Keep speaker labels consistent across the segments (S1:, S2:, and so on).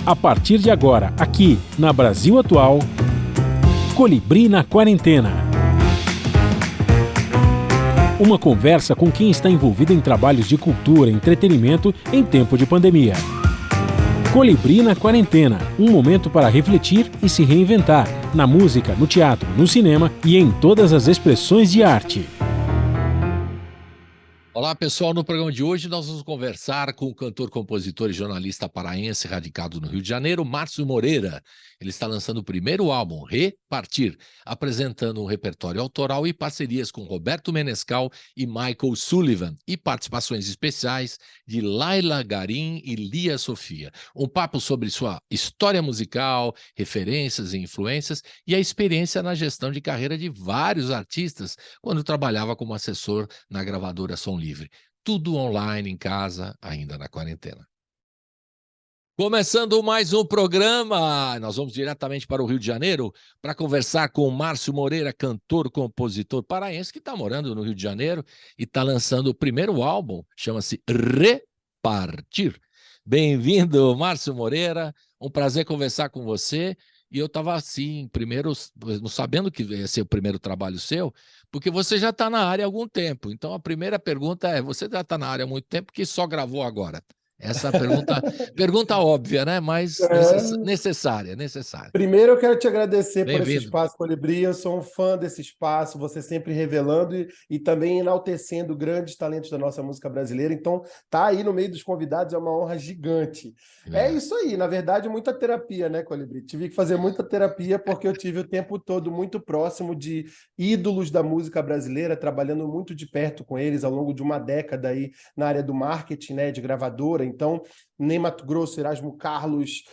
S1: A partir de agora, aqui na Brasil Atual, Colibri na Quarentena. Uma conversa com quem está envolvido em trabalhos de cultura e entretenimento em tempo de pandemia. Colibri na Quarentena, um momento para refletir e se reinventar na música, no teatro, no cinema e em todas as expressões de arte.
S2: Olá, pessoal. No programa de hoje nós vamos conversar com o cantor, compositor e jornalista paraense radicado no Rio de Janeiro, Márcio Moreira. Ele está lançando o primeiro álbum, Repartir, apresentando um repertório autoral e parcerias com Roberto Menescal e Michael Sullivan, e participações especiais de Laila Garim e Lia Sofia. Um papo sobre sua história musical, referências e influências e a experiência na gestão de carreira de vários artistas quando trabalhava como assessor na gravadora Som Livre. Tudo online, em casa, ainda na quarentena. Começando mais um programa, nós vamos diretamente para o Rio de Janeiro para conversar com o Márcio Moreira, cantor, compositor paraense, que está morando no Rio de Janeiro e está lançando o primeiro álbum, chama-se Repartir. Bem-vindo, Márcio Moreira, um prazer conversar com você. E eu estava assim, primeiro, não sabendo que ia ser o primeiro trabalho seu, porque você já está na área há algum tempo. Então, a primeira pergunta é, você já está na área há muito tempo que só gravou agora? Essa é a pergunta óbvia, né? Mas necessária.
S3: Primeiro, eu quero te agradecer por esse
S2: Bem-vindo.
S3: espaço, Colibri. Eu sou um fã desse espaço, você sempre revelando e também enaltecendo grandes talentos da nossa música brasileira. Então, tá aí no meio dos convidados é uma honra gigante. É isso aí, na verdade, muita terapia, né, Colibri? Tive que fazer muita terapia porque eu tive o tempo todo muito próximo de ídolos da música brasileira, trabalhando muito de perto com eles ao longo de uma década aí na área do marketing, né, de gravadora. Então, Ney Matogrosso, Erasmo Carlos,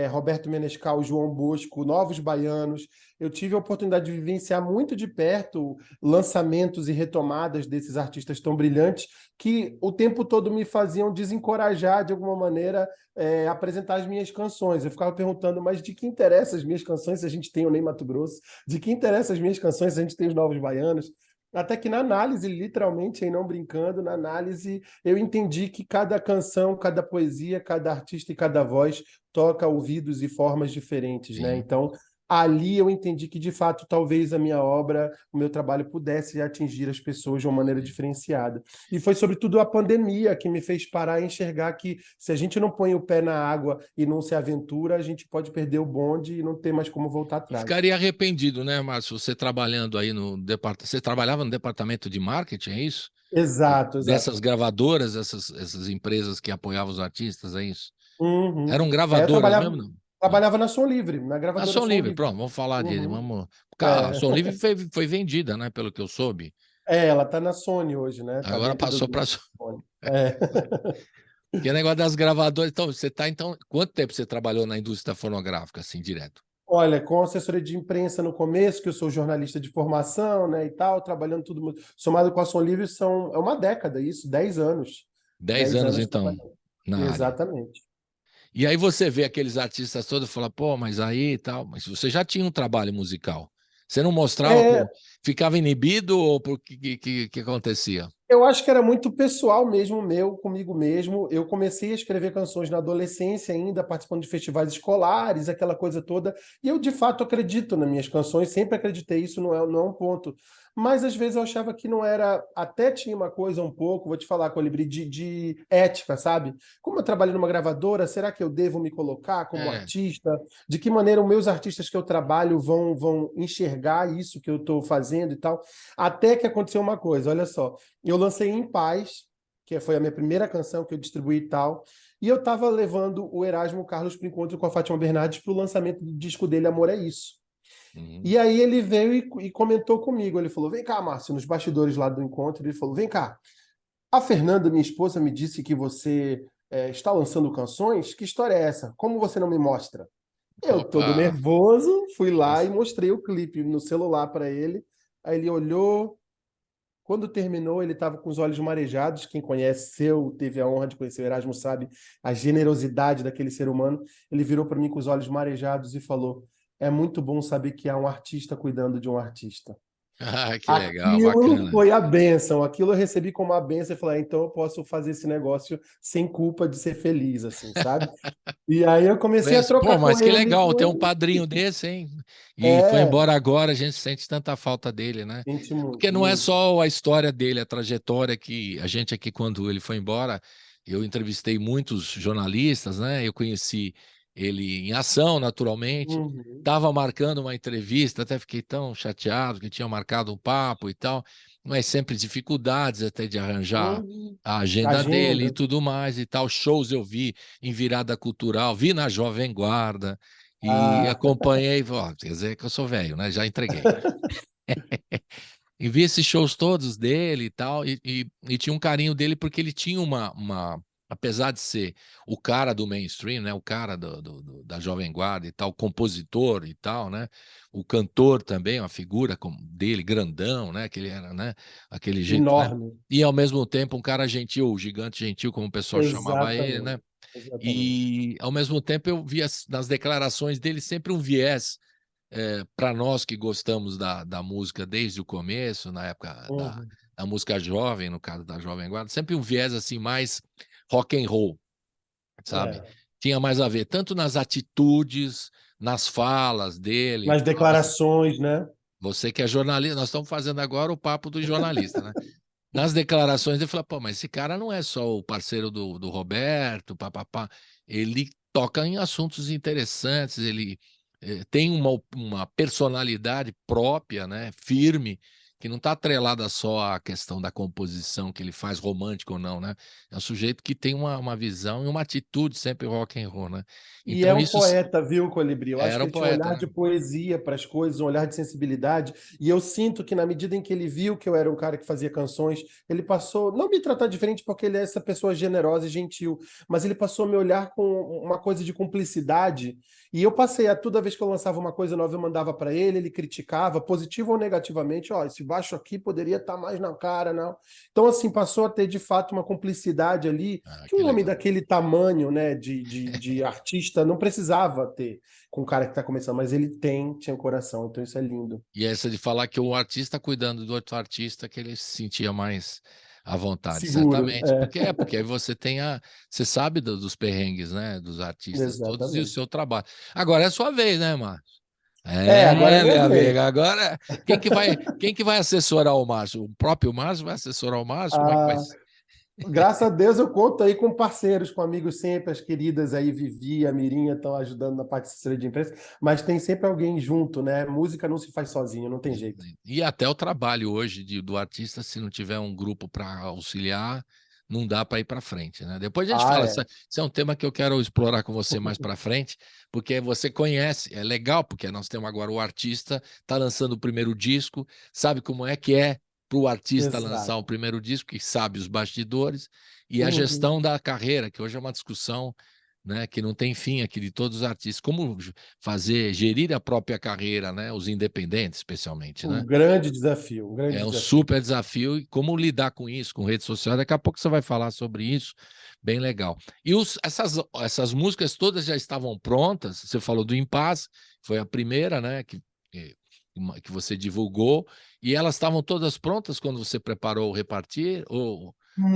S3: Roberto Menescal, João Bosco, Novos Baianos. Eu tive a oportunidade de vivenciar muito de perto lançamentos e retomadas desses artistas tão brilhantes que o tempo todo me faziam desencorajar, de alguma maneira, apresentar as minhas canções. Eu ficava perguntando, mas de que interessa as minhas canções se a gente tem o Ney Matogrosso? De que interessa as minhas canções se a gente tem os Novos Baianos? Até que na análise, literalmente, e não brincando, na análise eu entendi que cada canção, cada poesia, cada artista e cada voz toca ouvidos e formas diferentes, né? Então, ali eu entendi que, de fato, talvez a minha obra, o meu trabalho pudesse atingir as pessoas de uma maneira diferenciada. E foi, sobretudo, a pandemia que me fez parar e enxergar que se a gente não põe o pé na água e não se aventura, a gente pode perder o bonde e não ter mais como voltar atrás.
S2: Ficaria arrependido, né, Márcio? Você trabalhando aí no departamento... Você trabalhava no departamento de marketing, é isso?
S3: Exato.
S2: Dessas gravadoras, essas empresas que apoiavam os artistas, é isso?
S3: Uhum.
S2: Eram gravadoras mesmo, não?
S3: Trabalhava na Som Livre, na gravadora
S2: Som Livre,
S3: Livre.
S2: pronto, vamos falar dele. A Som Livre foi vendida, né, pelo que eu soube.
S3: Ela tá na Sony hoje, né?
S2: Agora passou para a
S3: Sony.
S2: Que negócio das gravadoras. Então, quanto tempo você trabalhou na indústria fonográfica, assim, direto?
S3: Olha, com assessoria de imprensa no começo, que eu sou jornalista de formação, né, e tal, trabalhando tudo, somado com a Som Livre, é uma década isso, 10 anos.
S2: 10 anos, então, na área.
S3: Exatamente.
S2: E aí você vê aqueles artistas todos e fala, pô, mas aí e tal, mas você já tinha um trabalho musical. Você não mostrava, ficava inibido ou por que acontecia?
S3: Eu acho que era muito pessoal mesmo, meu, comigo mesmo. Eu comecei a escrever canções na adolescência ainda, participando de festivais escolares, aquela coisa toda. E eu, de fato, acredito nas minhas canções, sempre acreditei, isso não é um ponto. Mas, às vezes, eu achava que não era... Até tinha uma coisa um pouco, vou te falar, Colibri, de ética, sabe? Como eu trabalho numa gravadora, será que eu devo me colocar como artista? De que maneira os meus artistas que eu trabalho vão enxergar isso que eu estou fazendo e tal? Até que aconteceu uma coisa, olha só. Eu lancei Em Paz, que foi a minha primeira canção que eu distribuí e tal, e eu estava levando o Erasmo Carlos para o encontro com a Fátima Bernardes para o lançamento do disco dele, Amor é Isso. E aí ele veio e comentou comigo, ele falou, vem cá, Márcio, nos bastidores lá do encontro, ele falou, vem cá, a Fernanda, minha esposa, me disse que você está lançando canções, que história é essa? Como você não me mostra? Eu, todo nervoso, fui lá e mostrei o clipe no celular para ele, aí ele olhou. Quando terminou, ele estava com os olhos marejados. Quem conheceu, teve a honra de conhecer o Erasmo, sabe a generosidade daquele ser humano. Ele virou para mim com os olhos marejados e falou, é muito bom saber que há um artista cuidando de um artista.
S2: Ah, que legal,
S3: Aquilo
S2: bacana.
S3: foi a bênção, aquilo eu recebi como a bênção e falei, então eu posso fazer esse negócio sem culpa de ser feliz, assim, sabe? E aí eu comecei a
S2: Pô,
S3: trocar com
S2: mas que
S3: ele,
S2: legal ter um padrinho desse, hein? E foi
S3: é,
S2: embora agora, a gente sente tanta falta dele, né?
S3: gente,
S2: Porque
S3: muito,
S2: não é
S3: muito.
S2: só a história dele, a trajetória que a gente aqui, quando ele foi embora, eu entrevistei muitos jornalistas, né? Eu conheci ele em ação, naturalmente.
S3: Uhum.
S2: Estava marcando uma entrevista, até fiquei tão chateado que tinha marcado um papo e tal, mas sempre dificuldades até de arranjar
S3: Uhum.
S2: a agenda dele e
S3: Agenda.
S2: tudo mais e tal. Shows eu vi em virada cultural, vi na Jovem Guarda e
S3: Ah,
S2: acompanhei, ó, quer dizer que eu sou velho, né? Já entreguei. E vi esses shows todos dele e tal, e tinha um carinho dele porque ele tinha apesar de ser o cara do mainstream, né, o cara da Jovem Guarda e tal, compositor e tal, né, o cantor também, uma figura dele, grandão, né, que ele era, né, aquele jeito, né,
S3: enorme.
S2: e ao mesmo tempo um cara gentil, gigante gentil, como o pessoal chamava ele, né,
S3: Exatamente. Exatamente.
S2: e ao mesmo tempo eu via nas declarações dele sempre um viés para nós que gostamos da música desde o começo, na época
S3: Uhum.
S2: da música jovem, no caso da Jovem Guarda, sempre um viés assim mais rock and roll, sabe?
S3: É.
S2: Tinha mais a ver tanto nas atitudes, nas falas dele.
S3: Nas
S2: Nossa,
S3: declarações, né?
S2: você que é jornalista, nós estamos fazendo agora o papo do jornalista, né? Nas declarações ele fala, pô, mas esse cara não é só o parceiro do Roberto, papapá. Ele toca em assuntos interessantes, ele tem uma personalidade própria, né, firme, que não está atrelada só à questão da composição, que ele faz romântico ou não, né? É um sujeito que tem uma visão e uma atitude sempre rock and roll, né?
S3: E é
S2: Então
S3: um
S2: isso
S3: poeta, viu, Colibri? Eu acho
S2: era
S3: que
S2: um
S3: ele tinha um
S2: poeta,
S3: olhar
S2: né?
S3: de poesia para as coisas, um olhar de sensibilidade. E eu sinto que, na medida em que ele viu que eu era um cara que fazia canções, ele passou, não me tratar diferente porque ele é essa pessoa generosa e gentil, mas ele passou a me olhar com uma coisa de cumplicidade. E eu passei a toda vez que eu lançava uma coisa nova, eu mandava para ele criticava, positivo ou negativamente. Ó, esse baixo aqui poderia estar mais na cara, não. Então, assim, passou a ter de fato uma cumplicidade ali
S2: Ah,
S3: que
S2: que
S3: um homem
S2: legal.
S3: daquele tamanho, né, de artista não precisava ter com o cara que está começando, mas ele tinha um coração, então isso é lindo.
S2: E essa de falar que o artista cuidando do outro artista, que ele se sentia mais à vontade,
S3: Seguro,
S2: certamente. Porque aí você tem você sabe dos perrengues, né, dos artistas todos e o
S3: exatamente.
S2: seu trabalho. Agora é a sua vez, né, Márcio?
S3: Agora é minha
S2: Meu amigo,
S3: vez.
S2: agora quem que vai assessorar o Márcio? O próprio Márcio vai assessorar o Márcio? Como é que vai
S3: Ah,
S2: ser?
S3: graças a Deus eu conto aí com parceiros, com amigos sempre, as queridas aí, Vivi, a Mirinha estão ajudando na parte de assessoria de imprensa, mas tem sempre alguém junto, né? Música não se faz sozinho, não tem jeito.
S2: E até o trabalho hoje do artista, se não tiver um grupo para auxiliar, não dá para ir para frente, né? Depois a gente
S3: Ah,
S2: fala,
S3: é.
S2: isso é um tema que eu quero explorar com você mais para frente, porque você conhece, é legal, porque nós temos agora o artista, está lançando o primeiro disco, sabe como é para o artista lançar o
S3: Exato.
S2: primeiro disco, que sabe os bastidores, e a
S3: Uhum.
S2: gestão da carreira, que hoje é uma discussão, né, que não tem fim aqui de todos os artistas. Como fazer, gerir a própria carreira, né, os independentes, especialmente, né?
S3: Um grande desafio, um grande
S2: É um
S3: desafio.
S2: super desafio e como lidar com isso, com redes sociais. Daqui a pouco você vai falar sobre isso, bem legal. E essas músicas todas já estavam prontas. Você falou do Impaz, foi a primeira, né, que você divulgou, e elas estavam todas prontas quando você preparou o Repartir, ou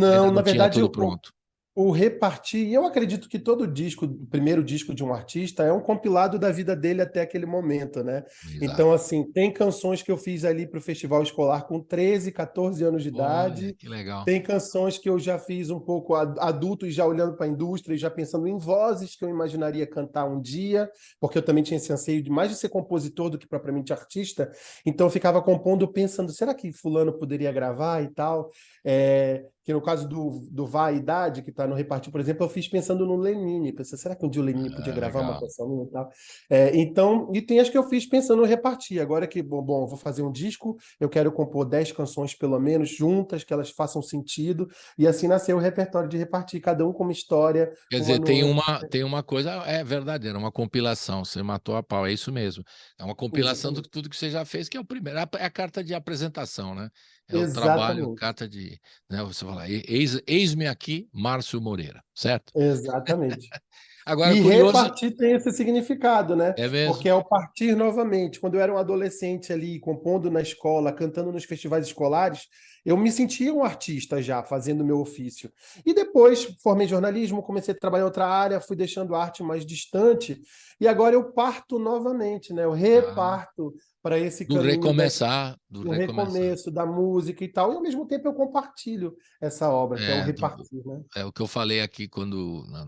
S2: ainda
S3: Não, na
S2: não tinha
S3: verdade,
S2: tudo pronto?
S3: o repartir, e eu acredito que todo disco, o primeiro disco de um artista, é um compilado da vida dele até aquele momento, né?
S2: Exato.
S3: Então, assim, tem canções que eu fiz ali para o festival escolar com 13, 14 anos de
S2: Olha,
S3: idade,
S2: que legal.
S3: tem canções que eu já fiz um pouco adulto e já olhando para a indústria e já pensando em vozes que eu imaginaria cantar um dia, porque eu também tinha esse anseio de mais de ser compositor do que propriamente artista, então eu ficava compondo pensando, será que fulano poderia gravar e tal? Que no caso do Vá Idade, que está no Repartir, por exemplo, eu fiz pensando no Lenine. Pensei, será que um dia o Lenine podia
S2: Ah,
S3: gravar uma
S2: legal.
S3: canção minha e tal? Então, e tem as que eu fiz pensando no Repartir. Agora que, bom, eu vou fazer um disco, eu quero compor 10 canções, pelo menos, juntas, que elas façam sentido, e assim nasceu o repertório de Repartir, cada um com uma história,
S2: Quer
S3: com uma
S2: dizer, tem
S3: nuance.
S2: uma coisa, é verdadeira, uma compilação, você matou a pau, é isso mesmo. É uma compilação de
S3: Exatamente.
S2: tudo que você já fez, que é o primeiro, é a carta de apresentação, né? É o trabalho,
S3: Exatamente.
S2: carta né? Você fala, eis-me aqui, Márcio Moreira, certo?
S3: Exatamente.
S2: Agora,
S3: E
S2: curioso,
S3: repartir tem esse significado, né?
S2: é mesmo?
S3: Porque é o partir novamente. Quando eu era um adolescente ali, compondo na escola, cantando nos festivais escolares, eu me sentia um artista já, fazendo o meu ofício. E depois formei jornalismo, comecei a trabalhar em outra área, fui deixando a arte mais distante, e agora eu parto novamente, né? Eu
S2: Ah,
S3: reparto para esse
S2: do
S3: caminho
S2: recomeçar, do
S3: do
S2: recomeçar.
S3: recomeço, da música e tal, e ao mesmo tempo eu compartilho essa obra, que é o
S2: É,
S3: repartir, né?
S2: é o que eu falei aqui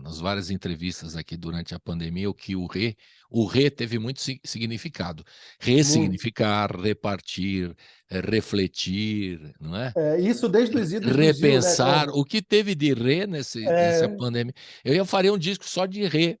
S2: nas várias entrevistas aqui durante a pandemia, o que o re teve muito significado.
S3: Muito.
S2: Ressignificar, repartir, refletir, não é?
S3: Isso desde os idos do Gil, né?
S2: Repensar. O que teve de re nessa
S3: É,
S2: pandemia? Eu faria um disco só de re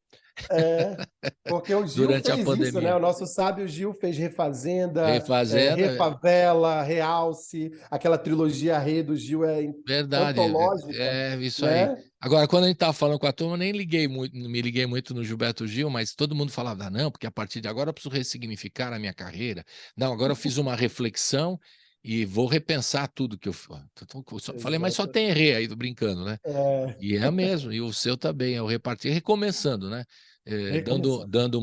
S3: porque o Gil
S2: durante a
S3: fez isso, né?
S2: pandemia.
S3: O nosso sábio Gil fez Refazenda,
S2: Refazenda,
S3: Refavela, Realce, aquela trilogia Rei do Gil é
S2: verdade,
S3: antológica,
S2: é isso aí.
S3: né?
S2: Agora, quando a gente estava falando com a turma, eu nem liguei muito, não me liguei muito no Gilberto Gil, mas todo mundo falava, não, porque a partir de agora eu preciso ressignificar a minha carreira. Não, agora eu fiz uma reflexão e vou repensar tudo que eu falei, mas só
S3: Exato.
S2: tem re aí, tô brincando, né?
S3: É,
S2: E é mesmo, e o seu também, é o repartir, recomeçando, né? Dando,
S3: recomeçando.
S2: dando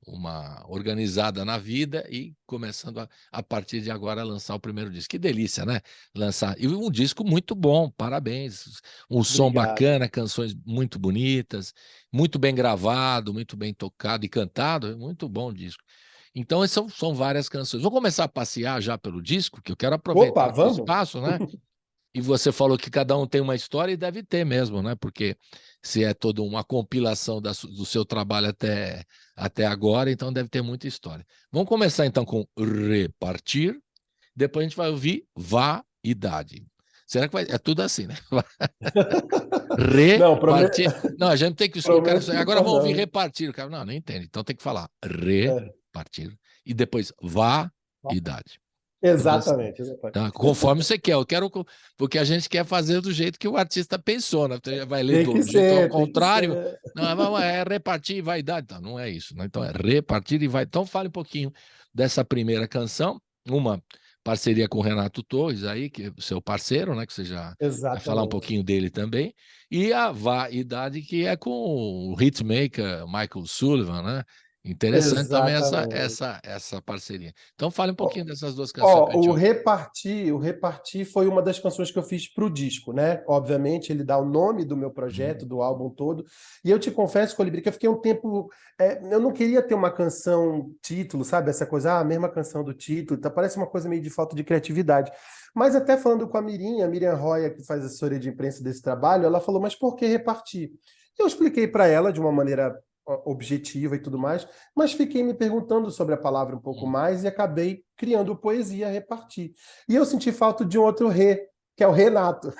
S2: uma organizada na vida e começando a partir de agora a lançar o primeiro disco. Que delícia, né? Lançar. E um disco muito bom, parabéns. Um som
S3: Obrigado.
S2: bacana, canções muito bonitas, muito bem gravado, muito bem tocado e cantado. Muito bom o disco. Então, são várias canções. Vou começar a passear já pelo disco, que eu quero
S3: Opa,
S2: aproveitar o
S3: vamos?
S2: espaço, né? E você falou que cada um tem uma história e deve ter mesmo, né? Porque se é toda uma compilação do seu trabalho até agora, então deve ter muita história. Vamos começar então com repartir, depois a gente vai ouvir vaidade. Será que vai? É tudo assim, né?
S3: Não,
S2: Repartir. Não, a gente tem que. O cara,
S3: prometo que
S2: agora
S3: tá
S2: vamos ouvir
S3: não.
S2: repartir. O cara, não, não entende. Então tem que falar
S3: É,
S2: repartir e depois vaidade. Tudo assim.
S3: exatamente, exatamente.
S2: Tá? Conforme você quer. Eu quero porque a gente quer fazer do jeito que o artista pensou, né? Você vai ler
S3: Tem
S2: do
S3: que
S2: jeito ao
S3: ser, tem que
S2: contrário.
S3: ser.
S2: Não, é repartir e vaidade. Então, não é isso, né? Então é repartir e vai. Então fale um pouquinho dessa primeira canção, uma parceria com o Renato Torres aí, que é seu parceiro, né? Que você já vai falar um
S3: Exatamente.
S2: pouquinho dele também. E a vaidade, que é com o hitmaker Michael Sullivan, né? Interessante também essa,
S3: Exatamente.
S2: essa, essa parceria. Então fale um pouquinho dessas duas canções para a
S3: Ó,
S2: gente
S3: o
S2: ouvir.
S3: Repartir, o Repartir foi uma das canções que eu fiz para o disco, né? Obviamente, ele dá o nome do meu projeto, do álbum todo. E eu te confesso, Colibri, que eu fiquei um tempo. Eu não queria ter uma canção título, sabe? Essa coisa, a mesma canção do título. Tá, parece uma coisa meio de falta de criatividade. Mas até falando com a Miriam Roya, que faz assessoria de imprensa desse trabalho, ela falou, mas por que Repartir? Eu expliquei para ela de uma maneira objetiva e tudo mais, mas fiquei me perguntando sobre a palavra um pouco mais e acabei criando Poesia a Repartir. E eu senti falta de um outro Rê, que é o Renato.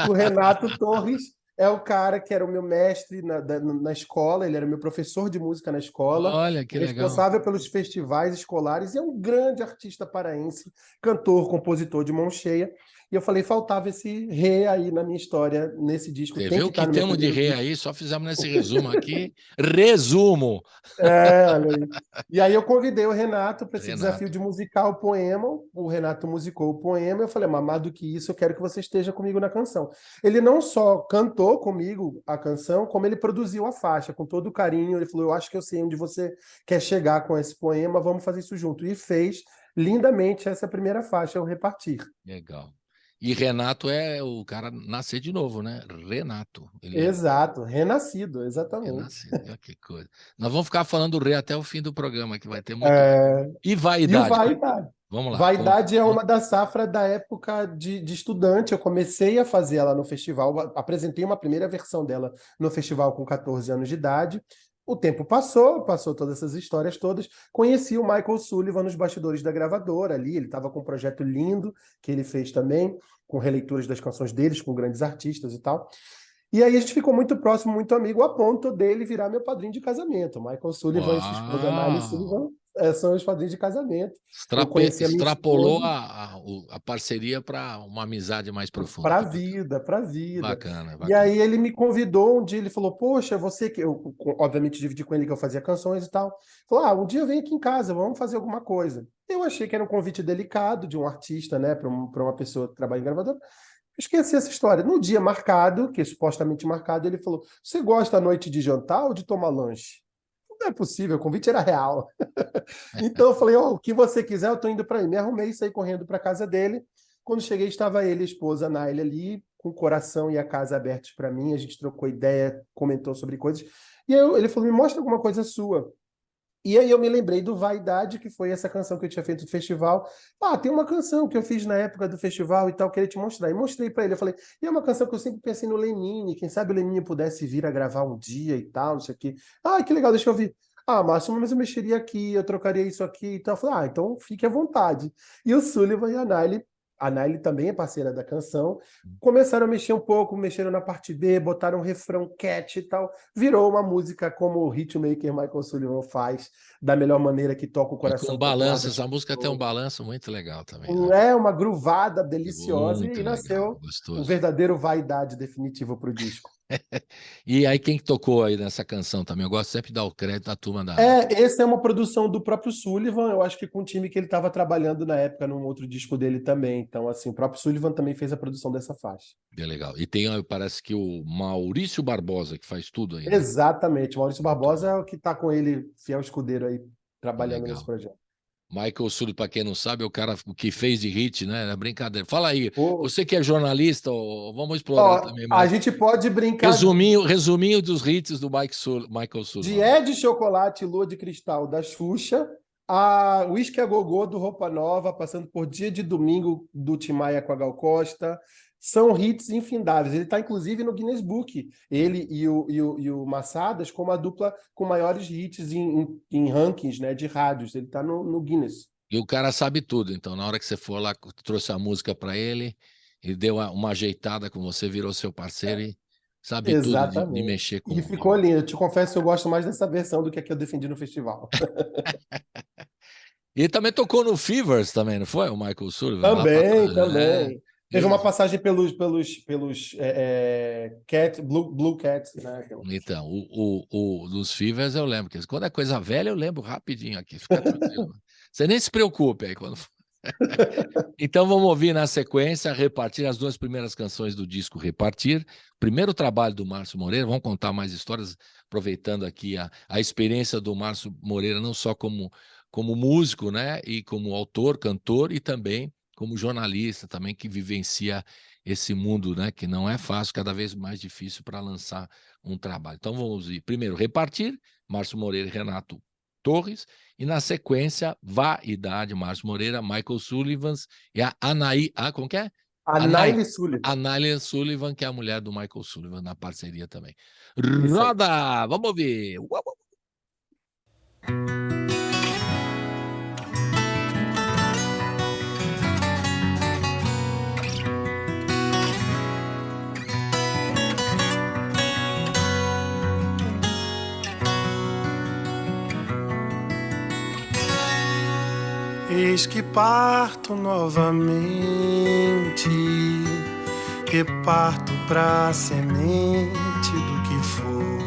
S3: O Renato Torres é o cara que era o meu mestre na escola, ele era meu professor de música na escola,
S2: Olha
S3: o
S2: que legal.
S3: responsável pelos festivais escolares, e é um grande artista paraense, cantor, compositor de mão cheia. E eu falei, faltava esse Rê aí na minha história, nesse disco,
S2: Você
S3: tem
S2: vê
S3: que
S2: o que
S3: estar no meu
S2: temos de
S3: primeiro
S2: rei
S3: disco.
S2: aí? Só fizemos nesse resumo aqui. Resumo.
S3: Olha aí. E aí eu convidei o Renato para esse desafio
S2: Renato.
S3: de musicar o poema. O Renato musicou o poema. Eu falei, mas mais do que isso, eu quero que você esteja comigo na canção. Ele não só cantou comigo a canção, como ele produziu a faixa com todo o carinho. Ele falou, eu acho que eu sei onde você quer chegar com esse poema, vamos fazer isso junto. E fez lindamente essa primeira faixa, o Repartir.
S2: Legal. E Renato é o cara nascer de novo, né? Renato. Ele é
S3: Exato, renascido, exatamente.
S2: renascido. Olha que coisa. Nós vamos ficar falando do rei até o fim do programa, que vai ter muito.
S3: É,
S2: E
S3: E o
S2: vaidade?
S3: Vaidade.
S2: Vamos lá.
S3: Vaidade é uma da safra da época de estudante. Eu comecei a fazer ela no festival, apresentei uma primeira versão dela no festival com 14 anos de idade. O tempo passou todas essas histórias todas. Conheci o Michael Sullivan nos bastidores da gravadora ali. Ele estava com um projeto lindo que ele fez também, com releituras das canções deles, com grandes artistas e tal. E aí a gente ficou muito próximo, muito amigo, a ponto dele virar meu padrinho de casamento. Michael Sullivan e sua esposa Miley
S2: Uau!
S3: Sullivan são os padrinhos de casamento. Eu
S2: Extrape-
S3: conheci a minha
S2: Extrapolou
S3: esposa
S2: a parceria para uma amizade mais profunda.
S3: para a
S2: Que bacana.
S3: vida, para a vida.
S2: Bacana,
S3: E
S2: bacana.
S3: aí ele me convidou um dia, ele falou, poxa, você que... Eu, obviamente, dividi com ele que eu fazia canções e tal. Falou, um dia vem aqui em casa, vamos fazer alguma coisa. Eu achei que era um convite delicado de um artista, né, para uma pessoa que trabalha em gravadora. Esqueci essa história. No dia marcado, que é supostamente marcado, ele falou: você gosta à noite de jantar ou de tomar lanche? Não é possível, o convite era real. Então eu falei: o que você quiser, eu tô indo para aí. Me arrumei e saí correndo para casa dele. Quando cheguei, estava ele e a esposa Naile ali, com o coração e a casa abertos para mim. A gente trocou ideia, comentou sobre coisas. E aí ele falou: me mostra alguma coisa sua. E aí eu me lembrei do Vaidade, que foi essa canção que eu tinha feito no festival. Tem uma canção que eu fiz na época do festival e tal, queria te mostrar. E mostrei para ele, eu falei, e é uma canção que eu sempre pensei no Lenine, quem sabe o Lenine pudesse vir a gravar um dia e tal, não sei o quê. Que legal, deixa eu ouvir. Márcio, mas eu mexeria aqui, eu trocaria isso aqui e tal. Eu falei, então fique à vontade. E o Sullivan e a Naile também é parceira da canção, começaram a mexer um pouco, mexeram na parte B, botaram um refrão catchy e tal, virou uma música como o hitmaker Michael Sullivan faz, da melhor maneira, que toca o coração.
S2: Com balanço, essa música tem um balanço muito legal também.
S3: Né? Uma groovada deliciosa,
S2: muito
S3: e nasceu
S2: legal,
S3: um verdadeiro Vaidade definitivo para o disco.
S2: E aí quem tocou aí nessa canção também? Eu gosto sempre de dar o crédito à turma da...
S3: Essa é uma produção do próprio Sullivan, eu acho que com o time que ele estava trabalhando na época, num outro disco dele também. Então, assim, o próprio Sullivan também fez a produção dessa faixa.
S2: Bem legal. E tem, parece que o Maurício Barbosa, que faz tudo aí. Né?
S3: Exatamente, o Maurício Barbosa é o que está com ele, fiel escudeiro aí, trabalhando nesse projeto.
S2: Michael Sullivan, para quem não sabe, é o cara que fez de hit, né? É brincadeira. Fala aí, você que é jornalista, vamos explorar também.
S3: A gente pode brincar...
S2: Resuminho dos hits do Michael Sullivan.
S3: De Ed Chocolate e Lua de Cristal, da Xuxa, a Whisky a Gogô, do Roupa Nova, passando por Dia de Domingo, do Tim Maia com a Gal Costa. São hits infindáveis. Ele está, inclusive, no Guinness Book. Ele e o Massadas como a dupla com maiores hits em rankings, né, de rádios. Ele está no Guinness.
S2: E o cara sabe tudo. Então, na hora que você for lá, trouxe a música para ele deu uma ajeitada com você, virou seu parceiro e sabe tudo de mexer com...
S3: E ficou lindo. Eu te confesso que eu gosto mais dessa versão do que a que eu defendi no festival.
S2: E ele também tocou no Fevers também, não foi? O Michael Sullivan?
S3: Também. Teve uma passagem pelos Blue Cats, né?
S2: Então, dos Fevers eu lembro. Que quando é coisa velha, eu lembro rapidinho aqui. Fica tranquilo. Você nem se preocupe aí. Então vamos ouvir na sequência Repartir, as duas primeiras canções do disco Repartir. Primeiro trabalho do Márcio Moreira. Vamos contar mais histórias, aproveitando aqui a experiência do Márcio Moreira, não só como músico, né? E como autor, cantor, e também como jornalista também, que vivencia esse mundo, né, que não é fácil, cada vez mais difícil para lançar um trabalho. Então vamos ir primeiro Repartir, Márcio Moreira e Renato Torres, e na sequência Vaidade, Márcio Moreira, Michael Sullivan e a como que é?
S3: Naile Sullivan.
S2: A Naile Sullivan, que é a mulher do Michael Sullivan, na parceria também. Roda! Vamos ouvir!
S4: Eis que parto novamente, reparto pra semente do que foi.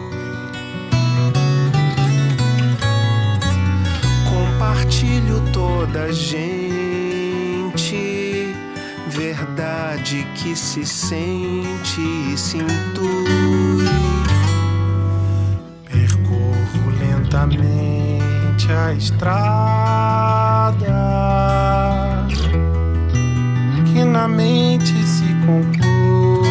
S4: Compartilho toda a gente, verdade que se sente e se intui. Percorro lentamente a estrada que na mente se conclui.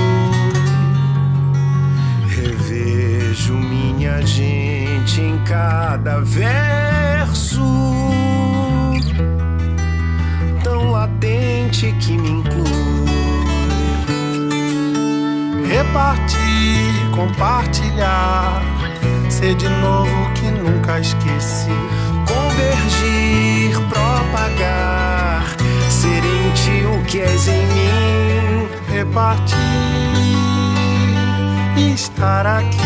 S4: Revejo minha gente em cada verso, tão latente que me inclui. Repartir, compartilhar, ser de novo que nunca esqueci. Convergir, propagar, ser em ti o que és em mim. Repartir e estar aqui.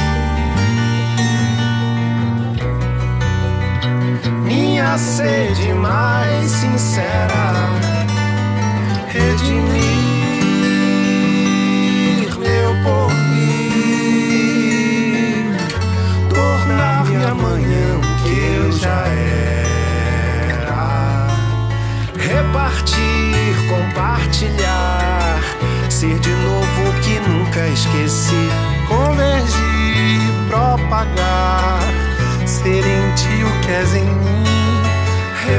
S4: Minha sede mais sincera, redimir meu porvir, tornar-me amanhã que eu já era. Repartir, compartilhar, ser de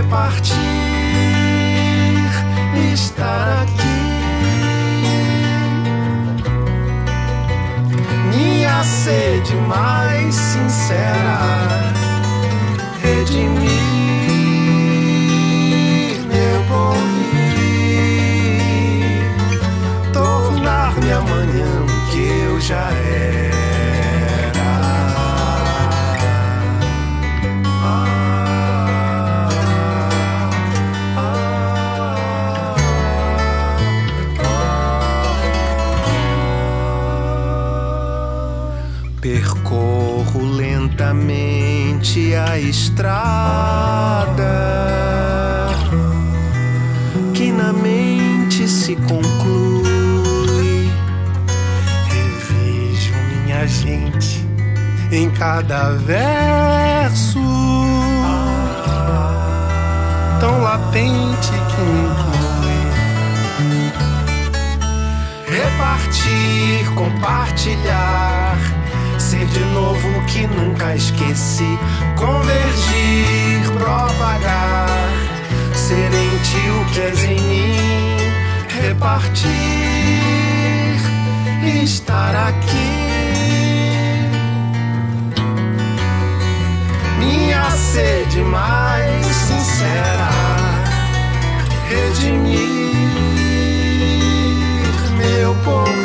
S4: repartir, estar aqui. Minha sede mais sincera, redimir meu porvir, tornar-me amanhã o que eu já era. Percorro lentamente a estrada que na mente se conclui. Revejo minha gente em cada verso, tão latente que me inclui. Repartir, compartilhar, ser de novo o que nunca esqueci. Convergir, propagar, ser em ti o que és em mim. Repartir, estar aqui. Minha sede mais sincera, redimir meu porvir,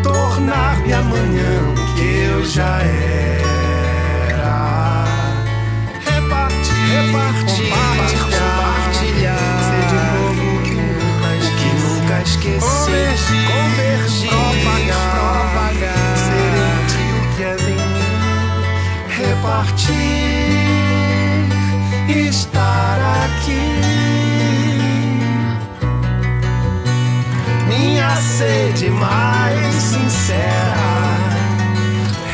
S4: tornar-me amanhã o que eu já era. Repartir, compartilhar, ser de novo o que nunca esqueci. Convergir, propagar, ser em ti o que és em mim. Repartir, estar aqui. Minha sede mais sincera,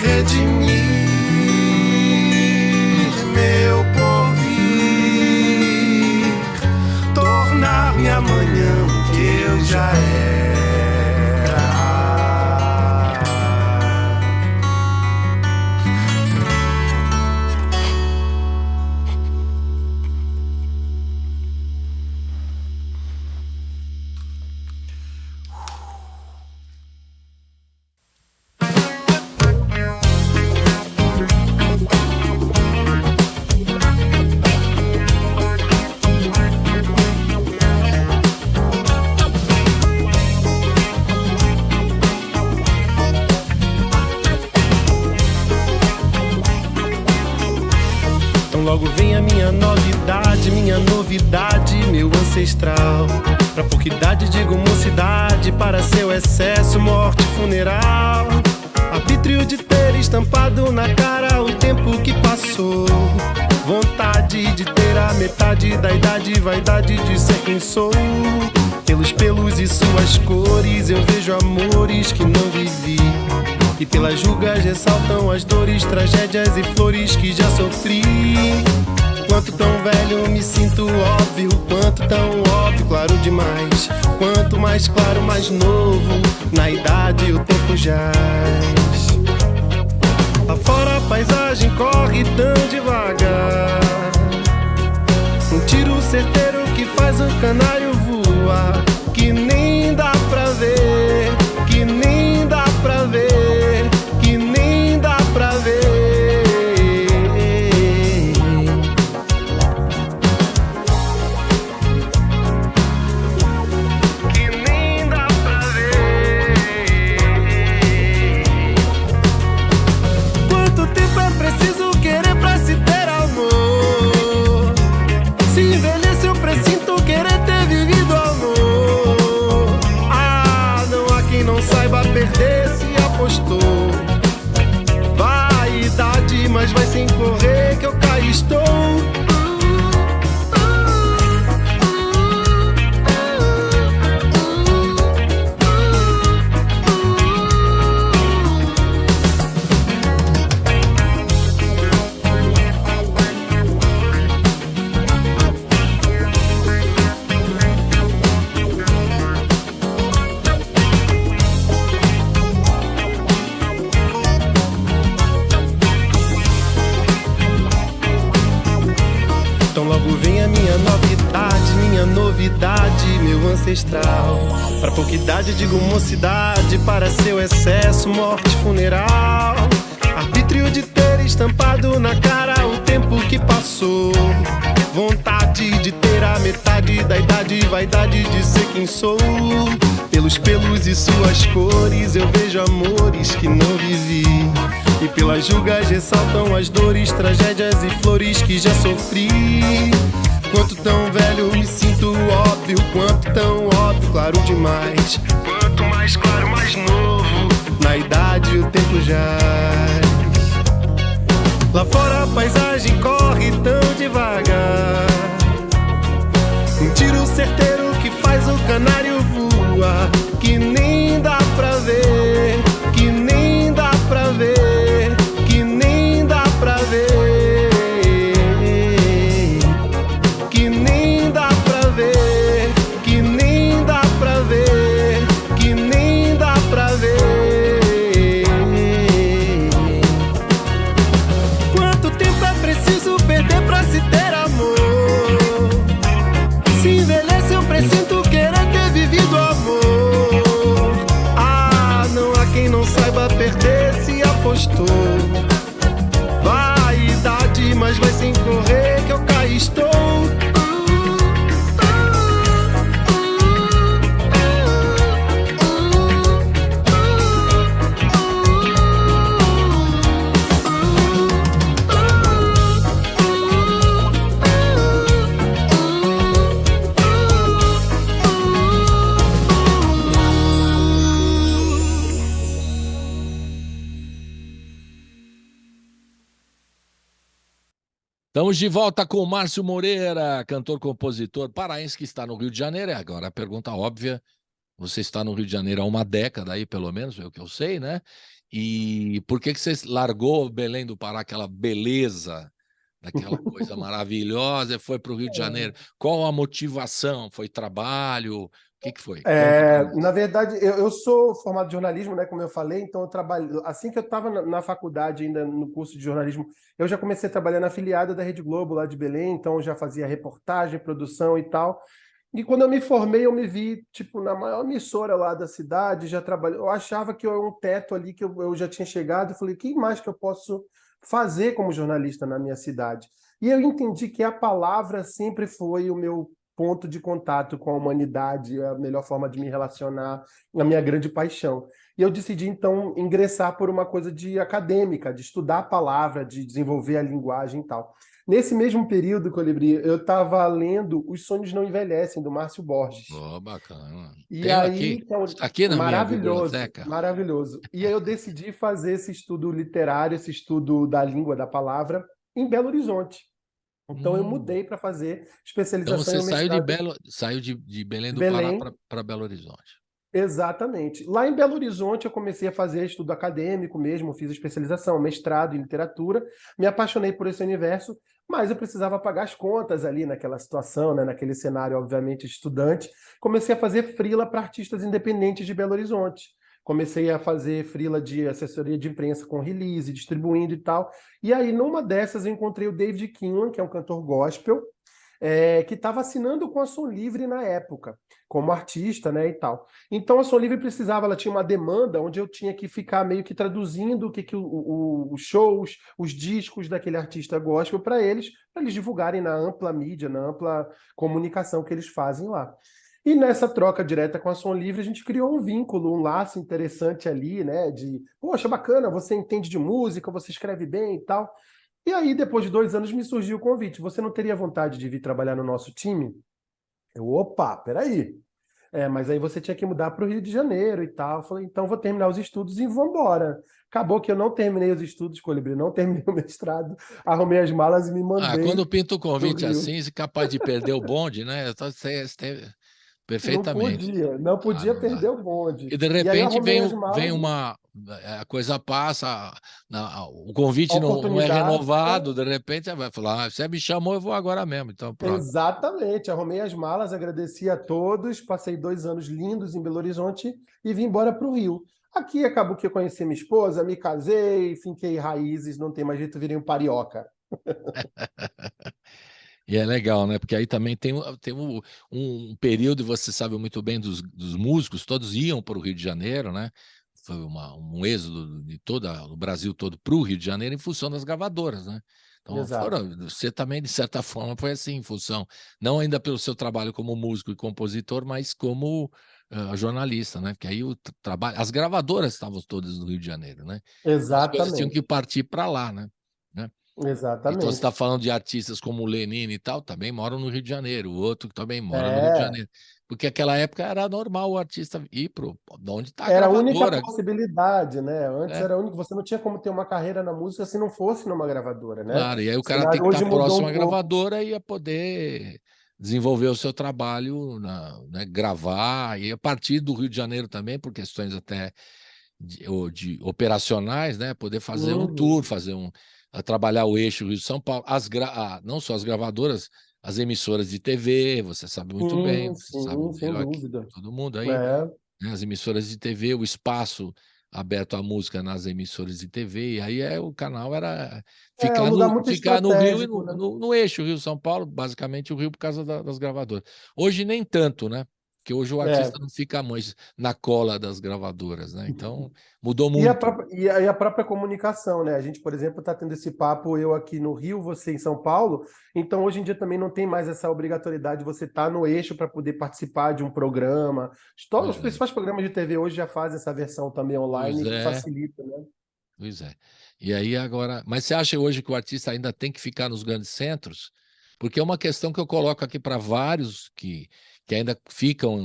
S4: redimir meu porvir, tornar-me amanhã o que eu já era. Logo vem a minha novidade, meu ancestral. Pra pouca idade digo mocidade, para seu excesso, morte funeral. Arbítrio de ter estampado na cara o tempo que passou. Vontade de ter a metade da idade, vaidade de ser quem sou. Pelos pelos e suas cores eu vejo amores que não vivi, e pelas rugas ressaltam as dores, tragédias e flores que já sofri. Quanto tão velho me sinto óbvio, quanto tão óbvio, claro demais. Quanto mais claro, mais novo, na idade o tempo jaz. Lá fora a paisagem corre tão devagar, um tiro certeiro que faz o canário voar, que nem dá pra ver, que nem dá pra ver, que nem dá pra ver. Que nem dá pra ver. Quanto tempo é preciso querer pra se ter amor? Se envelhece eu presinto querer ter vivido amor. Ah, não há quem não saiba perder se apostou. Vaidade, mas vai sem correr que eu cá estou. ancestral. Pra pouca idade digo mocidade, para seu excesso, morte funeral. Arbítrio de ter estampado na cara o tempo que passou. Vontade de ter a metade da idade, vaidade de ser quem sou. Pelos pelos e suas cores eu vejo amores que não vivi. E pelas julgas ressaltam as dores, tragédias e flores que já sofri. Quanto tão velho me sinto óbvio, quanto tão óbvio, claro demais. Quanto mais claro, mais novo, na idade o tempo jaz. Lá fora a paisagem corre tão devagar. Um tiro certeiro que faz o canário voar, que nem dá pra ver, que nem dá pra ver, que nem dá pra ver, que nem dá pra ver, que nem dá pra ver, que nem dá pra ver. Quanto tempo é preciso perder pra se ter amor? Se envelhece eu presinto querer ter vivido amor. Ah, não há quem não saiba perder se apostou. Vaidade, mas vai sem correr que eu cá estou.
S2: Estamos de volta com o Márcio Moreira, cantor, compositor paraense que está no Rio de Janeiro. Agora a pergunta óbvia, você está no Rio de Janeiro há uma década aí, pelo menos, é o que eu sei, né? E por que você largou Belém do Pará, aquela beleza, daquela coisa maravilhosa, e foi para o Rio de Janeiro? Qual a motivação? Foi trabalho? O que foi?
S3: Na verdade, eu sou formado em jornalismo, né, como eu falei, então eu trabalho. Assim que eu estava na faculdade, ainda no curso de jornalismo, eu já comecei a trabalhar na afiliada da Rede Globo, lá de Belém, então eu já fazia reportagem, produção e tal. E quando eu me formei, eu me vi, tipo, na maior emissora lá da cidade, já trabalhei. Eu achava que eu era um teto ali, que eu já tinha chegado, e falei, o que mais que eu posso fazer como jornalista na minha cidade? E eu entendi que a palavra sempre foi o meu ponto de contato com a humanidade, a melhor forma de me relacionar, a minha grande paixão. E eu decidi, então, ingressar por uma coisa de acadêmica, de estudar a palavra, de desenvolver a linguagem e tal. Nesse mesmo período, Colibri, eu estava lendo Os Sonhos Não Envelhecem, do Márcio Borges.
S2: Oh, bacana.
S3: E
S2: Tenho
S3: aí,
S2: aqui na minha
S3: maravilhoso,
S2: biblioteca.
S3: maravilhoso. E aí eu decidi fazer esse estudo literário, esse estudo da língua, da palavra, em Belo Horizonte. Então eu mudei para fazer especialização
S2: Então você
S3: em mestrado.
S2: saiu de Belém do
S3: Belém.
S2: Pará para Belo Horizonte.
S3: Exatamente. Lá em Belo Horizonte eu comecei a fazer estudo acadêmico mesmo, fiz especialização, mestrado em literatura, me apaixonei por esse universo, mas eu precisava pagar as contas ali naquela situação, né, naquele cenário, obviamente, estudante. Comecei a fazer freela para artistas independentes de Belo Horizonte. Comecei a fazer freela de assessoria de imprensa com release, distribuindo e tal. E aí, numa dessas, eu encontrei o David Kinlan, que é um cantor gospel, que estava assinando com a Som Livre na época, como artista, né, e tal. Então a Som Livre precisava, ela tinha uma demanda onde eu tinha que ficar meio que traduzindo os shows, os discos daquele artista gospel para eles divulgarem na ampla mídia, na ampla comunicação que eles fazem lá. E nessa troca direta com a Som Livre, a gente criou um vínculo, um laço interessante ali, né, de, poxa, bacana, você entende de música, você escreve bem e tal. E aí, depois de 2 anos, me surgiu o convite. Você não teria vontade de vir trabalhar no nosso time? Opa, peraí. Mas aí você tinha que mudar para o Rio de Janeiro e tal. Eu falei, então vou terminar os estudos e vou embora. Acabou que eu não terminei os estudos, Colibri, não terminei o mestrado, arrumei as malas e me mandei.
S2: Quando pinta o convite assim, você é capaz de perder o bonde, né? Perfeitamente.
S3: Não podia
S2: não
S3: perder
S2: dá.
S3: o bonde.
S2: E de
S3: E aí eu
S2: repente
S3: arrumei as malas,
S2: vem a coisa passa, o convite
S3: a
S2: não é
S3: oportunidade,
S2: renovado, de repente você vai falar, você me chamou, eu vou agora mesmo, então pronto.
S3: Exatamente, arrumei as malas, agradeci a todos, passei 2 anos lindos em Belo Horizonte e vim embora para o Rio. Aqui acabou que eu conheci minha esposa, me casei, finquei raízes, não tem mais jeito, virei um parioca.
S2: E é legal, né? Porque aí também tem um período, e você sabe muito bem, dos músicos, todos iam para o Rio de Janeiro, né? Foi um êxodo de o Brasil todo para o Rio de Janeiro em função das gravadoras, né? Então,
S3: Exato.
S2: você também, de certa forma, foi assim, em função, não ainda pelo seu trabalho como músico e compositor, mas como jornalista, né? Porque aí as gravadoras estavam todas no Rio de Janeiro, né? Então as coisas tinham que
S3: Exatamente.
S2: partir para lá, né? Então, você está
S3: Exatamente.
S2: falando de artistas como o Lenine e tal, também moram no Rio de Janeiro, o outro também mora no Rio de
S3: É.
S2: Janeiro. Porque naquela época era normal o artista ir para onde está a
S3: Era a única
S2: gravadora.
S3: possibilidade, né? Antes
S2: Né?
S3: era a única, você não tinha como ter uma carreira na música se não fosse numa gravadora, né?
S2: Claro, e aí o
S3: O
S2: cara tem
S3: cenário
S2: que estar
S3: hoje mudou
S2: próximo
S3: um
S2: à
S3: pouco.
S2: gravadora e ia poder desenvolver o seu trabalho, né, gravar, e a partir do Rio de Janeiro também, por questões até de operacionais, né, poder fazer um
S3: Uhum.
S2: tour, trabalhar o eixo Rio-São Paulo, não só as gravadoras, as emissoras de TV, você sabe muito bem,
S3: Sim,
S2: você sabe
S3: sim, sem
S2: melhor que
S3: dúvida.
S2: todo mundo aí,
S3: É.
S2: né, as emissoras de TV, o espaço aberto à música nas emissoras de TV, e aí o canal era
S3: É um lugar muito
S2: ficar no Rio e
S3: estratégico, né?
S2: no eixo Rio-São Paulo, basicamente o Rio por causa das gravadoras. Hoje nem tanto, né? Porque hoje o
S3: É.
S2: artista não fica mais na cola das gravadoras, né? Então mudou
S3: E a
S2: muito.
S3: própria, e a própria comunicação, né? A gente, por exemplo, está tendo esse papo, eu aqui no Rio, você em São Paulo. Então, hoje em dia também não tem mais essa obrigatoriedade de você estar no eixo para poder participar de um programa. Todos os
S2: Pois é,
S3: principais programas de TV hoje já fazem essa versão também
S2: pois
S3: online, que
S2: é,
S3: facilita, né?
S2: pois é. E aí agora, mas você acha hoje que o artista ainda tem que ficar nos grandes centros? Porque é uma questão que eu coloco aqui para vários que ainda ficam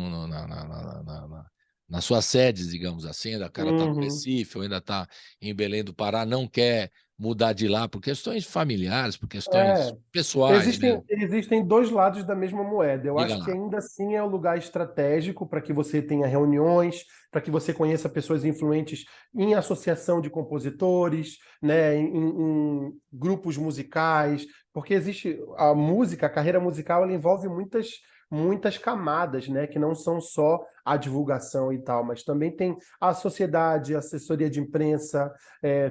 S2: nas suas sedes, digamos assim, o cara está no
S3: Uhum.
S2: Recife, ou ainda está em Belém do Pará, não quer mudar de lá por questões familiares, por questões
S3: É.
S2: pessoais, né?
S3: Existem dois lados da mesma moeda. Eu
S2: Diga
S3: acho que
S2: lá.
S3: ainda assim é um lugar estratégico para que você tenha reuniões, para que você conheça pessoas influentes em associação de compositores, né, em grupos musicais, porque existe a música, a carreira musical, ela envolve muitas camadas, né, que não são só a divulgação e tal, mas também tem a sociedade, a assessoria de imprensa,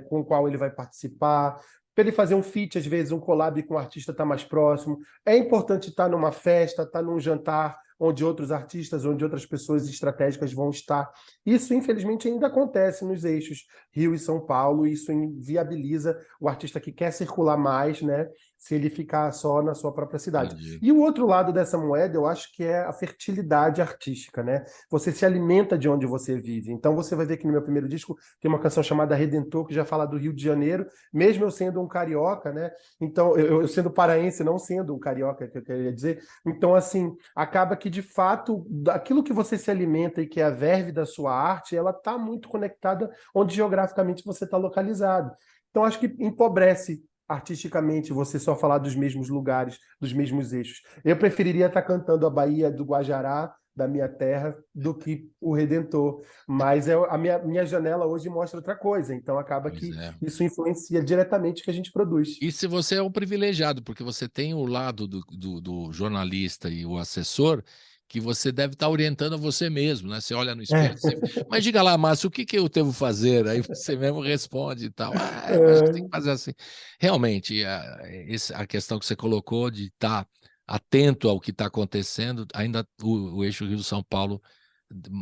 S3: com o qual ele vai participar para ele fazer um feat, às vezes um collab com um artista está mais próximo. É importante estar numa festa, estar num jantar onde outros artistas, onde outras pessoas estratégicas vão estar. Isso, infelizmente, ainda acontece nos eixos Rio e São Paulo, e isso inviabiliza o artista que quer circular mais, né? Se ele ficar só na sua própria cidade.
S2: Entendi.
S3: E o outro lado dessa moeda, eu acho que é a fertilidade artística, né? Você se alimenta de onde você vive. Então você vai ver que no meu primeiro disco tem uma canção chamada Redentor, que já fala do Rio de Janeiro, mesmo eu sendo um carioca, né? Então, eu sendo paraense, não sendo um carioca, que eu queria dizer. Então, assim, acaba que, de fato, aquilo que você se alimenta e que é a verve da sua arte, ela está muito conectada onde geograficamente você está localizado. Então, acho que empobrece artisticamente você só falar dos mesmos lugares, dos mesmos eixos. Eu preferiria estar cantando a Bahia do Guajará, da minha terra, do que o Redentor. Mas a minha janela hoje mostra outra coisa, então acaba
S2: Pois
S3: que
S2: é.
S3: isso influencia diretamente o que a gente produz.
S2: E se você é um privilegiado, porque você tem o lado do jornalista e o assessor, que você deve estar orientando a você mesmo, né? Você olha no espelho,
S3: É,
S2: você... mas diga lá, Márcio, o que que eu devo fazer? Aí você mesmo responde e tal. Ah, eu acho que tem que
S3: é,
S2: fazer assim. Realmente, a questão que você colocou de estar atento ao que está acontecendo, ainda o eixo Rio-São Paulo,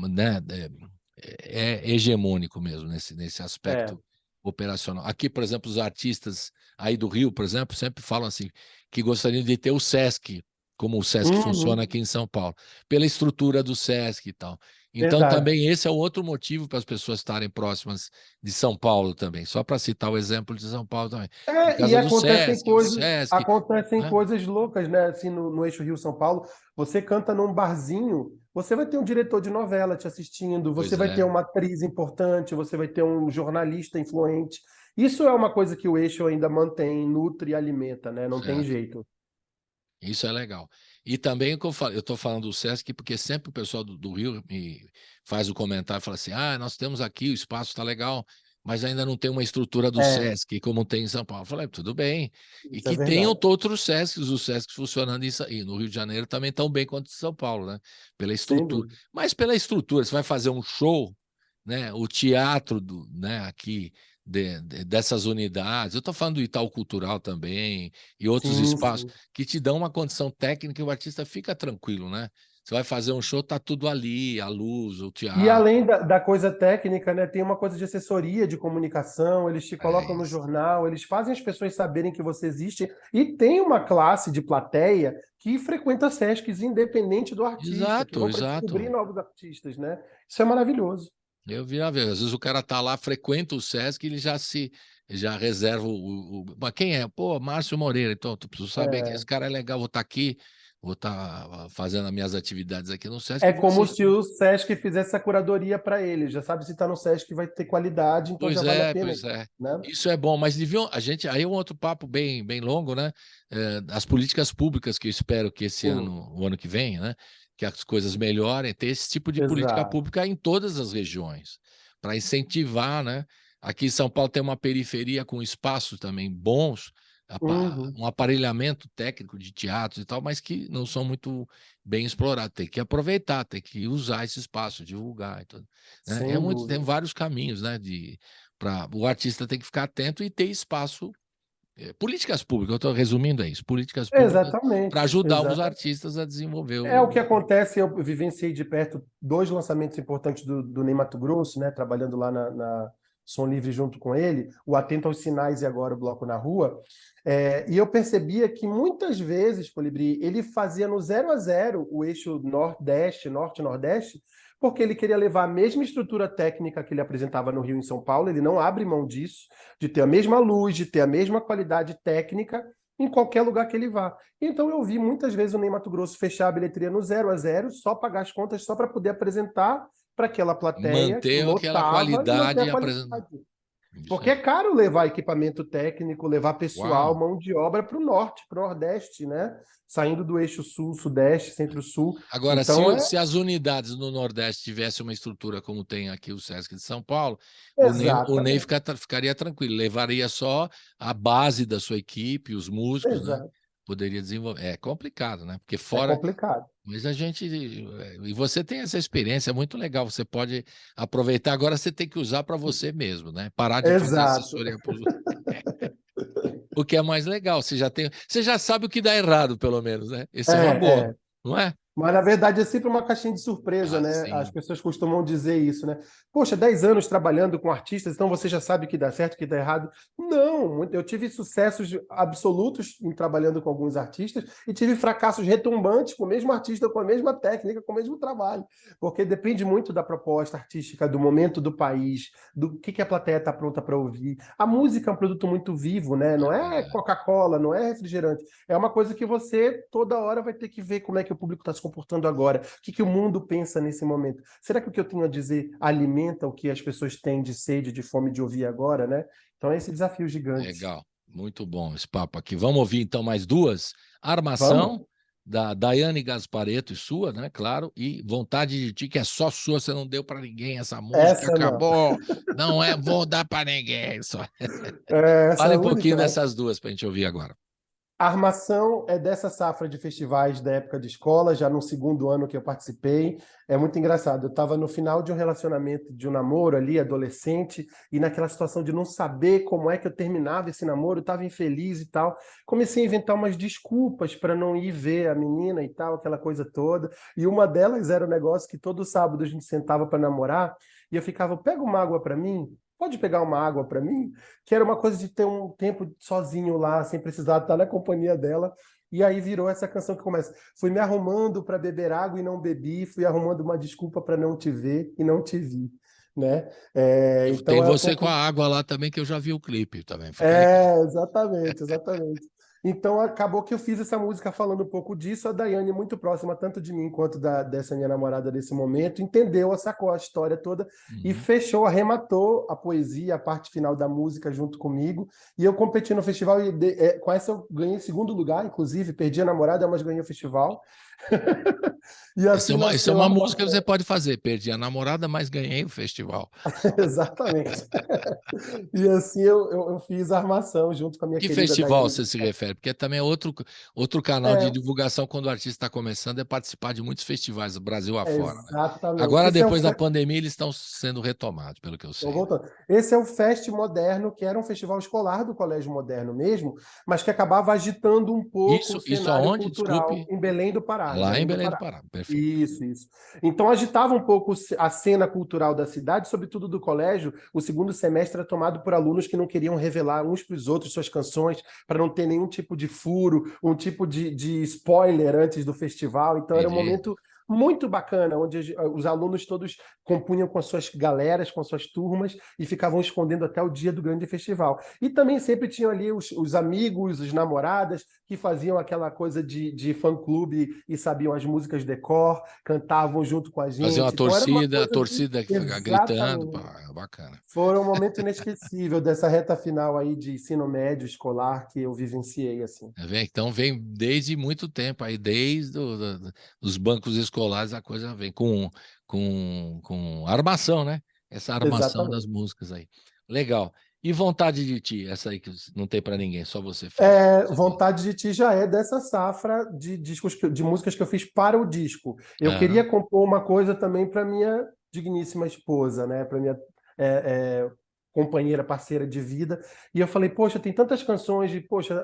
S2: né, é hegemônico mesmo nesse
S3: é.
S2: aspecto operacional. Aqui, por exemplo, os artistas aí do Rio, por exemplo, sempre falam assim que gostariam de ter o SESC, como o SESC funciona
S3: Uhum,
S2: aqui em São Paulo, pela estrutura do SESC e tal. Então,
S3: verdade.
S2: também esse é outro motivo para as pessoas estarem próximas de São Paulo também, só para citar o exemplo de São Paulo também, por
S3: E
S2: causa do SESC,
S3: acontecem
S2: né?
S3: coisas loucas, né? Assim, no eixo Rio-São Paulo, você canta num barzinho, você vai ter um diretor de novela te assistindo, você
S2: Pois
S3: vai ter
S2: é,
S3: uma atriz importante, você vai ter um jornalista influente. Isso é uma coisa que o eixo ainda mantém, nutre e alimenta, né? Não tem
S2: certo.
S3: jeito.
S2: Isso é legal. E também o que eu estou falando do SESC, porque sempre o pessoal do Rio me faz o comentário, fala assim: ah, nós temos aqui, o espaço está legal, mas ainda não tem uma estrutura do
S3: É,
S2: SESC, como tem em São Paulo. Eu falei, tudo bem. E
S3: isso é
S2: que tenham
S3: verdade.
S2: outros SESCs, os SESCs funcionando isso aí. No Rio de Janeiro também tão bem quanto em São Paulo, né? Pela
S3: Sem
S2: estrutura.
S3: dúvida.
S2: Mas pela estrutura, você vai fazer um show, né? O teatro né, aqui dessas unidades. Eu estou falando do Itaú Cultural também e outros
S3: Sim,
S2: espaços
S3: sim.
S2: que te dão uma condição técnica e o artista fica tranquilo, né? Você vai fazer um show, tá tudo ali, a luz, o
S3: E
S2: teatro.
S3: além da coisa técnica, né, tem uma coisa de assessoria, de comunicação, eles te
S2: É
S3: colocam no
S2: isso.
S3: jornal, eles fazem as pessoas saberem que você existe, e tem uma classe de plateia que frequenta Sescs independente do artista, que
S2: Exato,
S3: vão para descobrir
S2: exato.
S3: novos artistas, né? Isso é maravilhoso.
S2: Eu vi, às vezes o cara tá lá, frequenta o Sesc, ele já reserva mas quem é? Pô, Márcio Moreira. Então, tu preciso saber que esse cara é legal, vou estar aqui, vou estar fazendo as minhas atividades aqui no Sesc
S3: É
S2: e vou
S3: como se
S2: assistir.
S3: o Sesc fizesse a curadoria para ele, já sabe se está no Sesc vai ter qualidade, então já
S2: Pois
S3: vale a
S2: é,
S3: pena,
S2: pois é.
S3: né?
S2: Isso é bom, mas deviam, a gente, aí é um outro papo bem longo, né? As políticas públicas que eu espero que esse
S3: Sim,
S2: ano, o ano que vem, né? Que as coisas melhorem, ter esse tipo de política
S3: exato.
S2: pública em todas as regiões, para incentivar, né? Aqui em São Paulo tem uma periferia com espaços também bons,
S3: Uhum.
S2: um aparelhamento técnico de teatros e tal, mas que não são muito bem explorados. Tem que aproveitar, tem que usar esse espaço, divulgar e tudo, né?
S3: Sem
S2: Tem
S3: dúvida.
S2: vários caminhos, né? O artista tem que ficar atento e ter espaço. Políticas públicas, eu estou resumindo isso, políticas públicas para
S3: Exatamente,
S2: ajudar os
S3: exatamente.
S2: artistas a desenvolver
S3: É o que
S2: o.
S3: acontece, eu vivenciei de perto dois lançamentos importantes do Ney Matogrosso, né, trabalhando lá na Som Livre junto com ele, o Atento aos Sinais e agora o Bloco na Rua, e eu percebia que muitas vezes, Colibri, ele fazia no 0 a 0 o eixo Nordeste, Norte-Nordeste, porque ele queria levar a mesma estrutura técnica que ele apresentava no Rio e em São Paulo, ele não abre mão disso, de ter a mesma luz, de ter a mesma qualidade técnica em qualquer lugar que ele vá. Então eu vi muitas vezes o Ney Matogrosso fechar a bilheteria no 0 a 0, só pagar as contas, só para poder apresentar para aquela plateia que
S2: Manter aquela
S3: lotava e manter
S2: qualidade
S3: a
S2: e apresentar.
S3: qualidade.
S2: Isso
S3: Porque é
S2: aí.
S3: caro levar equipamento técnico, levar pessoal,
S2: Uau!
S3: mão de obra para o norte, para o nordeste, né? Saindo do eixo sul, sudeste, centro-sul.
S2: Agora,
S3: Então
S2: se as unidades no Nordeste tivessem uma estrutura como tem aqui o Sesc de São Paulo, o Ney
S3: exatamente,
S2: ficaria tranquilo, levaria só a base da sua equipe, os músicos, né?
S3: exato.
S2: Poderia desenvolver. É complicado, né? Porque
S3: É
S2: fora.
S3: complicado.
S2: Mas a gente. E você tem essa experiência, é muito legal. Você pode aproveitar. Agora você tem que usar para você mesmo, né? Parar de fazer
S3: Exato.
S2: assessoria para o que é mais legal. Você já sabe o que dá errado, pelo menos, né? Essa é uma boa,
S3: É.
S2: não é?
S3: Mas, na verdade, é sempre uma caixinha de surpresa,
S2: Ah,
S3: né? As
S2: sim.
S3: pessoas costumam dizer isso, né? Poxa, 10 anos trabalhando com artistas, então você já sabe o que dá certo, o que dá errado. Não, eu tive sucessos absolutos em trabalhando com alguns artistas e tive fracassos retumbantes com o mesmo artista, com a mesma técnica, com o mesmo trabalho. Porque depende muito da proposta artística, do momento do país, do que a plateia está pronta para ouvir. A música é um produto muito vivo, né? Não é Coca-Cola, não é refrigerante. É uma coisa que você toda hora vai ter que ver como é que o público está se comportando agora, o que o mundo pensa nesse momento. Será que o que eu tenho a dizer alimenta o que as pessoas têm de sede, de fome de ouvir agora, né? Então é esse desafio gigante.
S2: Legal. Muito bom esse papo aqui. Vamos ouvir então mais duas.
S3: Vamos?
S2: Armação, da Daiane Gaspareto e sua, né? Claro. E Vontade de Ti, que é só sua, você não deu para ninguém. Essa música
S3: Essa não.
S2: acabou. Não é, vou dar para ninguém. Só.
S3: Essa
S2: Fale
S3: é
S2: um pouquinho
S3: única.
S2: dessas duas para a gente ouvir agora.
S3: A armação é dessa safra de festivais da época de escola, já no segundo ano que eu participei. É muito engraçado. Eu estava no final de um relacionamento, de um namoro ali, adolescente, e naquela situação de não saber como é que eu terminava esse namoro, estava infeliz e tal. Comecei a inventar umas desculpas para não ir ver a menina e tal, aquela coisa toda. E uma delas era o negócio que todo sábado a gente sentava para namorar, e eu ficava, pega uma água para mim. Pode pegar uma água para mim? Que era uma coisa de ter um tempo sozinho lá, sem precisar estar na companhia dela. E aí virou essa canção que começa. Fui me arrumando para beber água e não bebi, fui arrumando uma desculpa para não te ver e não te vi, né?
S2: Tem
S3: Então é um
S2: você com a
S3: pouco.
S2: água lá também, que eu já vi o clipe também. Fica legal.
S3: Exatamente, exatamente. Então acabou que eu fiz essa música falando um pouco disso. A Daiane, muito próxima, tanto de mim quanto dessa minha namorada desse momento, entendeu, sacou a história toda e
S2: Uhum.
S3: fechou, arrematou a poesia, a parte final da música junto comigo. E eu competi no festival e com essa eu ganhei segundo lugar, inclusive, perdi a namorada, mas ganhei o festival. E
S2: Isso
S3: assim
S2: isso é
S3: nasceu a
S2: uma música que
S3: Armação.
S2: você pode fazer. Perdi a namorada, mas ganhei o festival.
S3: Exatamente. E assim eu fiz a Armação junto com a minha
S2: Que
S3: querida
S2: festival
S3: Daiane.
S2: você se refere? Porque também é outro canal de divulgação quando o artista está começando, é participar de muitos festivais do Brasil afora, né?
S3: Exatamente.
S2: Agora,
S3: Esse é o
S2: depois da pandemia, eles estão sendo retomados, pelo que eu sei.
S3: voltando. Esse é o Fest Moderno, que era um festival escolar do Colégio Moderno mesmo, mas que acabava agitando um pouco o
S2: Isso
S3: cenário
S2: aonde?
S3: cultural
S2: Desculpe.
S3: em Belém do Pará.
S2: Lá em Belém do Pará, perfeito.
S3: Isso. Então agitava um pouco a cena cultural da cidade, sobretudo do colégio. O segundo semestre era tomado por alunos que não queriam revelar uns para os outros suas canções, para não ter nenhum tipo de furo, um tipo de spoiler antes do festival. Então era um momento muito bacana, onde os alunos todos compunham com as suas galeras, com as suas turmas, e ficavam escondendo até o dia do grande festival. E também sempre tinham ali os amigos, os namoradas, que faziam aquela coisa de fã-clube e sabiam as músicas de cor, cantavam junto com a gente.
S2: Faziam a
S3: Então, era uma coisa
S2: torcida que fica gritando, bacana.
S3: Foi um momento inesquecível dessa reta final aí de ensino médio escolar que eu vivenciei assim.
S2: Então vem desde muito tempo, aí desde os bancos escolares a coisa vem com armação, né? Essa armação das músicas aí. Legal. E Vontade de Ti, essa aí que não tem para ninguém, só você fez.
S3: Vontade de Ti já é dessa safra de discos, de músicas que eu fiz para o disco. Eu queria compor uma coisa também para minha digníssima esposa, né? Para minha companheira, parceira de vida, e eu falei, poxa, tem tantas canções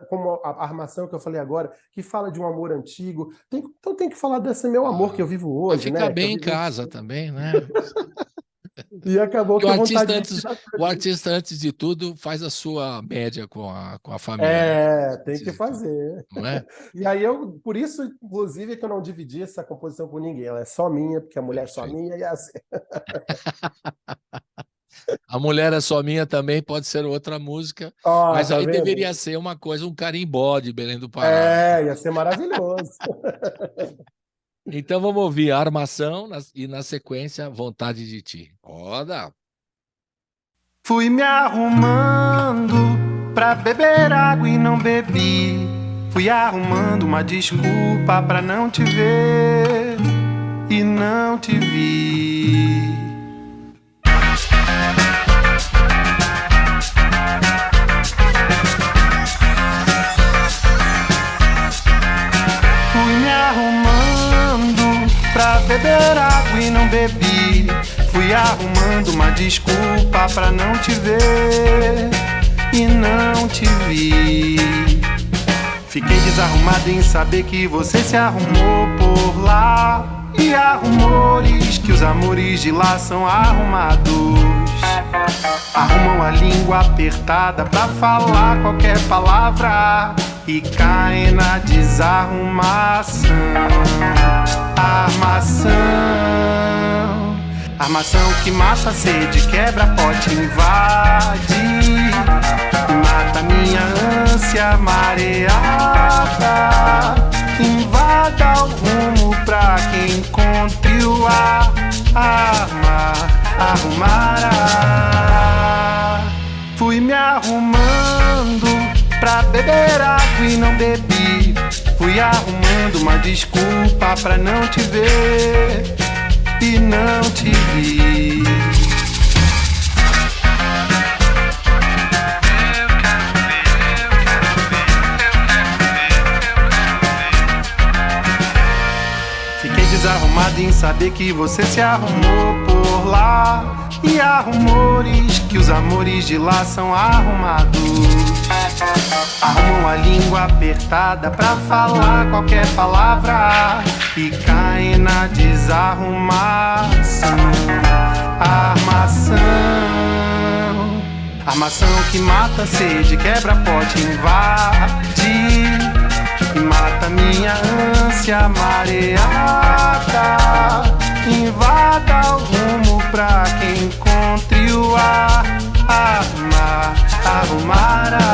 S3: como a Armação que eu falei agora, que fala de um amor antigo, então tem que falar desse meu amor que eu vivo hoje,
S2: né? Fica bem
S3: em
S2: casa também, né?
S3: E acabou que
S2: o artista, antes de tudo, faz a sua média com a família.
S3: Tem que fazer.
S2: Não é?
S3: E aí por isso, inclusive, que eu não dividi essa composição com ninguém, ela é só minha, porque a mulher é só minha, e é assim.
S2: A Mulher é Só Minha também pode ser outra música, mas aí deveria ser uma coisa, um carimbó de Belém do Pará.
S3: Ia ser maravilhoso.
S2: Então vamos ouvir a Armação e na sequência Vontade de Ti. Roda!
S4: Fui me arrumando pra beber água e não bebi. Fui arrumando uma desculpa pra não te ver e não te vi. Pra beber água e não bebi. Fui arrumando uma desculpa pra não te ver e não te vi. Fiquei desarrumado em saber que você se arrumou por lá. E há rumores que os amores de lá são arrumados. Arrumam a língua apertada pra falar qualquer palavra e caem na desarrumação. Armação que mata a sede, quebra pote, invade e mata minha ânsia mareada. Invada o rumo pra que encontre o ar. Arrumará. Fui me arrumando pra beber água e não bebi. Fui arrumando uma desculpa pra não te ver e não te vi. Fiquei desarrumado em saber que você se arrumou por lá. E há rumores que os amores de lá são arrumados. Arrumam a língua apertada pra falar qualquer palavra e caem na desarrumação. Armação que mata a sede, quebra pote, invade e mata minha ânsia mareada. Invada o rumo pra que encontre o ar. Arrumará.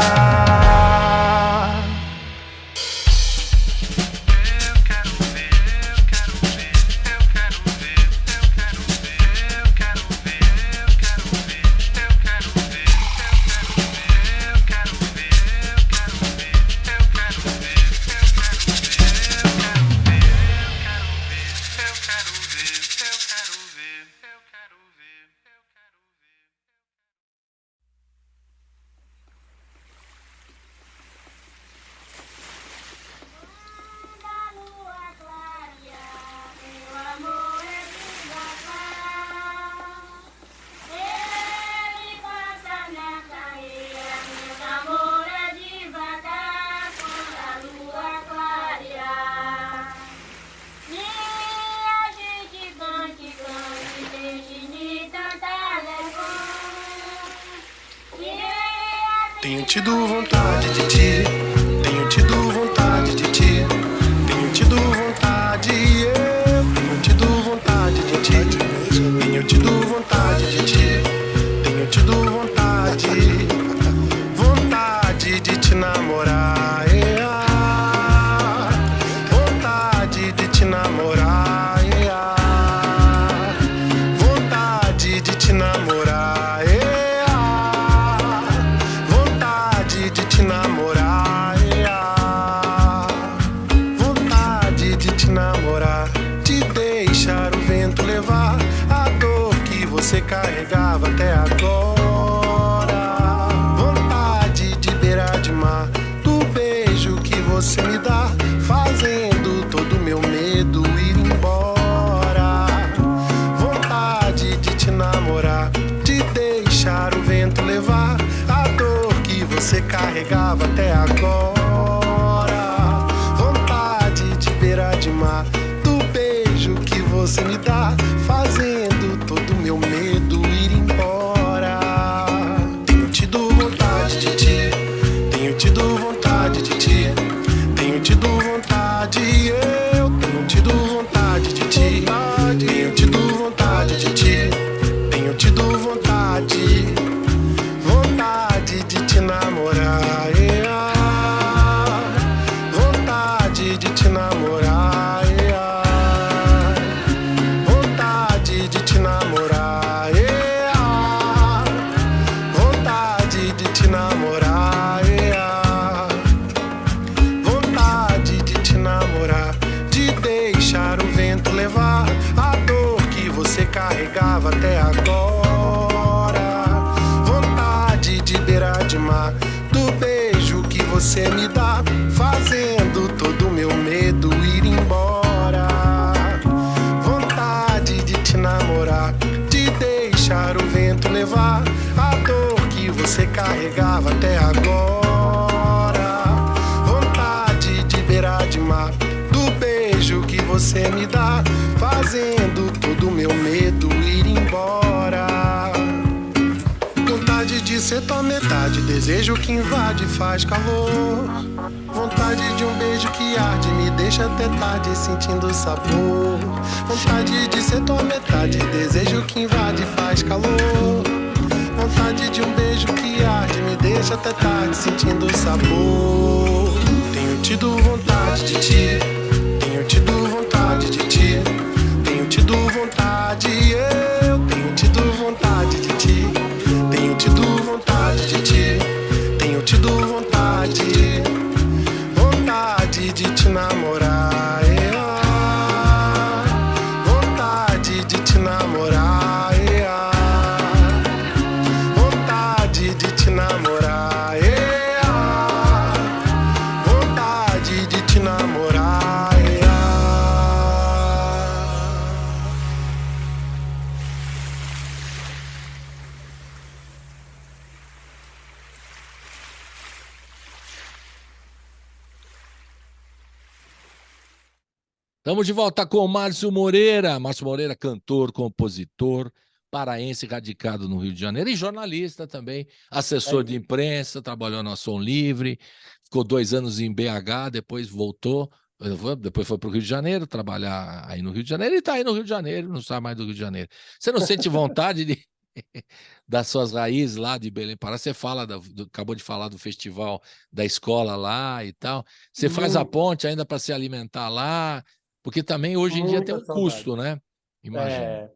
S4: Tenho tido vontade de ti, tenho tido vontade de ti, tenho tido vontade, eu tenho tido vontade de ti, tenho tido vontade de ti, tenho tido vontade, vontade de te namorar, vontade de te namorar, vontade de te namorar, vontade de te namorar, vontade de te namorar, de deixar o vento levar a dor que você carregava até agora, vontade de beirar de mar, do beijo que você me dá, fazendo todo meu medo ir embora, vontade de te namorar, de deixar o vento levar a dor que você carregava até agora, vontade de beirar de mar, do beijo que você me dá, fazendo todo meu medo ir embora. Tenho tido vontade de ti, tenho tido vontade de ti, tenho tido vontade, eu tenho tido vontade de ti, tenho tido vontade de ti, tenho tido vontade, vontade de te namorar, vontade de te namorar, vontade de te namorar, vontade de te namorar, vontade de te namorar, de deixar o vento levar a dor que você carregava até agora, vontade de beirar de mar, do beijo que você me dá, fazendo todo meu medo ir embora, vontade de te namorar, de deixar o vento levar a dor que você carregava até agora, vontade de beirar de mar, do beijo que você me dá, fazendo todo meu medo ir embora, vontade de ser tua metade, desejo que invade e faz calor, vontade de um beijo que arde, me deixa até tarde sentindo sabor, vontade de ser tua metade, desejo que invade e faz calor, vontade de um beijo que arde, me deixa até tarde sentindo sabor. Tenho tido vontade de ti, tenho tido vontade de ti, tenho tido vontade, eu tenho tido vontade de ti, tenho tido vontade de ti, tenho tido vontade, vontade de te namorar, vontade de te namorar, vontade de te namorar, vontade de te namorar.
S2: Estamos de volta com o Márcio Moreira. Márcio Moreira, cantor, compositor, paraense, radicado no Rio de Janeiro e jornalista também, assessor de imprensa, trabalhou na Som Livre, ficou 2 anos em BH, depois voltou, depois foi para o Rio de Janeiro, trabalhar aí no Rio de Janeiro, e está aí no Rio de Janeiro, não sai mais do Rio de Janeiro. Você não sente vontade de das suas raízes lá de Belém Pará? Você fala acabou de falar do festival da escola lá e tal. Você faz a ponte ainda para se alimentar lá? Porque também hoje em dia tem um custo, né? Imagina.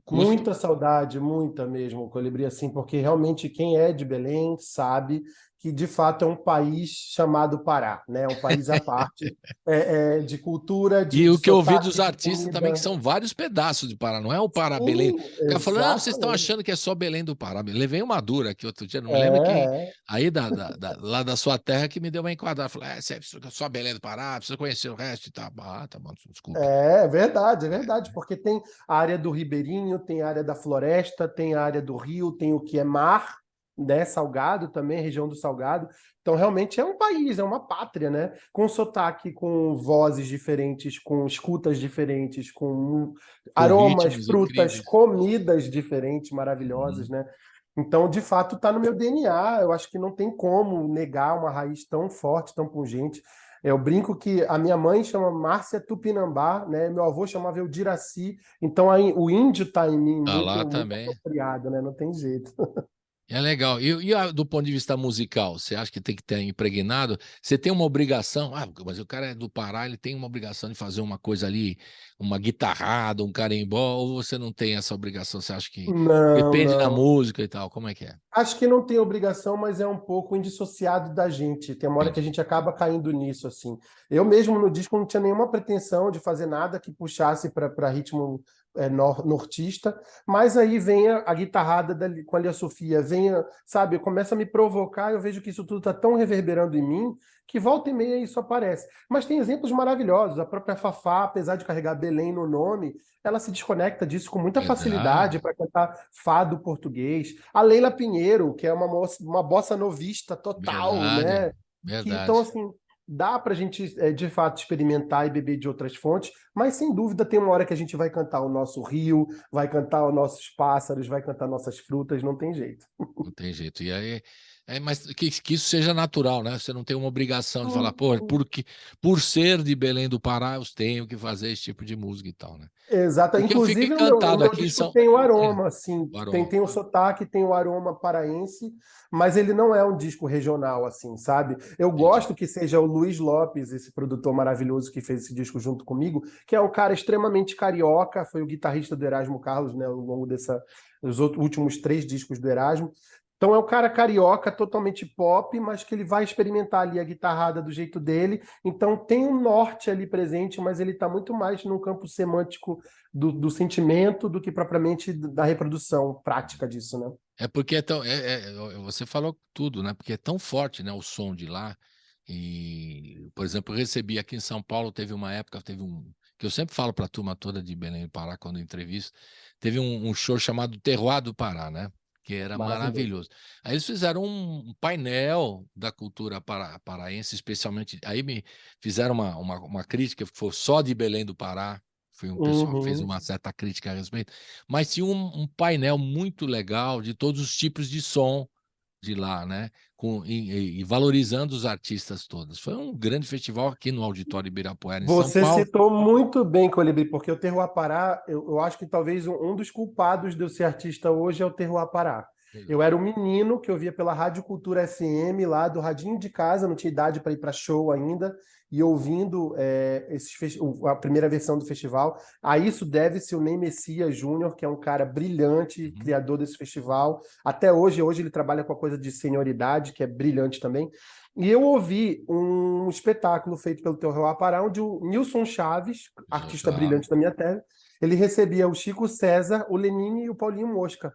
S2: Custo.
S3: Muita saudade, muita mesmo, Colibri, assim, porque realmente quem é de Belém sabe que de fato é um país chamado Pará, né? Um país à parte de cultura,
S2: de o que eu ouvi dos
S3: sotaque,
S2: artistas
S3: comida.
S2: também, que são vários pedaços de Pará, não é o Pará,
S3: Sim,
S2: Belém. O cara falou, não, vocês estão
S3: exatamente.
S2: achando que é só Belém do Pará. Levei uma dura aqui outro dia, não me lembro quem, aí lá da sua terra que me deu uma enquadrada. Falei, você é só Belém do Pará, precisa conhecer o resto e tal. Ah, tá bom, desculpa.
S3: É verdade, porque tem a área do Ribeirinho, tem a área da Floresta, tem a área do Rio, tem o que é mar, né, Salgado também, região do Salgado. Então, realmente é um país, é uma pátria, né? Com sotaque, com vozes diferentes, com escutas diferentes, com aromas, frutas,
S2: incríveis.
S3: comidas diferentes, maravilhosas, né? Então, de fato, está no meu DNA. Eu acho que não tem como negar uma raiz tão forte, tão pungente. Eu brinco que a minha mãe chama Márcia Tupinambá, né? Meu avô chamava Eudiraci. Então, o índio está em mim
S2: Tá lá
S3: muito, muito
S2: também.
S3: apropriado, né? Não tem jeito.
S2: É legal. E do ponto de vista musical, você acha que tem que ter impregnado? Você tem uma obrigação, mas o cara é do Pará, ele tem uma obrigação de fazer uma coisa ali, uma guitarrada, um carimbó, ou você não tem essa obrigação? Você acha que
S3: Não,
S2: depende da
S3: não.
S2: música e tal? Como é que é?
S3: Acho que não tem obrigação, mas é um pouco indissociado da gente. Tem uma hora que a
S2: Entendi.
S3: gente acaba caindo nisso, assim. Eu mesmo no disco não tinha nenhuma pretensão de fazer nada que puxasse para ritmo nortista, mas aí vem a guitarrada com a Lia Sofia, sabe, começa a me provocar, eu vejo que isso tudo está tão reverberando em mim que volta e meia isso aparece. Mas tem exemplos maravilhosos. A própria Fafá, apesar de carregar Belém no nome, ela se desconecta disso com muita facilidade
S2: Verdade,
S3: para cantar fado português. A Leila Pinheiro, que é uma bossa novista total,
S2: verdade,
S3: né? Então,
S2: verdade.
S3: assim, dá para a gente, de fato, experimentar e beber de outras fontes, mas sem dúvida tem uma hora que a gente vai cantar o nosso rio, vai cantar os nossos pássaros, vai cantar nossas frutas, não tem jeito.
S2: Não tem jeito. E aí, mas que isso seja natural, né? Você não tem uma obrigação de falar, pô, por ser de Belém do Pará, eu tenho que fazer esse tipo de música e tal, né?
S3: Exato.
S2: Porque eu fico
S3: Inclusive, o
S2: encantado
S3: meu
S2: aqui em
S3: disco
S2: São...
S3: tem o
S2: É,
S3: aroma, assim,
S2: o
S3: tem,
S2: aroma.
S3: tem o sotaque, tem o aroma paraense, mas ele não é um disco regional, assim, sabe? Eu
S2: Entendi.
S3: gosto que seja o Luiz Lopes, esse produtor maravilhoso que fez esse disco junto comigo, que é um cara extremamente carioca, foi o guitarrista do Erasmo Carlos, né, ao longo dos últimos 3 discos do Erasmo. Então é um cara carioca, totalmente pop, mas que ele vai experimentar ali a guitarrada do jeito dele. Então tem um norte ali presente, mas ele está muito mais no campo semântico do sentimento do que propriamente da reprodução prática disso, né?
S2: É porque é tão, você falou tudo, né? Porque é tão forte, né, o som de lá. E, por exemplo, eu recebi aqui em São Paulo, teve uma época, que eu sempre falo para a turma toda de Belém do Pará quando eu entrevisto, teve um show chamado Terroir do Pará, né? Que era
S3: Maravilhoso.
S2: maravilhoso. Aí eles fizeram um painel da cultura paraense, especialmente. Aí me fizeram uma crítica que foi só de Belém do Pará. Foi um pessoal que fez
S3: Uhum.
S2: uma certa crítica a respeito, mas tinha um painel muito legal de todos os tipos de som de lá, né? E valorizando os artistas todos. Foi um grande festival aqui no Auditório Ibirapuera, em São
S3: Você
S2: Paulo.
S3: citou muito bem, Colibri, porque o Terroir Pará, eu acho que talvez um dos culpados de eu ser artista hoje é o Terroir Pará. Eu era um menino que eu via pela Rádio Cultura FM, lá do radinho de casa, não tinha idade para ir para show ainda, e ouvindo a primeira versão do festival. A isso deve-se o Ney Messias Júnior, que é um cara brilhante,
S2: Uhum.
S3: criador desse festival. Até hoje ele trabalha com a coisa de senioridade, que é brilhante também. E eu ouvi um espetáculo feito pelo Terroir Pará, onde o Nilson Chaves, artista
S2: Claro.
S3: brilhante da minha terra, ele recebia o Chico César, o Lenine e o Paulinho Mosca.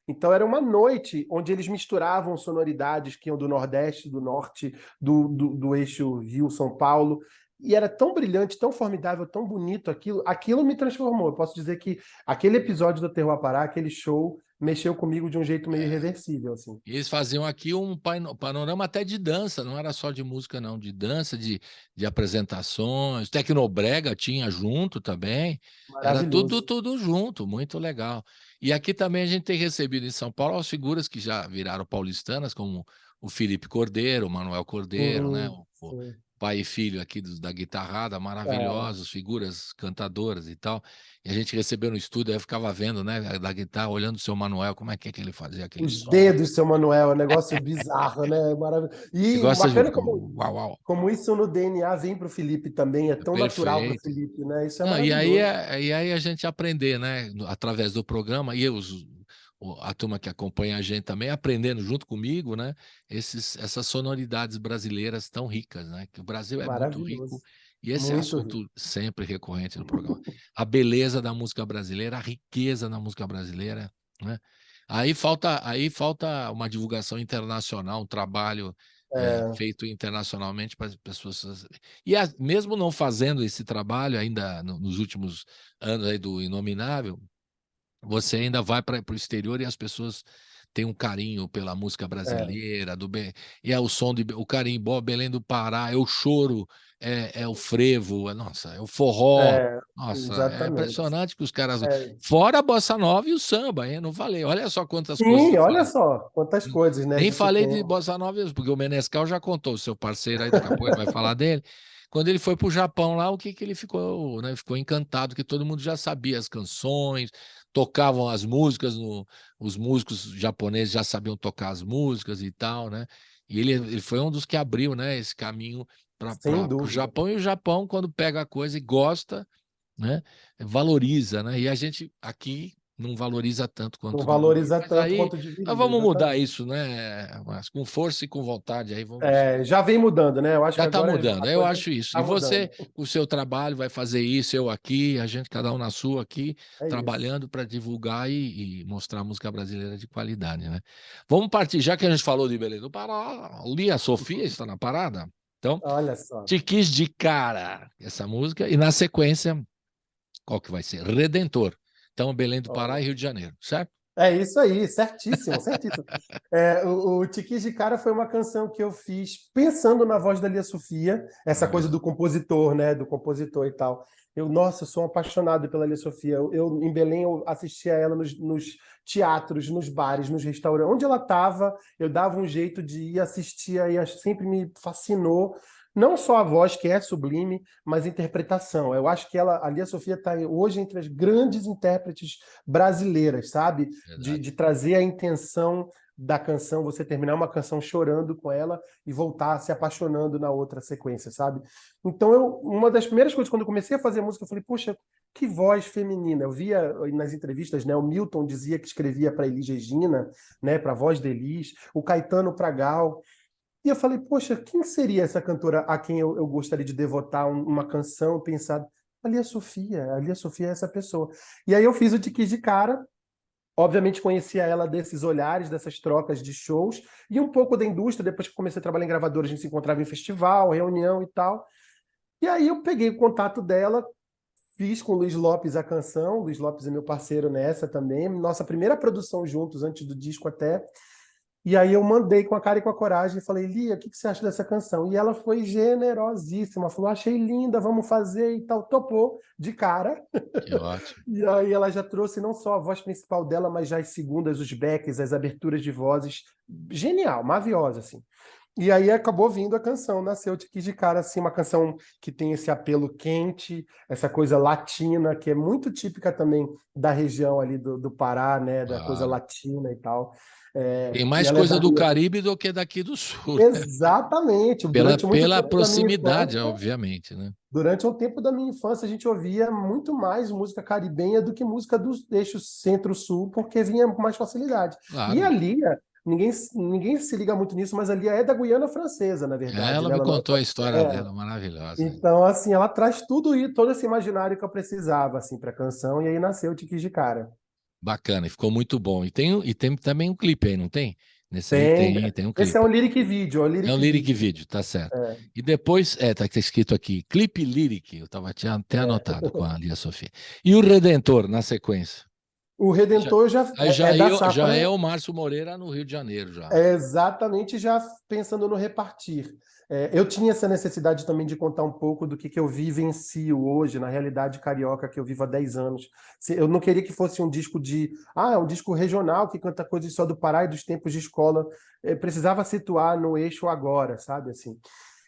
S3: Então era uma noite onde eles misturavam sonoridades que iam do Nordeste, do Norte, do eixo Rio-São Paulo. E era tão brilhante, tão formidável, tão bonito aquilo. Aquilo me transformou. Eu posso dizer que aquele episódio do Terroir Pará, aquele show, mexeu comigo de um jeito meio irreversível, assim.
S2: E eles faziam aqui um panorama até de dança, não era só de música, não, de dança, de apresentações. Tecnobrega tinha junto também. Era tudo,
S3: Maravilhoso.
S2: tudo junto, muito legal. E aqui também a gente tem recebido em São Paulo as figuras que já viraram paulistanas, como o Felipe Cordeiro, o Manuel Cordeiro, né? O
S3: Sim.
S2: pai e filho aqui da guitarrada,
S3: É.
S2: maravilhosos, figuras cantadoras e tal. E a gente recebeu no estúdio, aí eu ficava vendo, né, da guitarra, olhando o seu Manuel, como é que ele fazia aquele
S3: Os
S2: som.
S3: dedos, seu Manuel, é um negócio bizarro, né? Maravilhoso.
S2: Você
S3: E
S2: gosta de
S3: bacana
S2: uau, uau.
S3: como isso no DNA vem para o Felipe também, é tão natural para o
S2: Perfeito.
S3: Felipe, né? Isso é
S2: Não, e aí,
S3: maravilhoso.
S2: e aí a gente aprender, né, através do programa, e a turma que acompanha a gente também, aprendendo junto comigo, né, essas sonoridades brasileiras tão ricas, né, que o Brasil é muito rico,
S3: Maravilhoso.
S2: e esse é
S3: Muito rico.
S2: assunto sempre recorrente no programa. A beleza da música brasileira, a riqueza da música brasileira, né? Aí falta uma divulgação internacional, um trabalho
S3: É,
S2: feito internacionalmente para as pessoas. E mesmo não fazendo esse trabalho ainda nos últimos anos aí do Inominável, você ainda vai para o exterior e as pessoas tem um carinho pela música brasileira, e é o som o carimbó, Belém do Pará, é o choro, é o frevo, nossa, é o forró. Nossa, é
S3: Exatamente.
S2: impressionante que os caras...
S3: É.
S2: Fora a bossa nova e o samba, hein? Não falei. Olha só quantas coisas
S3: Sim,
S2: eu
S3: olha
S2: falei.
S3: só quantas coisas, né? A
S2: Nem
S3: gente
S2: falei
S3: tem.
S2: de bossa nova, porque o Menescal já contou, o seu parceiro aí, daqui a pouco ele vai falar dele. Quando ele foi para o Japão lá, o que ele ficou, né? Ficou encantado, que todo mundo já sabia as canções, tocavam as músicas, os músicos japoneses já sabiam tocar as músicas e tal, né? E ele foi um dos que abriu, né, esse caminho para
S3: Sem
S2: o
S3: dúvida.
S2: Japão, e o Japão, quando pega a coisa e gosta, né, valoriza, né? E a gente aqui não valoriza tanto quanto
S3: Não
S2: deveria.
S3: valoriza
S2: Mas
S3: tanto
S2: aí
S3: quanto
S2: nós
S3: deveria,
S2: vamos mudar
S3: exatamente.
S2: isso, né? Mas com força e com vontade aí vamos.
S3: Já vem mudando, né? Eu acho
S2: Já
S3: que
S2: está
S3: agora
S2: mudando,
S3: a
S2: eu
S3: coisa
S2: acho isso. E
S3: está
S2: você,
S3: mudando.
S2: o seu trabalho, vai fazer isso, eu aqui, a gente, cada um na sua aqui,
S3: É isso.
S2: trabalhando para divulgar e mostrar a música brasileira de qualidade, né? Vamos partir, já que a gente falou de Belém do Pará, Lia Sofia está na parada. Então,
S3: Olha só.
S2: Te Quis de Cara, essa música, e na sequência, qual que vai ser? Redentor. Então, Belém do Pará e Rio de Janeiro, certo?
S3: É isso aí, certíssimo, certíssimo. O Tiquis de Cara foi uma canção que eu fiz pensando na voz da Lia Sofia, essa
S2: Olha.
S3: coisa do compositor, né? Do compositor e tal. Nossa, eu sou um apaixonado pela Lia Sofia. Em Belém, eu assistia a ela nos teatros, nos bares, nos restaurantes. Onde ela estava, eu dava um jeito de ir assistir, e sempre me fascinou. Não só a voz, que é sublime, mas a interpretação. Eu acho que a Lia Sofia está hoje entre as grandes intérpretes brasileiras, sabe? De trazer a intenção da canção, você terminar uma canção chorando com ela e voltar se apaixonando na outra sequência, sabe? Então, uma das primeiras coisas, quando eu comecei a fazer música, eu falei, poxa, que voz feminina. Eu via nas entrevistas, né? O Milton dizia que escrevia para Elis Regina, né? Para a voz de Elis, o Caetano para Gal. E eu falei, poxa, quem seria essa cantora a quem eu gostaria de devotar uma canção, pensar, a Lia Sofia é essa pessoa. E aí eu fiz o Te Quis de Cara, obviamente conhecia ela desses olhares, dessas trocas de shows, e um pouco da indústria, depois que comecei a trabalhar em gravadora, a gente se encontrava em festival, reunião e tal. E aí eu peguei o contato dela, fiz com o Luiz Lopes a canção, o Luiz Lopes é meu parceiro nessa também, nossa primeira produção juntos, antes do disco até. E aí eu mandei com a cara e com a coragem e falei, Lia, o que você acha dessa canção? E ela foi generosíssima, falou, achei linda, vamos fazer e tal, topou de cara.
S2: Que ótimo.
S3: E aí ela já trouxe não só a voz principal dela, mas já as segundas, os backs, as aberturas de vozes. Genial, maviosa, assim. E aí acabou vindo a canção, nasceu Te Quis de Cara, assim, uma canção que tem esse apelo quente, essa coisa latina, que é muito típica também da região ali do Pará, né, da coisa
S2: Claro.
S3: latina e tal.
S2: Tem
S3: E
S2: mais
S3: ela é
S2: coisa do Caribe do que daqui do Sul, né?
S3: Exatamente. Durante muito
S2: Pela
S3: tempo da minha
S2: proximidade,
S3: infância,
S2: obviamente, né?
S3: durante um tempo da minha infância, a gente ouvia muito mais música caribenha do que música do eixo centro-sul, porque vinha com mais facilidade. E
S2: Claro.
S3: a Lia, ninguém se liga muito nisso, mas a Lia é da Guiana Francesa, na verdade,
S2: Ela
S3: né?
S2: me
S3: Ela não
S2: contou a história
S3: é.
S2: dela, maravilhosa.
S3: Então, assim, ela traz tudo e todo esse imaginário que eu precisava, assim, para a canção, e aí nasceu o Te Quis de Cara.
S2: Bacana, e ficou muito bom. E tem também um clipe aí, não tem? Nesse aí
S3: Tem.
S2: tem um
S3: Esse é um
S2: clipe.
S3: lyric video, é um
S2: É um
S3: lyric
S2: lyric
S3: video.
S2: vídeo, tá certo.
S3: É.
S2: E depois, tá escrito aqui, clipe lyric, eu tinha até anotado com a Lia Sofia. E o Redentor, na sequência?
S3: O Redentor
S2: Aí
S3: é da
S2: já é
S3: safra.
S2: o Márcio Moreira no Rio de Janeiro, já.
S3: É exatamente, já pensando no repartir. Eu tinha essa necessidade também de contar um pouco do que eu vivencio hoje, na realidade carioca que eu vivo há 10 anos. Eu não queria que fosse um disco é um disco regional que canta coisas só do Pará e dos tempos de escola. Precisava situar no eixo agora, sabe? Assim.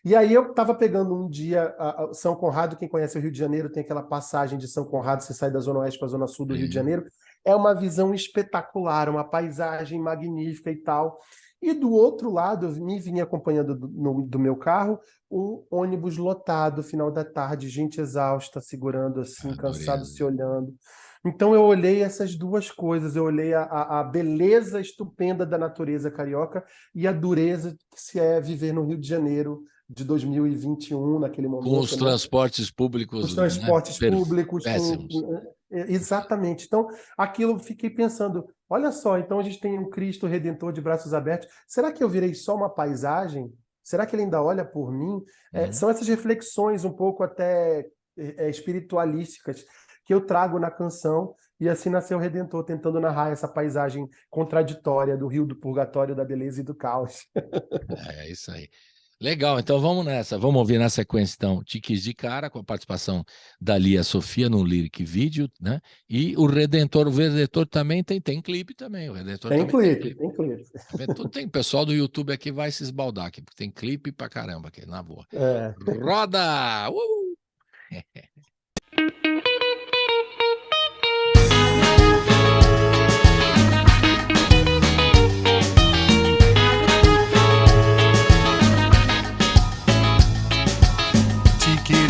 S3: E aí eu estava pegando um dia São Conrado, quem conhece o Rio de Janeiro, tem aquela passagem de São Conrado, você sai da Zona Oeste para a Zona Sul do Rio de
S2: Sim.
S3: Janeiro. É uma visão espetacular, uma paisagem magnífica e tal. E do outro lado, me vinha acompanhando do meu carro um ônibus lotado, final da tarde, gente exausta, segurando assim, cansado, se
S2: Dureza.
S3: olhando. Então eu olhei essas duas coisas, eu olhei a beleza estupenda da natureza carioca e a dureza que se é viver no Rio de Janeiro de 2021, naquele momento.
S2: Com os transportes públicos,
S3: os transportes
S2: né,
S3: públicos.
S2: péssimos.
S3: Exatamente. Então, aquilo eu fiquei pensando, olha só, então a gente tem um Cristo Redentor de braços abertos. Será que eu virei só uma paisagem? Será que ele ainda olha por mim? São essas reflexões um pouco até espiritualísticas que eu trago na canção E assim nasceu o Redentor, tentando narrar essa paisagem contraditória do rio do purgatório, da beleza e do caos.
S2: É isso aí. Legal, então vamos nessa. Vamos ouvir na sequência, então, Tiquis de Cara, com a participação da Lia Sofia no lyric vídeo, né? E o Redentor também tem clipe também. O Redentor
S3: Tem
S2: também
S3: clipe, tem clipe.
S2: Tudo tem. O pessoal do YouTube aqui vai se esbaldar aqui, porque tem clipe pra caramba aqui, na boa.
S3: É.
S2: Roda!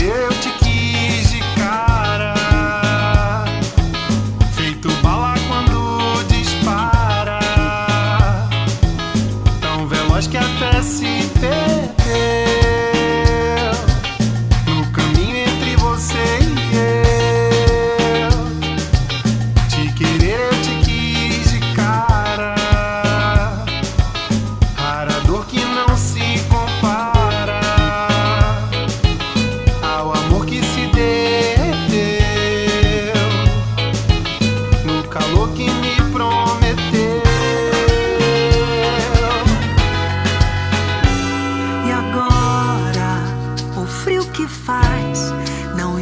S4: Eu te quis de cara, feito bala quando dispara, tão veloz que até se perdeu no caminho entre você e eu. Te querer eu te quis de cara, rara dor que não se compara.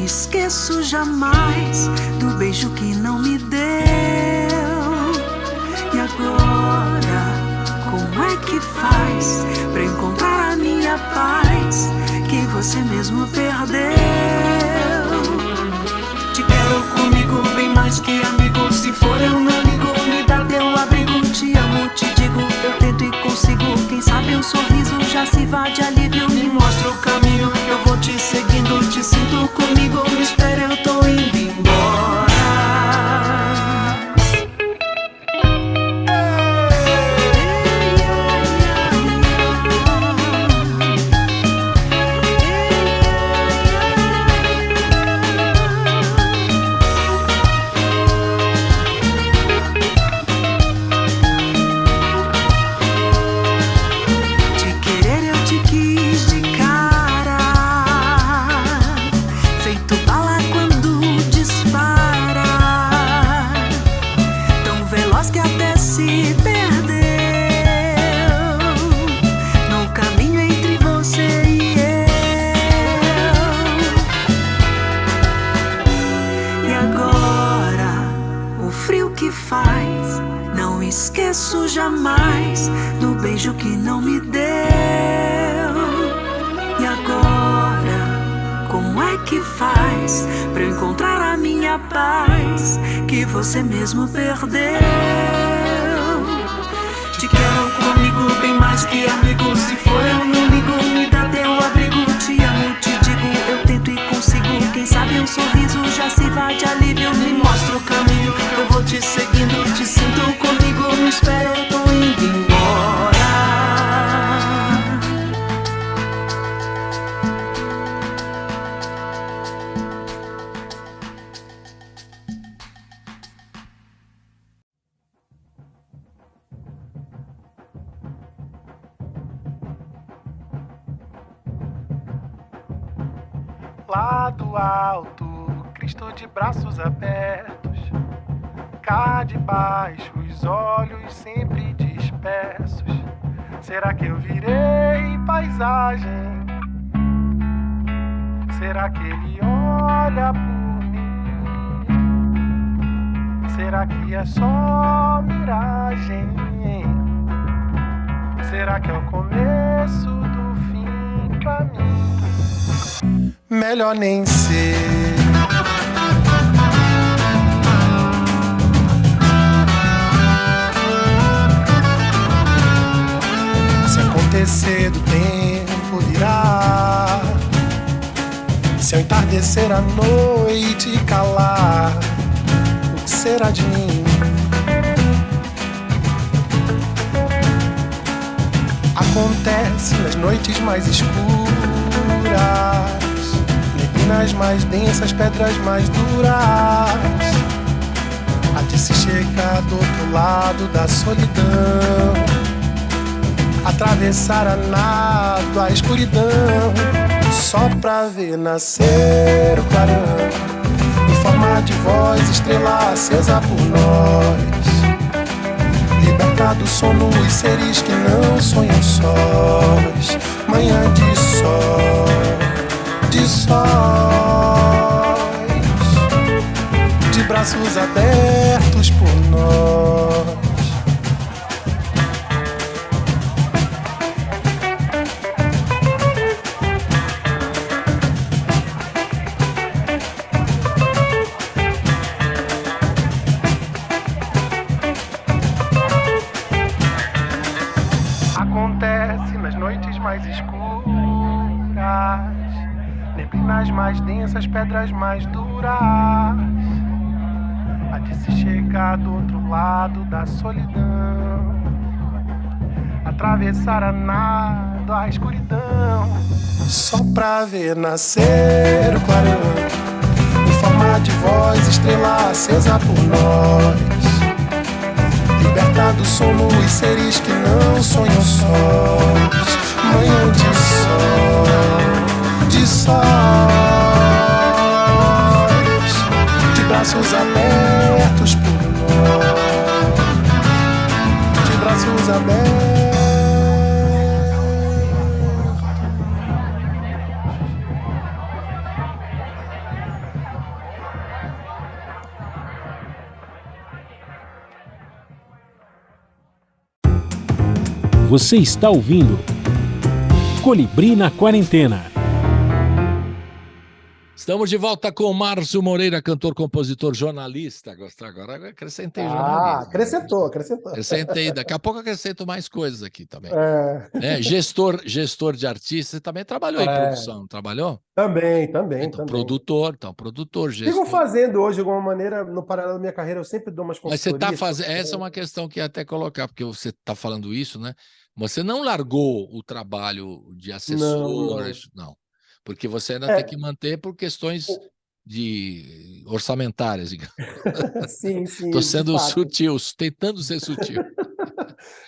S5: Esqueço jamais do beijo que não me deu. E agora, como é que faz pra encontrar a minha paz que você mesmo perdeu? Te quero comigo bem mais que amigo. Se for eu não ligo, me dá teu abrigo. Te amo, te digo, eu tento e consigo. Quem sabe um sorriso já se vá de alívio. Me mostra o caminho, eu vou te seguindo. Te sinto comigo, me espera, eu tô indo embora. Esqueço jamais do beijo que não me deu. E agora, como é que faz pra eu encontrar a minha paz que você mesmo perdeu? Te quero comigo bem mais que amigo. Se for eu não ligo, me dá teu abrigo. Te amo, te digo, eu tento e consigo. Quem sabe um sorriso já se vá de alívio. Me mostra o caminho, eu vou te seguindo. Te sinto comigo, me espera, eu tô indo embora.
S4: Lá do alto, Cristo de braços abertos, cá de baixo, os olhos sempre dispersos. Será que eu virei paisagem? Será que ele olha por mim? Será que é só miragem? Será que é o começo do fim pra mim? Melhor nem ser. Se acontecer do tempo virá, se ao entardecer a noite calar, o que será de mim? Acontece nas noites mais escuras, neblinas mais densas, pedras mais duras. Há de se chegar do outro lado da solidão, atravessar a nado a escuridão, só pra ver nascer o clarão em forma forma de voz, estrela acesa por nós. Libertar do sono os seres que não sonham sós. Manhã de sóis, de braços abertos por nós. Acontece nas noites mais escuras, neblinas mais densas, pedras mais duras. Há de se chegar do outro lado da solidão, atravessar a nado a escuridão, só pra ver nascer o clarão, em forma de voz, estrela acesa por nós. Libertar do sono os seres que não sonham sós. Manhã de sóis, de braços abertos por nós, de braços abertos.
S1: Você está ouvindo Colibri na Quarentena.
S2: Estamos de volta com o Márcio Moreira, cantor, compositor, jornalista. Agora acrescentei jornalista.
S3: Acrescentou.
S2: Acrescentei, daqui a pouco acrescento mais coisas aqui também.
S3: É.
S2: Gestor de artistas, você também trabalhou em produção, não trabalhou?
S3: Também.
S2: Então, produtor, gestor.
S3: Sigo fazendo hoje, de alguma maneira, no paralelo da minha carreira, eu sempre dou umas
S2: Mas você
S3: consultorias.
S2: está fazendo. Essa é uma questão que ia até colocar, porque você está falando isso, né? Você não largou o trabalho de assessores, não. Porque você ainda tem que manter por questões orçamentárias, digamos.
S3: Sim.
S2: Estou sendo sutil, tentando ser sutil.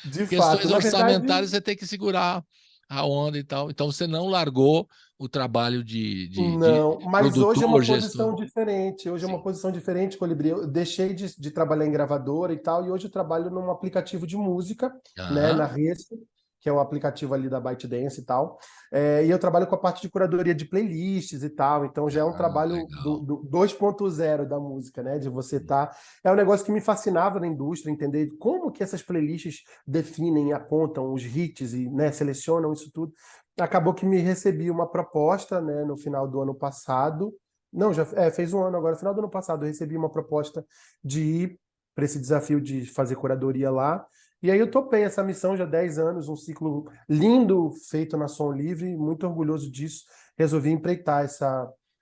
S3: De
S2: Questões
S3: fato,
S2: orçamentárias, você tem que segurar a onda e tal. Então, você não largou o trabalho de
S3: não, mas hoje é uma
S2: gestor.
S3: posição diferente. Hoje é uma posição diferente, Colibri. Eu deixei de trabalhar em gravadora e tal, e hoje eu trabalho num aplicativo de música, né, na Resto, que é o aplicativo ali da ByteDance e tal. E eu trabalho com a parte de curadoria de playlists e tal, então já é um trabalho do 2.0 da música, né? De você estar... É um negócio que me fascinava na indústria, entender como que essas playlists definem, apontam os hits e, né, selecionam isso tudo. Acabou que me recebi uma proposta, né, no final do ano passado. Não, já fez um ano agora. No final do ano passado eu recebi uma proposta de ir para esse desafio de fazer curadoria lá. E aí eu topei essa missão já há 10 anos, um ciclo lindo feito na Som Livre, muito orgulhoso disso. Resolvi empreitar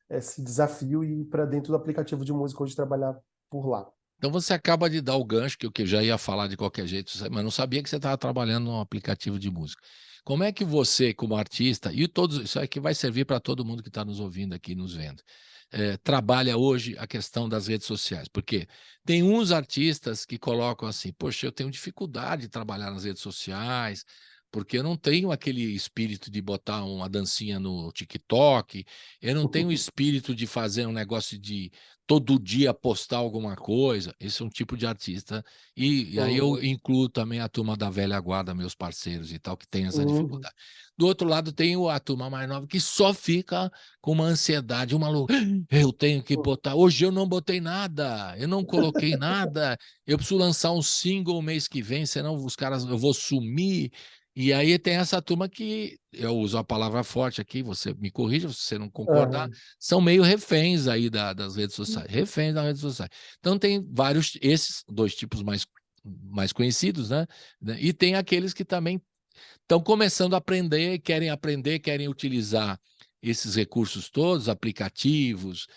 S3: esse desafio e ir para dentro do aplicativo de música hoje trabalhar por lá.
S2: Então você acaba de dar o gancho, que eu já ia falar de qualquer jeito, mas não sabia que você estava trabalhando num aplicativo de música. Como é que você, como artista, e isso aqui vai servir para todo mundo que está nos ouvindo aqui, nos vendo, trabalha hoje a questão das redes sociais? Porque tem uns artistas que colocam assim, poxa, eu tenho dificuldade de trabalhar nas redes sociais, porque eu não tenho aquele espírito de botar uma dancinha no TikTok, eu não tenho o espírito de fazer um negócio de todo dia postar alguma coisa. Esse é um tipo de artista. E aí eu incluo também a turma da velha guarda, meus parceiros e tal, que tem essa dificuldade. Do outro lado, tem a turma mais nova que só fica com uma ansiedade, uma loucura. Eu tenho que botar. Hoje eu não botei nada, eu não coloquei nada, eu preciso lançar um single mês que vem, senão os caras, eu vou sumir. E aí tem essa turma que, eu uso a palavra forte aqui, você me corrija se você não concordar, são meio reféns aí das redes sociais, reféns das redes sociais. Então tem vários, esses dois tipos mais conhecidos, né? E tem aqueles que também estão começando a aprender, querem utilizar esses recursos todos, aplicativos,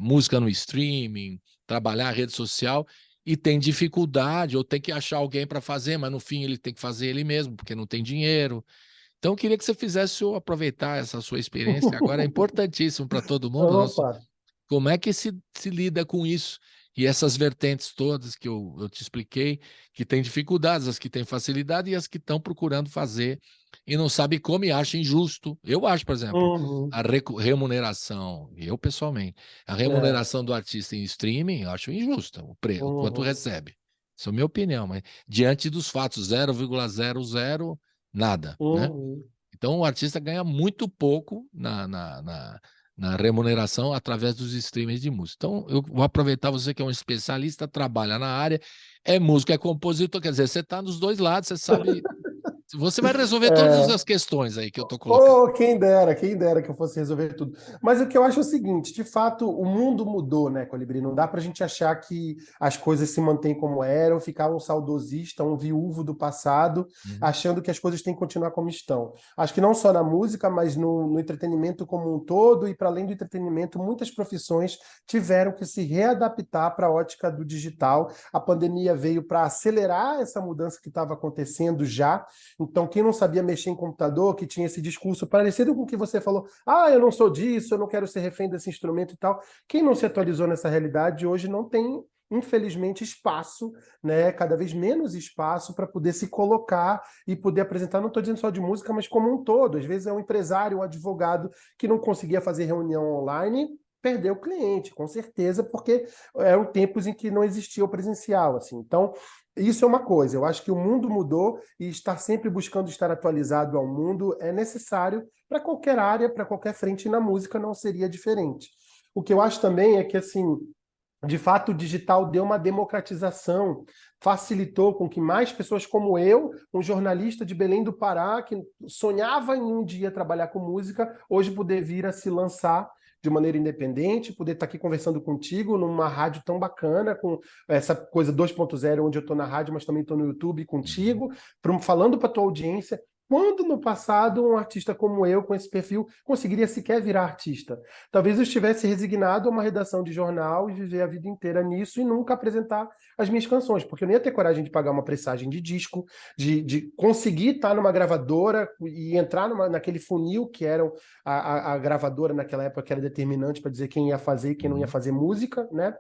S2: música no streaming, trabalhar a rede social, e tem dificuldade, ou tem que achar alguém para fazer, mas no fim ele tem que fazer ele mesmo, porque não tem dinheiro. Então, eu queria que você fizesse aproveitar essa sua experiência, agora é importantíssimo para todo mundo. Como é que se lida com isso? E essas vertentes todas que eu te expliquei, que têm dificuldades, as que têm facilidade e as que estão procurando fazer e não sabe como e acha injusto. Eu acho, por exemplo,
S3: Uhum.
S2: a remuneração, eu pessoalmente, a remuneração do artista em streaming, eu acho injusta, o quanto
S3: Uhum.
S2: recebe. Essa é a minha opinião, mas diante dos fatos, 0,00 nada, né?
S3: Uhum.
S2: Então, o artista ganha muito pouco na remuneração através dos streamers de música. Então, eu vou aproveitar você que é um especialista, trabalha na área, é músico, é compositor, quer dizer, você está nos dois lados, você sabe, você vai resolver todas as questões aí que eu estou colocando.
S3: Oh, quem dera que eu fosse resolver tudo. Mas o que eu acho é o seguinte, de fato, o mundo mudou, né, Colibri? Não dá pra gente achar que as coisas se mantêm como eram, ficar um saudosista, um viúvo do passado,
S2: Uhum.
S3: achando que as coisas têm que continuar como estão. Acho que não só na música, mas no entretenimento como um todo, e para além do entretenimento, muitas profissões tiveram que se readaptar para a ótica do digital. A pandemia veio para acelerar essa mudança que estava acontecendo já. Então, quem não sabia mexer em computador, que tinha esse discurso parecido com o que você falou, eu não sou disso, eu não quero ser refém desse instrumento e tal. Quem não se atualizou nessa realidade hoje não tem, infelizmente, espaço, né? Cada vez menos espaço para poder se colocar e poder apresentar, não estou dizendo só de música, mas como um todo. Às vezes é um empresário, um advogado que não conseguia fazer reunião online, perdeu o cliente, com certeza, porque eram tempos em que não existia o presencial, assim. Então, isso é uma coisa, eu acho que o mundo mudou e estar sempre buscando estar atualizado ao mundo é necessário para qualquer área, para qualquer frente, e na música não seria diferente. O que eu acho também é que, assim, de fato, o digital deu uma democratização, facilitou com que mais pessoas como eu, um jornalista de Belém do Pará, que sonhava em um dia trabalhar com música, hoje poder vir a se lançar de maneira independente, poder estar aqui conversando contigo numa rádio tão bacana, com essa coisa 2.0, onde eu estou na rádio, mas também estou no YouTube contigo, falando para a tua audiência. Quando no passado um artista como eu, com esse perfil, conseguiria sequer virar artista? Talvez eu estivesse resignado a uma redação de jornal e viver a vida inteira nisso e nunca apresentar as minhas canções, porque eu não ia ter coragem de pagar uma pressagem de disco, de conseguir estar numa gravadora e entrar naquele funil que era a gravadora naquela época, que era determinante para dizer quem ia fazer e quem não ia fazer música, né?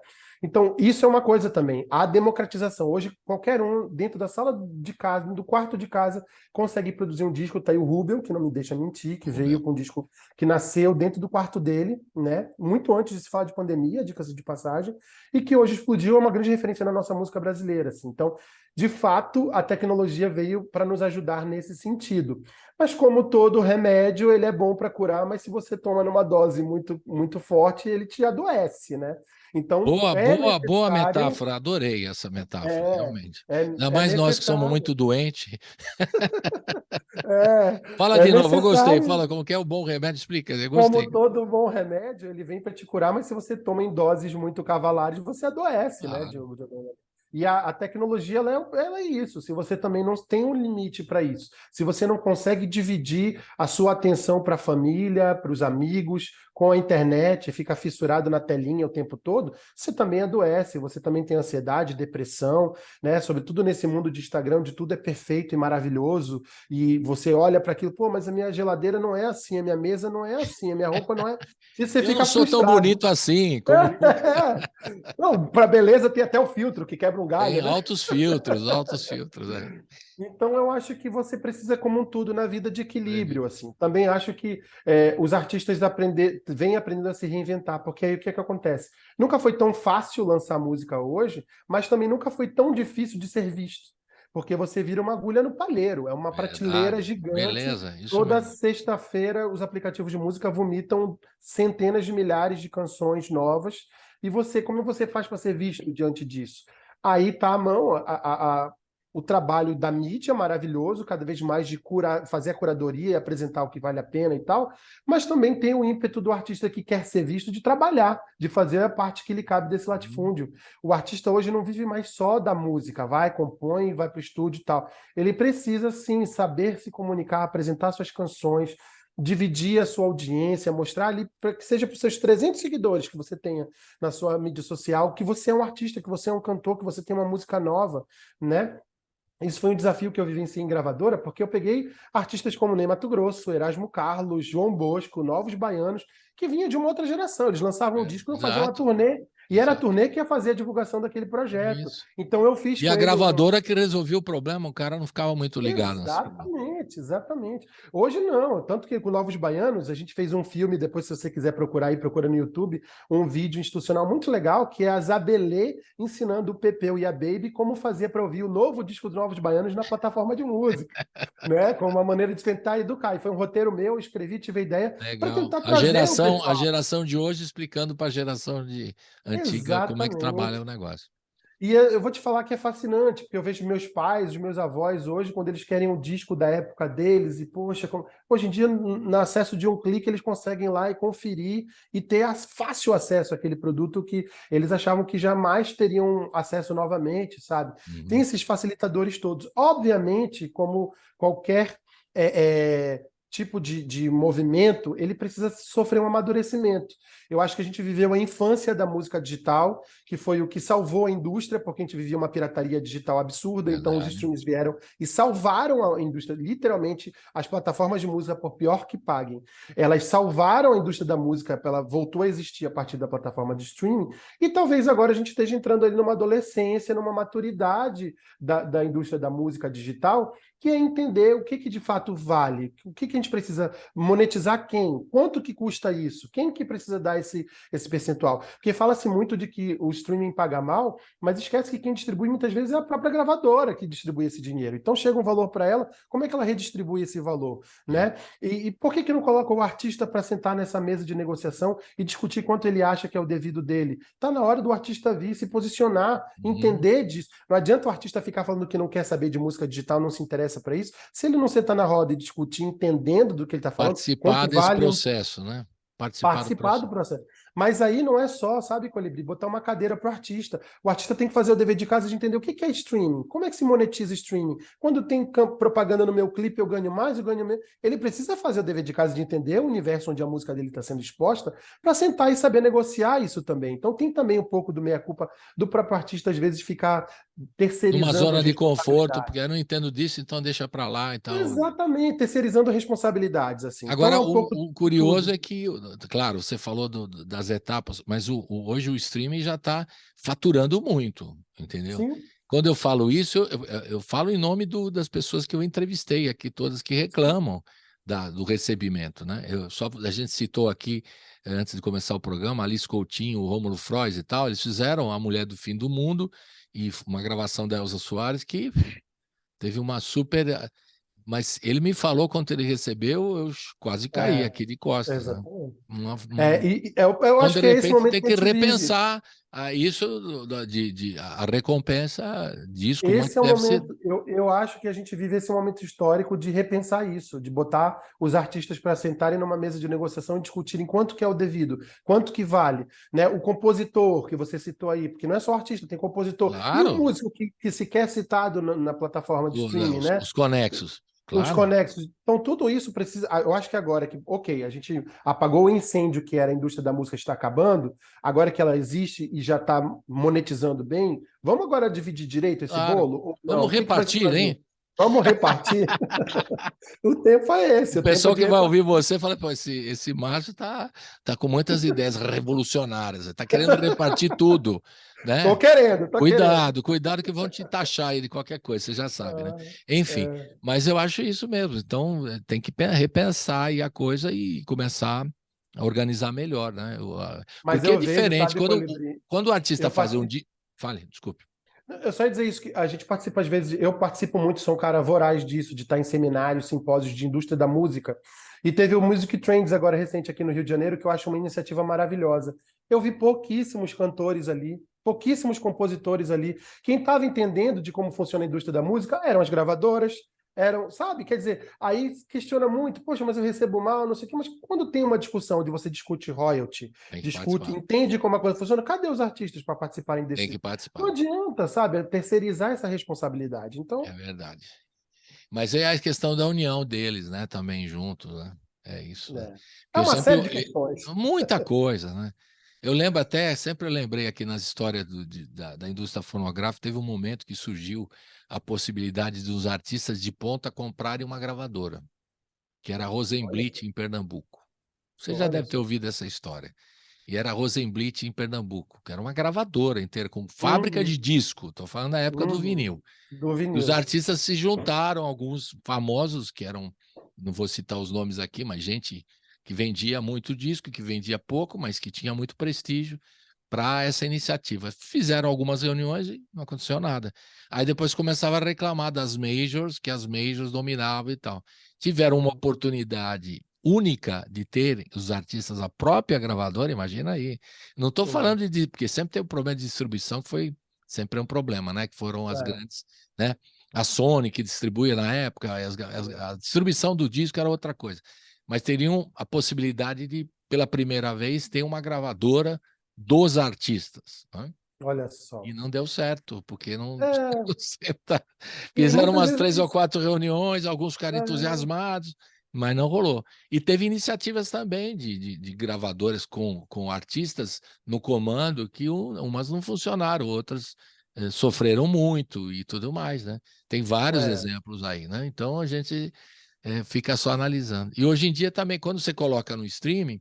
S3: Então, isso é uma coisa também, a democratização. Hoje, qualquer um, dentro da sala de casa, do quarto de casa, consegue produzir um disco. Tá aí o Rubel, que não me deixa mentir, que veio com um disco que nasceu dentro do quarto dele, né? Muito antes de se falar de pandemia, dicas de passagem, e que hoje explodiu, é uma grande referência na nossa música brasileira, assim. Então, de fato, a tecnologia veio para nos ajudar nesse sentido. Mas como todo remédio, ele é bom para curar, mas se você toma numa dose muito, muito forte, ele te adoece, né? Então,
S2: Boa metáfora, adorei essa metáfora, realmente. Ainda mais nós que somos muito doentes. Fala de novo, eu gostei. Fala como que é o bom remédio, explica. Eu gostei.
S3: Como todo bom remédio, ele vem para te curar, mas se você toma em doses muito cavalares, você adoece, né, Diogo? E a tecnologia, ela é isso. Se você também não tem um limite para isso, se você não consegue dividir a sua atenção para a família, para os amigos, com a internet, fica fissurado na telinha o tempo todo, você também adoece, você também tem ansiedade, depressão, né? Sobretudo nesse mundo de Instagram, onde tudo é perfeito e maravilhoso, e você olha para aquilo, pô, mas a minha geladeira não é assim, a minha mesa não é assim, a minha roupa não é... E você fica
S2: não sou
S3: frustrado.
S2: Tão bonito assim. Como...
S3: Não, para beleza tem até o filtro que quebra um galho.
S2: Tem
S3: né?
S2: altos filtros.
S3: Então eu acho que você precisa, como um tudo na vida, de equilíbrio, assim. Também acho que os artistas vêm aprendendo a se reinventar, porque aí o que acontece? Nunca foi tão fácil lançar música hoje, mas também nunca foi tão difícil de ser visto. Porque você vira uma agulha no palheiro, é uma prateleira gigante.
S2: Beleza, isso
S3: Toda
S2: mesmo.
S3: sexta-feira os aplicativos de música vomitam centenas de milhares de canções novas. E você, como você faz para ser visto diante disso? Aí tá a mão, o trabalho da mídia maravilhoso, cada vez mais de fazer a curadoria e apresentar o que vale a pena e tal, mas também tem o ímpeto do artista que quer ser visto de trabalhar, de fazer a parte que lhe cabe desse latifúndio. O artista hoje não vive mais só da música, compõe, vai para o estúdio e tal. Ele precisa, sim, saber se comunicar, apresentar suas canções, dividir a sua audiência, mostrar ali, para que seja para os seus 300 seguidores que você tenha na sua mídia social, que você é um artista, que você é um cantor, que você tem uma música nova, né? Isso foi um desafio que eu vivenciei em gravadora, porque eu peguei artistas como Ney Matogrosso, Erasmo Carlos, João Bosco, Novos Baianos, que vinham de uma outra geração. Eles lançavam um disco e faziam uma turnê E era a turnê que ia fazer a divulgação daquele projeto.
S2: Isso.
S3: Então eu fiz
S2: E
S3: com
S2: a
S3: ele
S2: gravadora que resolveu o problema, o cara não ficava muito ligado.
S3: Exatamente, exatamente. Hoje não, tanto que com Novos Baianos a gente fez um filme, depois se você quiser procurar aí, procura no YouTube, um vídeo institucional muito legal, que é a Zabelê ensinando o Pepeu e a Baby como fazer para ouvir o novo disco dos Novos Baianos na plataforma de música, né? Como uma maneira de tentar educar. E foi um roteiro meu, eu escrevi, tive a ideia para
S2: Legal.
S3: tentar trazer o pessoal.
S2: A geração de hoje explicando para a geração antiga como é que trabalha
S3: Exatamente.
S2: o negócio.
S3: E eu vou te falar que é fascinante, porque eu vejo meus pais, os meus avós hoje, quando eles querem o disco da época deles, e poxa, hoje em dia, no acesso de um clique, eles conseguem ir lá e conferir e ter fácil acesso àquele produto que eles achavam que jamais teriam acesso novamente, sabe? Tem esses facilitadores todos. Obviamente, como qualquer tipo de movimento, ele precisa sofrer um amadurecimento. Eu acho que a gente viveu a infância da música digital, que foi o que salvou a indústria, porque a gente vivia uma pirataria digital absurda, então os streams vieram e salvaram a indústria, literalmente, as plataformas de música, por pior que paguem. Elas salvaram a indústria da música, ela voltou a existir a partir da plataforma de streaming, e talvez agora a gente esteja entrando ali numa adolescência, numa maturidade da indústria da música digital, que é entender o que de fato vale, o que a gente precisa monetizar quem, quanto que custa isso, quem que precisa dar esse percentual. Porque fala-se muito de que o streaming paga mal, mas esquece que quem distribui muitas vezes é a própria gravadora que distribui esse dinheiro. Então chega um valor para ela, como é que ela redistribui esse valor? Né? E por que não coloca o artista para sentar nessa mesa de negociação e discutir quanto ele acha que é o devido dele? Está na hora do artista vir, se posicionar, entender disso. Não adianta o artista ficar falando que não quer saber de música digital, não se interessa para isso, se ele não sentar na roda e discutir, entendendo do que ele está falando,
S2: participar desse processo, né?
S3: Participar do processo. Mas aí não é só, sabe, Colibri, botar uma cadeira para o artista. O artista tem que fazer o dever de casa de entender o que é streaming, como é que se monetiza streaming. Quando tem propaganda no meu clipe, eu ganho mais, eu ganho menos. Ele precisa fazer o dever de casa de entender o universo onde a música dele está sendo exposta para sentar e saber negociar isso também. Então tem também um pouco do meia-culpa do próprio artista, às vezes, ficar terceirizando.
S2: Uma zona de conforto, porque eu não entendo disso, então deixa para lá e tal.
S3: Exatamente, terceirizando responsabilidades. Assim.
S2: Agora,
S3: então,
S2: o curioso é que, claro, você falou das etapas, mas hoje o streaming já está faturando muito, entendeu? Sim. Quando eu falo isso, eu falo em nome das pessoas que eu entrevistei aqui, todas que reclamam do recebimento, né? A gente citou aqui, antes de começar o programa, Alice Coutinho, o Rômulo Frois e tal, eles fizeram A Mulher do Fim do Mundo, e uma gravação da Elza Soares que teve uma super... Mas ele me falou quando ele recebeu, eu quase caí aqui de costas.
S3: Exatamente.
S2: Né?
S3: Eu acho que é esse momento
S2: tem que repensar isso, a recompensa disso, como
S3: esse é o
S2: deve
S3: momento,
S2: ser.
S3: eu acho que a gente vive esse momento histórico de repensar isso, de botar os artistas para sentarem numa mesa de negociação e discutirem quanto que é o devido, quanto que vale. Né? O compositor, que você citou aí, porque não é só artista, tem compositor.
S2: Claro.
S3: E o músico que sequer é citado na plataforma de streaming, né?
S2: Os conexos. Claro.
S3: Os conexos. Então, tudo isso precisa. Eu acho que agora que, ok, a gente apagou o incêndio que era a indústria da música está acabando, agora que ela existe e já está monetizando bem, vamos agora dividir direito esse bolo?
S2: Vamos repartir, hein?
S3: Vamos repartir. O tempo é esse.
S2: O pessoal que vai ouvir você fala, pô, esse Márcio tá com muitas ideias revolucionárias, tá querendo repartir tudo. Né?
S3: Tô querendo.
S2: Cuidado que vão te taxar aí de qualquer coisa, você já sabe, né? Enfim, mas eu acho isso mesmo. Então, tem que repensar aí a coisa e começar a organizar melhor, né? Porque é diferente. Quando o artista faz um dia... Fale, desculpe.
S3: Eu só ia dizer isso, que a gente participa às vezes, eu participo muito, sou um cara voraz disso, de estar em seminários, simpósios de indústria da música, e teve o Music Trends agora recente aqui no Rio de Janeiro, que eu acho uma iniciativa maravilhosa. Eu vi pouquíssimos cantores ali, pouquíssimos compositores ali. Quem estava entendendo de como funciona a indústria da música eram as gravadoras, sabe? Quer dizer, aí questiona muito, poxa, mas eu recebo mal, não sei o quê, mas quando tem uma discussão onde você discute royalty, entende como a coisa funciona, cadê os artistas para participarem desse?
S2: Tem que participar.
S3: Não adianta, sabe? Terceirizar essa responsabilidade. Então...
S2: É verdade. Mas é a questão da união deles, né? Também juntos, né? É isso. Né?
S3: É uma série de questões.
S2: Muita coisa, né? Eu lembro sempre lembrei aqui nas histórias da indústria fonográfica, teve um momento que surgiu a possibilidade dos artistas de ponta comprarem uma gravadora, que era a Rosenblit, em Pernambuco. Você já deve ter ouvido essa história. e era a Rosenblit em Pernambuco, que era uma gravadora inteira, com fábrica de disco. Estou falando da época do vinil.
S3: Do
S2: E
S3: vinil.
S2: os artistas se juntaram, alguns famosos, que eram, não vou citar os nomes aqui, mas gente que vendia muito disco, que vendia pouco, mas que tinha muito prestígio para essa iniciativa. Fizeram algumas reuniões e não aconteceu nada. Aí depois começava a reclamar das majors, que as majors dominavam e tal. Tiveram uma oportunidade única de ter os artistas a própria gravadora, imagina aí. Não estou falando de... Porque sempre tem um problema de distribuição, que foi sempre um problema, né? Que foram as grandes, né? A Sony, que distribuía na época, a distribuição do disco era outra coisa. Mas teriam a possibilidade de, pela primeira vez, ter uma gravadora dos artistas. Né?
S3: Olha só.
S2: E não deu certo, porque não...
S3: É.
S2: Fizeram
S3: muitas
S2: umas
S3: vezes
S2: 3 ou 4 reuniões, alguns ficaram entusiasmados, mas não rolou. E teve iniciativas também de gravadoras com artistas no comando, que umas não funcionaram, outras sofreram muito e tudo mais, né? Tem vários exemplos aí, né? Então a gente fica só analisando. E hoje em dia também, quando você coloca no streaming,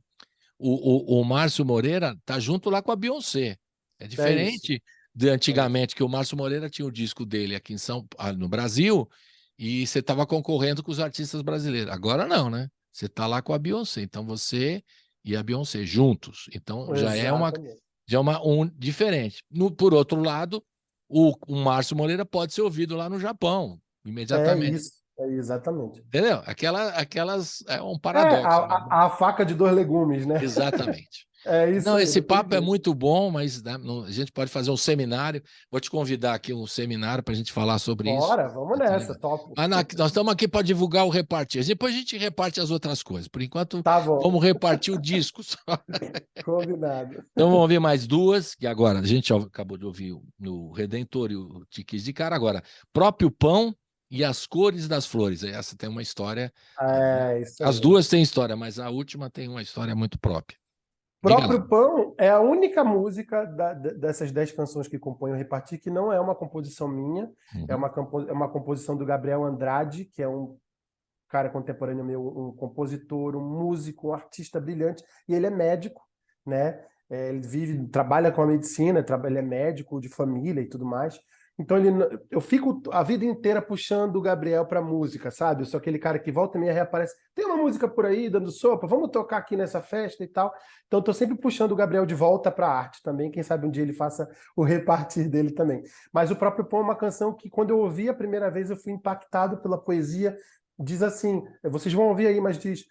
S2: o Márcio Moreira tá junto lá com a Beyoncé. É diferente de antigamente, que o Márcio Moreira tinha o disco dele aqui no Brasil, e você estava concorrendo com os artistas brasileiros. Agora não, né? Você está lá com a Beyoncé, então você e a Beyoncé juntos. Então já é diferente. Por outro lado, o Márcio Moreira pode ser ouvido lá no Japão, imediatamente.
S3: Exatamente.
S2: Entendeu? Aquelas é um paradoxo.
S3: A faca de 2 legumes, né?
S2: Exatamente.
S3: Isso
S2: Não,
S3: aí,
S2: esse
S3: não tem
S2: papo é
S3: jeito.
S2: muito bom, mas né, a gente pode fazer um seminário. Vou te convidar aqui um seminário para a gente falar sobre isso.
S3: Bora, vamos nessa, top.
S2: Mas nós estamos aqui para divulgar o repartir. Depois a gente reparte as outras coisas. Por enquanto,
S3: Tá bom.
S2: vamos repartir o disco só.
S3: Combinado.
S2: Então vamos ouvir mais duas, que agora a gente acabou de ouvir no Redentor e o Tiquis de Cara. Agora, Próprio Pão e As Cores das Flores. Essa tem uma história.
S3: Isso
S2: As
S3: aí.
S2: duas têm história, mas a última tem uma história muito própria.
S3: Próprio Pão é a única música dessas 10 canções que compõem o Repartir que não é uma composição minha, é uma composição do Gabriel Andrade, que é um cara contemporâneo meu, um compositor, um músico, um artista brilhante, e ele é médico, né? Ele trabalha com a medicina, ele é médico de família e tudo mais. Então eu fico a vida inteira puxando o Gabriel para música, sabe? Eu sou aquele cara que volta e meia reaparece. Tem uma música por aí dando sopa, vamos tocar aqui nessa festa e tal. Então eu tô sempre puxando o Gabriel de volta para a arte também. Quem sabe um dia ele faça o Repartir dele também. Mas o Próprio Pão é uma canção que, quando eu ouvi a primeira vez, eu fui impactado pela poesia. Diz assim, vocês vão ouvir aí, mas diz: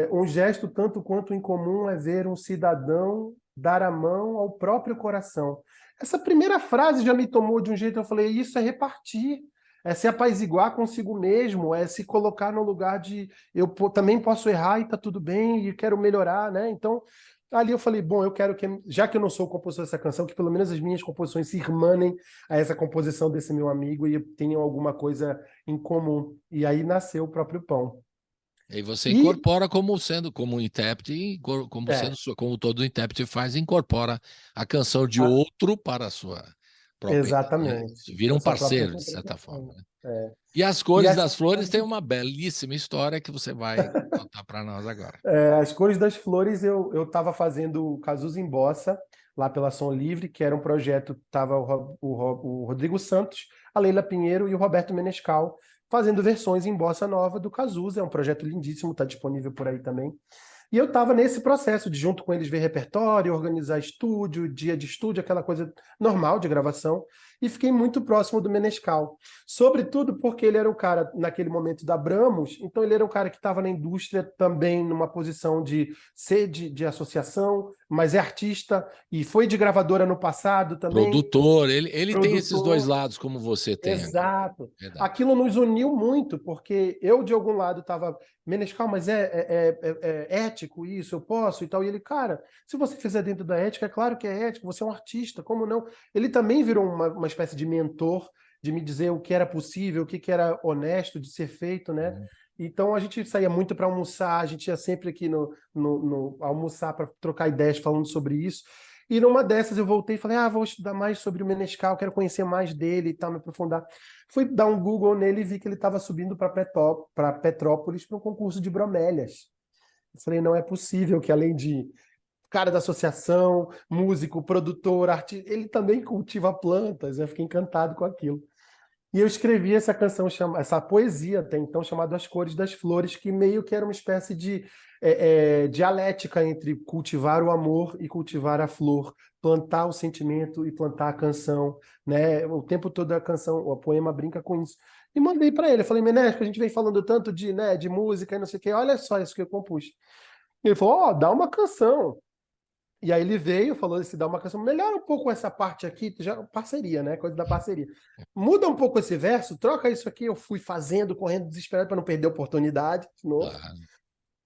S3: um gesto tanto quanto incomum é ver um cidadão dar a mão ao próprio coração. Essa primeira frase já me tomou de um jeito, eu falei, isso é repartir, é se apaziguar consigo mesmo, é se colocar no lugar de eu também posso errar e tá tudo bem, e quero melhorar, né? Então, ali eu falei, bom, eu quero que, já que eu não sou o compositor dessa canção, que pelo menos as minhas composições se irmanem a essa composição desse meu amigo e tenham alguma coisa em comum. E aí nasceu o Próprio Pão.
S2: E você incorpora como intérprete, como todo intérprete faz, incorpora a canção de outro para a sua própria.
S3: Exatamente.
S2: Né? Vira um parceiro, de certa forma. Né? E As Cores das Flores tem uma belíssima história que você vai contar para nós agora.
S3: As Cores das Flores, eu estava fazendo Cazuza em Bossa, lá pela Som Livre, que era um projeto, estava o Rodrigo Santos, a Leila Pinheiro e o Roberto Menescal, fazendo versões em bossa nova do Cazuza. É um projeto lindíssimo, está disponível por aí também. E eu estava nesse processo de, junto com eles, ver repertório, organizar estúdio, dia de estúdio, aquela coisa normal de gravação, e fiquei muito próximo do Menescal. Sobretudo porque ele era um cara, naquele momento, da Bramos, então ele era um cara que estava na indústria também numa posição de ser de associação, mas é artista, e foi de gravadora no passado também.
S2: Produtor, ele tem esses dois lados, como você tem.
S3: Exato. Aquilo nos uniu muito, porque eu, de algum lado, estava... Menescal, mas é ético isso? Eu posso e tal? E ele, cara, se você fizer dentro da ética, é claro que é ético, você é um artista, como não? Ele também virou uma espécie de mentor, de me dizer o que era possível, o que era honesto de ser feito, né? Então a gente saía muito para almoçar, a gente ia sempre aqui no almoçar para trocar ideias falando sobre isso. E numa dessas eu voltei e falei, vou estudar mais sobre o Menescal, quero conhecer mais dele e tal, me aprofundar. Fui dar um Google nele e vi que ele estava subindo para Petrópolis para um concurso de bromélias. Eu falei, não é possível que, além de cara da associação, músico, produtor, artista, ele também cultiva plantas, eu fiquei encantado com aquilo. E eu escrevi essa canção, essa poesia até então, chamada As Cores das Flores, que meio que era uma espécie de dialética entre cultivar o amor e cultivar a flor, plantar o sentimento e plantar a canção, né? O tempo todo a canção, o poema brinca com isso. E mandei para ele, eu falei, Menesco, a gente vem falando tanto de música e não sei o quê, olha só isso que eu compus. Ele falou, dá uma canção. E aí ele veio, falou, se dá uma canção, melhora um pouco essa parte aqui, já parceria, né? Coisa da parceria. Muda um pouco esse verso, troca isso aqui, eu fui fazendo, correndo desesperado para não perder a oportunidade de novo.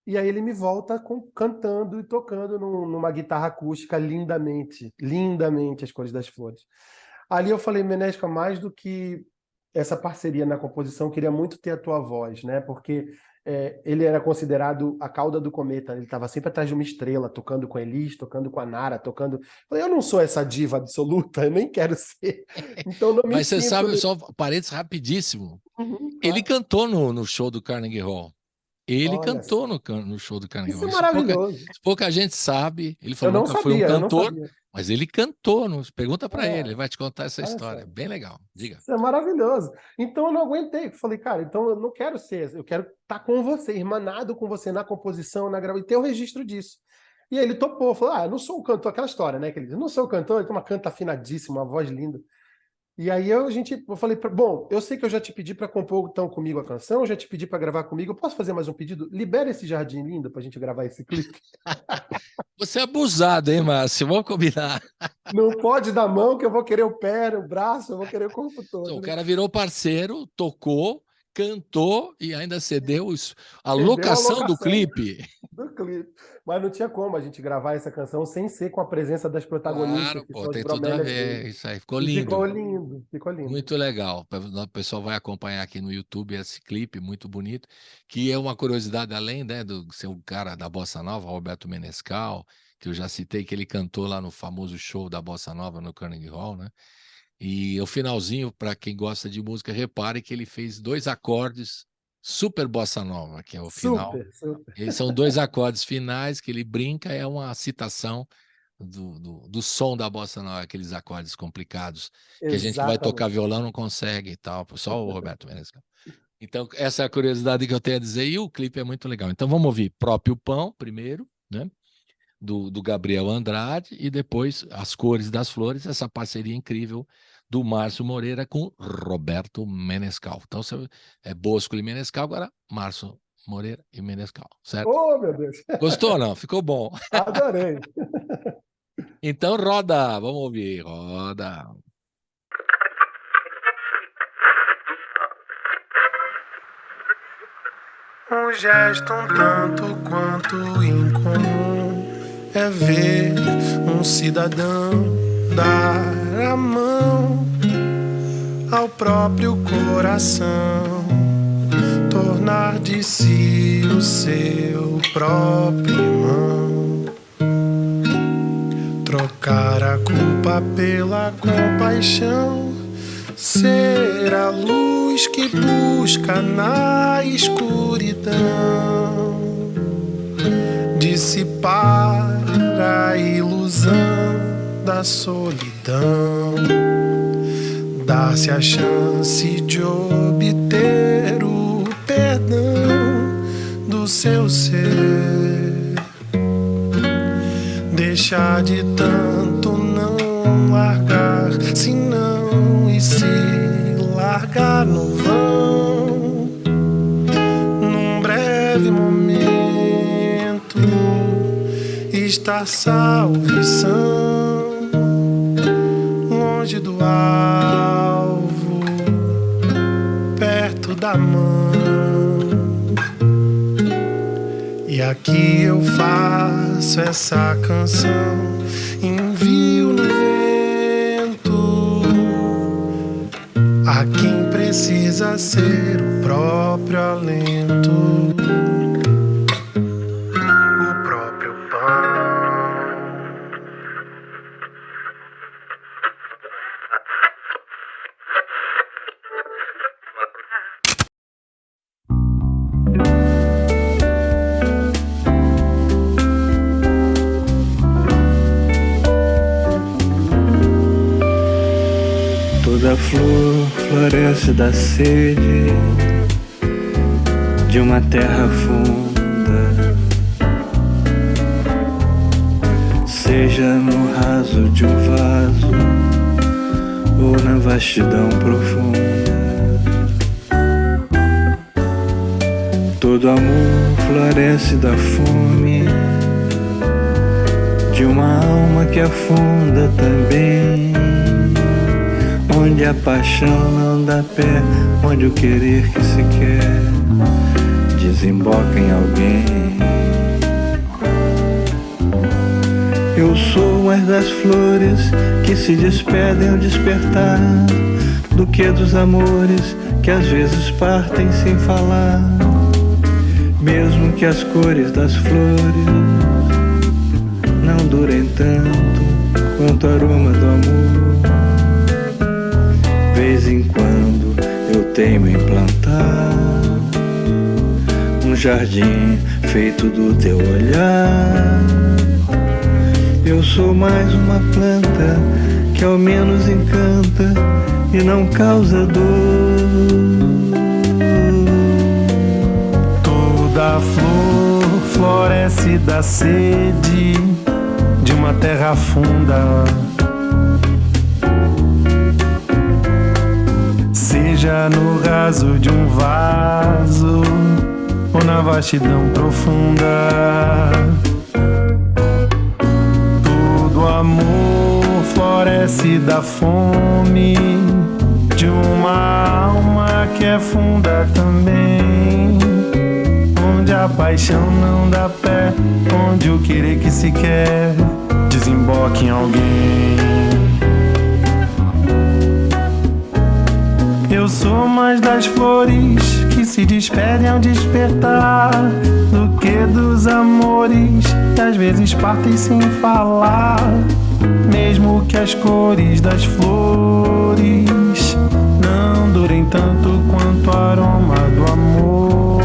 S3: E aí ele me volta cantando e tocando numa guitarra acústica lindamente As Cores das Flores. Ali eu falei, Menesca, mais do que essa parceria na composição, queria muito ter a tua voz, né? Porque ele era considerado a cauda do cometa, ele estava sempre atrás de uma estrela, tocando com a Elis, tocando com a Nara, tocando... Eu não sou essa diva absoluta, eu nem quero ser. Então não me
S2: Mas você
S3: sinto...
S2: sabe, só parênteses rapidíssimo,
S3: claro.
S2: ele cantou no show do Carnegie Hall. Ele
S3: Olha
S2: cantou no show do Carnegie Hall.
S3: Isso é maravilhoso.
S2: Pouca gente sabe. Ele falou
S3: Eu não
S2: nunca foi um
S3: sabia,
S2: cantor, mas ele cantou. Pergunta para ele vai te contar essa
S3: olha
S2: história.
S3: só.
S2: Bem legal. Diga.
S3: Isso é maravilhoso. Então eu não aguentei. Falei, cara, então eu não quero ser, eu quero estar com você, irmanado com você na composição, na gravação, e ter o registro disso. E aí ele topou, falou, eu não sou um cantor, aquela história, né? Que ele diz, não sou um cantor, ele tem uma canta afinadíssima, uma voz linda. E aí eu falei, bom, eu sei que eu já te pedi para compor então comigo a canção, eu já te pedi para gravar comigo, eu posso fazer mais um pedido? Libera esse jardim lindo pra gente gravar esse clipe.
S2: Você é abusado, hein, Márcio? Vamos combinar.
S3: Não pode dar mão que eu vou querer o pé, o braço, eu vou querer o corpo todo.
S2: Então, o
S3: né?
S2: cara virou parceiro, tocou, cantou e ainda cedeu a
S3: Cedeu a
S2: locação do
S3: locação.
S2: clipe.
S3: Do clipe. Mas não tinha como a gente gravar essa canção sem ser com a presença das protagonistas,
S2: Claro,
S3: que
S2: pô,
S3: são as
S2: tem tudo a
S3: bromélias
S2: ver.
S3: dele.
S2: Isso aí ficou
S3: E
S2: lindo.
S3: ficou lindo, ficou lindo.
S2: Muito legal. O pessoal vai acompanhar aqui no YouTube esse clipe muito bonito, que é uma curiosidade, além, né, do ser um cara da Bossa Nova, Roberto Menescal, que eu já citei, que ele cantou lá no famoso show da Bossa Nova no Carnegie Hall, né? E o finalzinho, para quem gosta de música, repare que ele fez 2 acordes super Bossa Nova, que é o final.
S3: Super.
S2: Eles são 2 acordes finais que ele brinca, é uma citação do som da Bossa Nova, aqueles acordes complicados, que a gente que vai tocar violão não consegue e tal, só o Roberto Menescal. Então, essa é a curiosidade que eu tenho a dizer, e o clipe é muito legal. Então, vamos ouvir Próprio Pão, primeiro, né? Do Gabriel Andrade, e depois As Cores das Flores, essa parceria incrível do Márcio Moreira com Roberto Menescal. Então, é Bosco e Menescal, agora Márcio Moreira e Menescal, certo?
S3: Oh, meu Deus!
S2: Gostou ou não? Ficou bom.
S3: Adorei!
S2: Então roda, vamos ouvir, roda.
S4: Um gesto um tanto quanto incomum é ver um cidadão dar a mão ao próprio coração, tornar de si o seu próprio irmão, trocar a culpa pela compaixão, ser a luz que busca na escuridão, dissipar a ilusão da solidão, dar-se a chance de obter o perdão do seu ser, deixar de tanto não largar, senão e se largar no vão, num breve momento estar salvo e são, longe do alvo, perto da mão. E aqui eu faço essa canção, envio no vento a quem precisa ser o próprio alento, o próprio pão.
S6: flor floresce da sede de uma terra funda, seja no raso de um vaso ou na vastidão profunda. Todo amor floresce da fome de uma alma que afunda também, onde a paixão não dá pé, onde o querer que se quer desemboca em alguém. Eu sou mais das flores que se despedem ao despertar, do que dos amores que às vezes partem sem falar. Mesmo que as cores das flores não durem tanto quanto o aroma do amor, vez em quando eu teimo em plantar um jardim feito do teu olhar. Eu sou mais uma planta que ao menos encanta e não causa dor.
S4: Toda flor floresce da sede de uma terra funda, seja no raso de um vaso ou na vastidão profunda. Todo amor floresce da fome de uma alma que é funda também, onde a paixão não dá pé, onde o querer que se quer desemboca em alguém. Eu sou mais das flores que se despedem ao despertar, do que dos amores que às vezes partem sem falar. Mesmo que as cores das flores não durem tanto quanto o aroma do amor,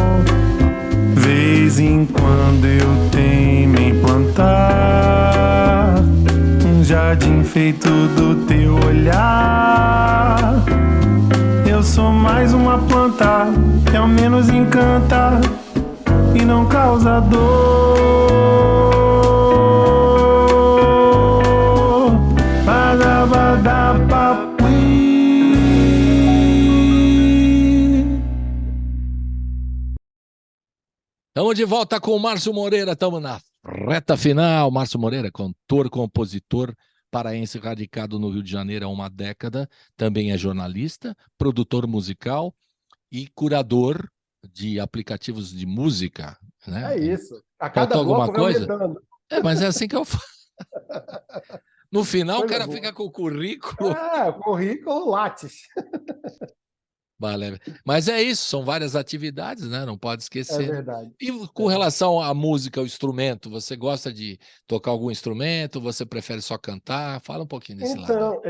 S4: vez em quando eu teimo em plantar um jardim feito do teu olhar. Eu sou mais uma planta que ao menos encanta e não causa dor.
S2: Estamos de volta com o Márcio Moreira, estamos na reta final. Márcio Moreira, cantor, compositor paraense radicado no Rio de Janeiro há uma década, também é jornalista, produtor musical e curador de aplicativos de música. Né?
S3: É isso. A cada
S2: Faltou
S3: bloco
S2: alguma coisa?
S3: aumentando.
S2: Mas é assim que eu faço. No final,
S3: Coisa
S2: o cara
S3: boa.
S2: fica com o currículo.
S3: Currículo Lattes.
S2: Vale. Mas é isso, são várias atividades, né? Não pode
S3: É
S2: esquecer.
S3: verdade.
S2: E com relação à música, ao instrumento, você gosta de tocar algum instrumento? Você prefere só cantar? Fala um pouquinho desse lado.
S3: Então,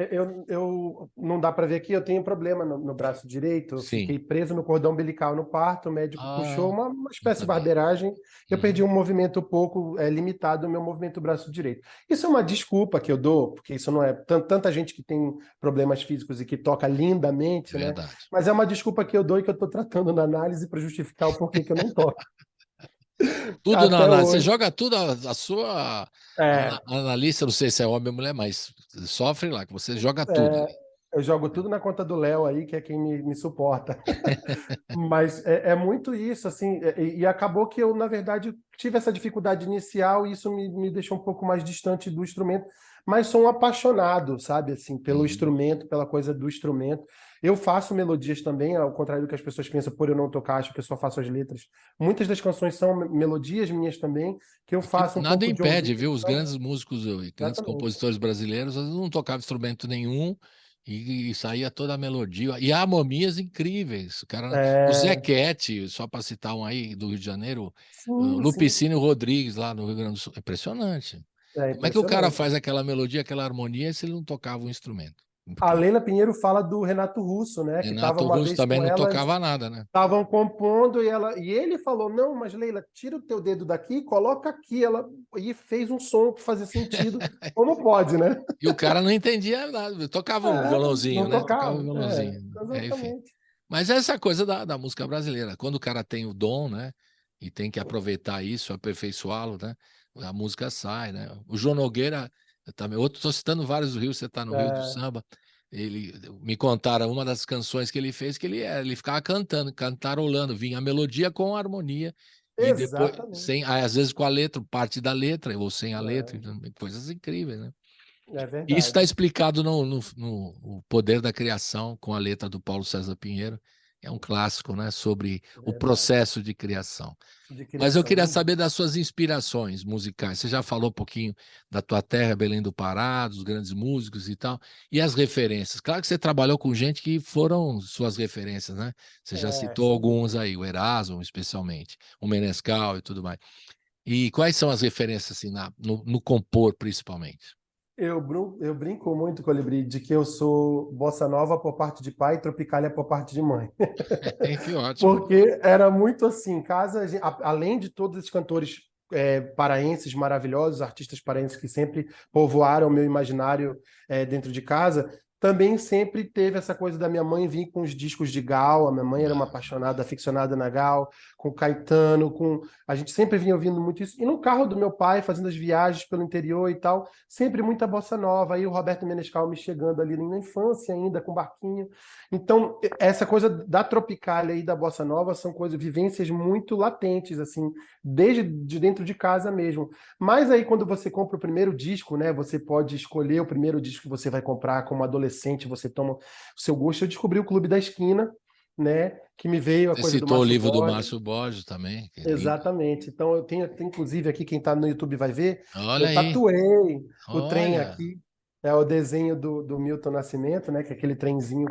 S3: eu não dá para ver aqui, eu tenho problema no braço direito, eu
S2: Sim.
S3: fiquei preso no cordão umbilical no parto, o médico puxou uma espécie de
S2: sabia.
S3: barbeiragem, eu perdi um movimento um pouco limitado no meu movimento do braço direito. Isso é uma desculpa que eu dou, porque isso não é tanta gente que tem problemas físicos e que toca lindamente, né?
S2: Verdade.
S3: Mas é uma desculpa que eu dou e que eu estou tratando na análise para justificar o porquê que eu não toco.
S2: Tudo
S3: Até
S2: na análise. Você
S3: hoje.
S2: joga tudo, a sua analista, não sei se é homem ou mulher, mas sofre lá, que você joga tudo. Ali.
S3: Eu jogo tudo na conta do Léo aí, que é quem me suporta. Mas é muito isso, assim, e acabou que eu, na verdade, tive essa dificuldade inicial e isso me deixou um pouco mais distante do instrumento, mas sou um apaixonado, sabe, assim, pelo instrumento, pela coisa do instrumento. Eu faço melodias também, ao contrário do que as pessoas pensam, por eu não tocar, acho que eu só faço as letras. Muitas das canções são melodias minhas também, que eu faço um
S2: Nada
S3: pouco de
S2: impede,
S3: ouvido,
S2: viu? Os
S3: então,
S2: grandes músicos e grandes
S3: exatamente.
S2: compositores brasileiros às vezes não tocavam instrumento nenhum e saía toda a melodia. E há harmonias incríveis. O cara, o Zequete, só para citar um aí do Rio de Janeiro, o Lupicínio Rodrigues, lá no Rio Grande do Sul. Impressionante. Como é que o cara faz aquela melodia, aquela harmonia, se ele não tocava um instrumento?
S3: A Leila Pinheiro fala do Renato Russo, né? Que estava
S2: Renato
S3: uma
S2: Russo
S3: vez
S2: também
S3: com
S2: não
S3: ela,
S2: tocava nada, né?
S3: estavam compondo e ele falou: não, mas Leila, tira o teu dedo daqui, coloca aqui. Ela e fez um som que fazia sentido. Como pode, né?
S2: E o cara não entendia nada, tocava um violãozinho,
S3: Não
S2: né? Tocava um
S3: tocava.
S2: violãozinho. Enfim.
S3: Exatamente.
S2: Mas essa coisa da música brasileira, quando o cara tem o dom, né? E tem que aproveitar isso, aperfeiçoá-lo, né? A música sai, né? O João Nogueira, eu também, outro, estou citando vários do Rio, você está no Rio do
S3: É,
S2: Samba. Ele me contaram uma das canções que ele fez que ele ficava cantando, cantarolando, vinha a melodia com a harmonia e depois
S3: exatamente.
S2: sem, às vezes com a letra, parte da letra ou sem a letra,
S3: É,
S2: coisas incríveis, né?
S3: é
S2: Isso está
S3: verdade.
S2: explicado no O Poder da Criação, com a letra do Paulo César Pinheiro. É um clássico, né, sobre
S3: É
S2: o
S3: verdade.
S2: processo de criação.
S3: De
S2: Mas eu
S3: criação,
S2: queria
S3: não dá.
S2: saber das suas inspirações musicais. Você já falou um pouquinho da tua terra, Belém do Pará, dos grandes músicos e tal, e as referências. Claro que você trabalhou com gente que foram suas referências, né? Você já citou
S3: Sem
S2: alguns
S3: dúvida.
S2: aí, o Erasmo, especialmente, o Menescal e tudo mais. E quais são as referências assim, no compor, principalmente?
S3: Eu brinco muito, Colibri, de que eu sou bossa nova por parte de pai e tropicália por parte de mãe.
S2: Que ótimo.
S3: Porque era muito assim, em casa, além de todos esses cantores paraenses maravilhosos, artistas paraenses que sempre povoaram o meu imaginário dentro de casa, também sempre teve essa coisa da minha mãe vir com os discos de Gal. A minha mãe era uma
S2: Ah,
S3: apaixonada, aficionada na Gal, com Caetano, com a gente sempre vinha ouvindo muito isso. E no carro do meu pai, fazendo as viagens pelo interior e tal, sempre muita bossa nova. Aí o Roberto Menescal me chegando ali na infância ainda, com barquinho. Então, essa coisa da Tropicália e da Bossa Nova são coisas, vivências muito latentes, assim, desde de dentro de casa mesmo. Mas aí, quando você compra o primeiro disco, né, você pode escolher o primeiro disco que você vai comprar como adolescente, você toma o seu gosto. Eu descobri o Clube da Esquina, né, que me veio a
S2: você
S3: coisa do
S2: citou o
S3: Márcio
S2: livro do
S3: Borges.
S2: Márcio Borges também, que é lindo.
S3: Exatamente. Então, eu tenho, inclusive, aqui, quem está no YouTube vai ver,
S2: Olha
S3: eu
S2: aí,
S3: tatuei o trem
S2: olha.
S3: aqui, é o desenho do Milton Nascimento, né? Que é aquele trenzinho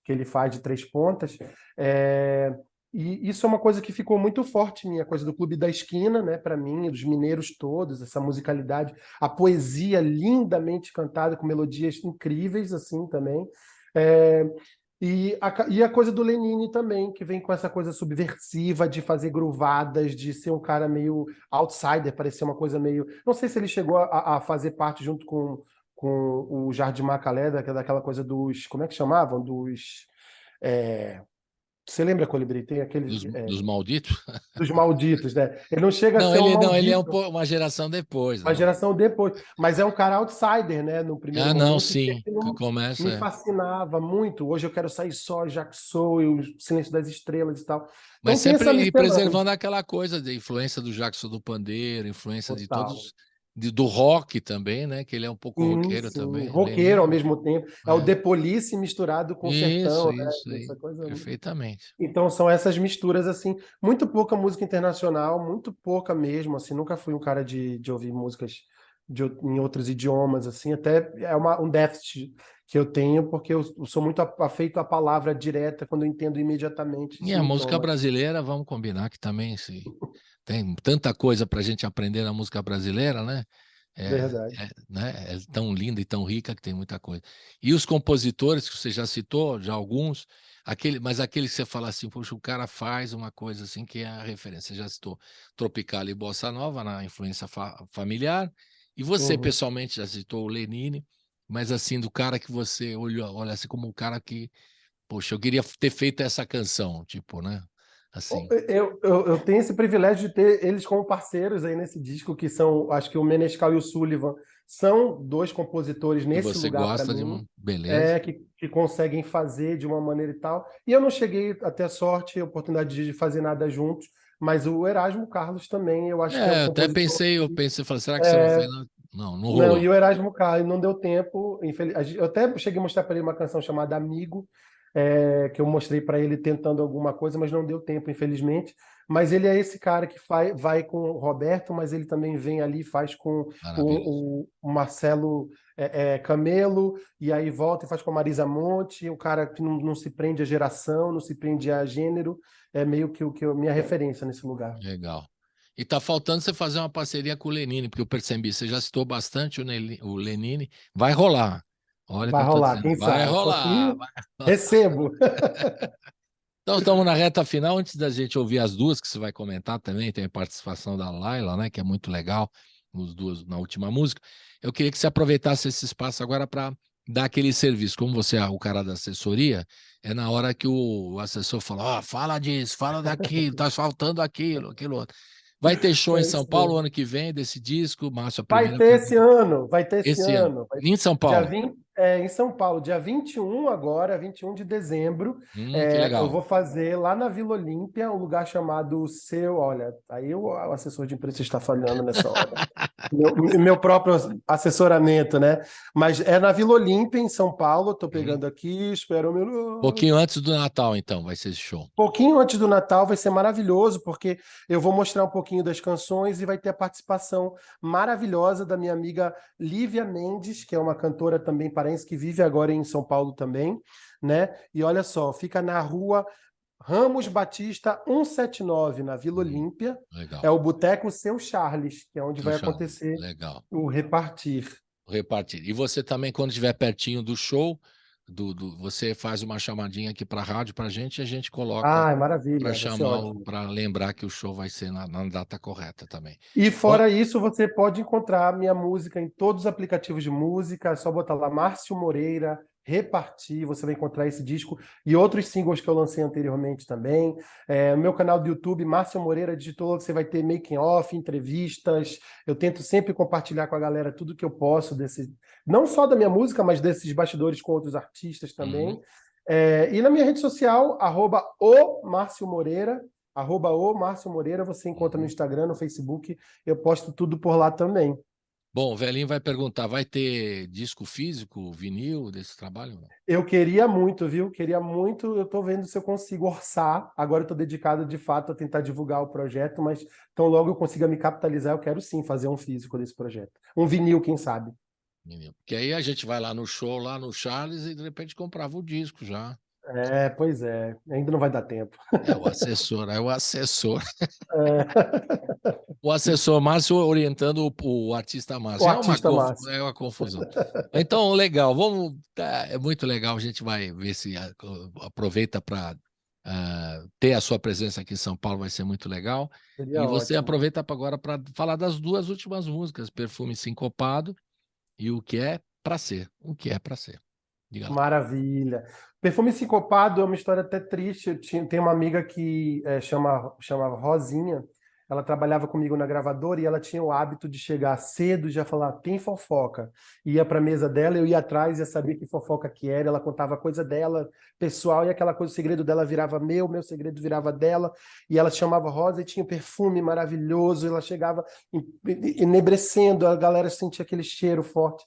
S3: que ele faz de 3 pontas. É, e isso é uma coisa que ficou muito forte em mim, a coisa do Clube da Esquina, né? Para mim, dos mineiros todos, essa musicalidade, a poesia lindamente cantada, com melodias incríveis, assim, também. É, e a coisa do Lenine também, que vem com essa coisa subversiva de fazer groovadas, de ser um cara meio outsider, parecer uma coisa meio. Não sei se ele chegou a fazer parte junto com o Jardim Macalé, daquela coisa dos. Como é que chamavam? Dos. é, Você lembra, Colibri? Tem aqueles.
S2: Dos malditos?
S3: Dos malditos, né? Ele não chega a
S2: Não,
S3: ser um
S2: ele é
S3: maldito,
S2: uma geração depois,
S3: uma
S2: não.
S3: geração depois. Mas é um cara outsider, né? No primeiro
S2: Ah, não,
S3: momento, e
S2: sim, que
S3: aquilo
S2: começa.
S3: me fascinava muito. Hoje eu quero sair só, já que sou, e o Silêncio das Estrelas e tal.
S2: Mas
S3: Então tem essa
S2: sempre
S3: miscelânea.
S2: preservando aquela coisa de influência do Jackson do Pandeiro, influência de
S3: Total.
S2: todos, do rock também, né? Que ele é um pouco
S3: Sim,
S2: roqueiro
S3: sim.
S2: também,
S3: Roqueiro ao
S2: Lenine.
S3: mesmo tempo. É o
S2: É.
S3: The Police misturado com o
S2: Isso,
S3: sertão, né?
S2: isso
S3: Essa
S2: aí,
S3: coisa.
S2: perfeitamente.
S3: Então são essas misturas, assim, muito pouca música internacional, muito pouca mesmo, assim, nunca fui um cara de ouvir músicas em outros idiomas, assim, até é um déficit que eu tenho, porque eu sou muito afeito à palavra direta, quando eu entendo imediatamente,
S2: E
S3: isso
S2: a
S3: me
S2: música
S3: toma.
S2: brasileira, vamos combinar que também tem tanta coisa para a gente aprender na música brasileira, né? É,
S3: Verdade.
S2: né? É tão linda e tão rica que tem muita coisa. E os compositores que você já citou, já alguns, mas aquele que você fala assim, poxa, o cara faz uma coisa assim que é a referência. Você já citou Tropical e Bossa Nova na influência familiar, e você
S3: Uhum.
S2: pessoalmente já citou o Lenine, mas assim, do cara que você olha assim como um cara que, poxa, eu queria ter feito essa canção, tipo, né? Assim,
S3: Eu tenho esse privilégio de ter eles como parceiros aí nesse disco, que são, acho que o Menescal e o Sullivan são dois compositores
S2: que
S3: nesse
S2: você
S3: lugar para
S2: gosta de
S3: mim,
S2: uma beleza.
S3: que conseguem fazer de uma maneira e tal. E eu não cheguei a ter a sorte, a oportunidade de fazer nada juntos, mas o Erasmo Carlos também, eu acho que é um
S2: É,
S3: compositor.
S2: eu pensei, falei, será que você vai fazer? Não, não
S3: Não,
S2: rolou.
S3: e o Erasmo Carlos não deu tempo. Eu até cheguei a mostrar para ele uma canção chamada Amigo, que eu mostrei para ele tentando alguma coisa, mas não deu tempo, infelizmente. Mas ele é esse cara que vai com o Roberto, mas ele também vem ali e faz com
S2: Maravilhoso.
S3: o Marcelo Camelo, e aí volta e faz com a Marisa Monte, o cara que não se prende a geração, não se prende a gênero, é meio que a minha referência nesse lugar.
S2: Legal. E tá faltando você fazer uma parceria com o Lenine, porque eu percebi, você já citou bastante o Lenine, vai rolar. Olha o que
S3: Vai
S2: eu tô
S3: rolar,
S2: dizendo.
S3: quem
S2: Vai
S3: sabe? Um
S2: rolar.
S3: pouquinho, recebo.
S2: Então, estamos na reta final. Antes da gente ouvir as duas que você vai comentar também, tem a participação da Laila, né, que é muito legal, os duas na última música. Eu queria que você aproveitasse esse espaço agora para dar aquele serviço. Como você é o cara da assessoria, é na hora que o assessor fala: ó, fala disso, fala daquilo, tá faltando aquilo, aquilo outro. Vai ter show em
S3: É
S2: São
S3: isso
S2: Paulo
S3: mesmo.
S2: ano que vem desse disco, Márcio, a
S3: Vai
S2: primeira
S3: ter esse
S2: pergunta.
S3: ano, vai ter esse
S2: Esse ano,
S3: ano.
S2: em São
S3: Dia
S2: Paulo.
S3: 20, em São Paulo, dia 21 agora, 21 de dezembro,
S2: Que
S3: eu
S2: legal.
S3: vou fazer lá na Vila Olímpia, um lugar chamado Seu, olha, aí o assessor de imprensa está falhando nessa hora. Meu próprio assessoramento, né? Mas é na Vila Olímpia, em São Paulo, estou pegando aqui, espera um minuto.
S2: Pouquinho antes do Natal, então, vai ser esse show.
S3: Pouquinho antes do Natal vai ser maravilhoso, porque eu vou mostrar um pouquinho das canções e vai ter a participação maravilhosa da minha amiga Lívia Mendes, que é uma cantora também paraense que vive agora em São Paulo também, né? E olha só, fica na rua Ramos Batista 179, na Vila Olímpia. É
S2: Legal.
S3: o Boteco Seu Charles, que é onde vai
S2: Seu Charles,
S3: acontecer
S2: legal.
S3: o Repartir.
S2: Repartir. E você também, quando estiver pertinho do show, você faz uma chamadinha aqui para a rádio para a gente e a gente coloca
S3: Ai,
S2: para
S3: maravilha, vai ser
S2: chamar,
S3: ótimo.
S2: para lembrar que o show vai ser na data correta também.
S3: E
S2: Ó,
S3: fora isso, você pode encontrar minha música em todos os aplicativos de música, é só botar lá Márcio Moreira, Repartir, você vai encontrar esse disco e outros singles que eu lancei anteriormente também. No meu canal do YouTube, Márcio Moreira digitou, você vai ter making off, entrevistas. Eu tento sempre compartilhar com a galera tudo que eu posso não só da minha música, mas desses bastidores com outros artistas também. E na minha rede social, @o Márcio Moreira, você encontra no Instagram, no Facebook, eu posto tudo por lá também.
S2: Bom, o velhinho vai perguntar, vai ter disco físico, vinil desse trabalho? Não?
S3: Eu queria muito, viu? Queria muito. Eu tô vendo se eu consigo orçar. Agora eu tô dedicado de fato a tentar divulgar o projeto, mas tão logo eu consiga me capitalizar, eu quero sim fazer um físico desse projeto. Um vinil, quem sabe?
S2: Vinil. Porque aí a gente vai lá no show, lá no Charles, e de repente comprava o disco já.
S3: Pois é. Ainda não vai dar tempo.
S2: É o assessor, é o assessor.
S3: É.
S2: O assessor Márcio orientando o artista
S3: O
S2: Márcio.
S3: artista Márcio.
S2: É uma confusão. Então, legal, vamos. É muito legal, a gente vai ver se aproveita para ter a sua presença aqui em São Paulo, vai ser muito legal.
S3: Seria
S2: E você
S3: ótimo.
S2: aproveita agora para falar das duas últimas músicas, Perfume Sincopado e O Que É Pra Ser. O Que É Pra Ser. Diga lá.
S3: Maravilha. Perfume Sincopado é uma história até triste. Tem uma amiga que chama Rosinha. Ela trabalhava comigo na gravadora e ela tinha o hábito de chegar cedo e já falar, tem fofoca. Ia para a mesa dela, eu ia atrás, ia saber que fofoca que era. Ela contava a coisa dela, pessoal, e aquela coisa, o segredo dela virava meu segredo virava dela. E ela chamava Rosa e tinha um perfume maravilhoso. Ela chegava enebrecendo, a galera sentia aquele cheiro forte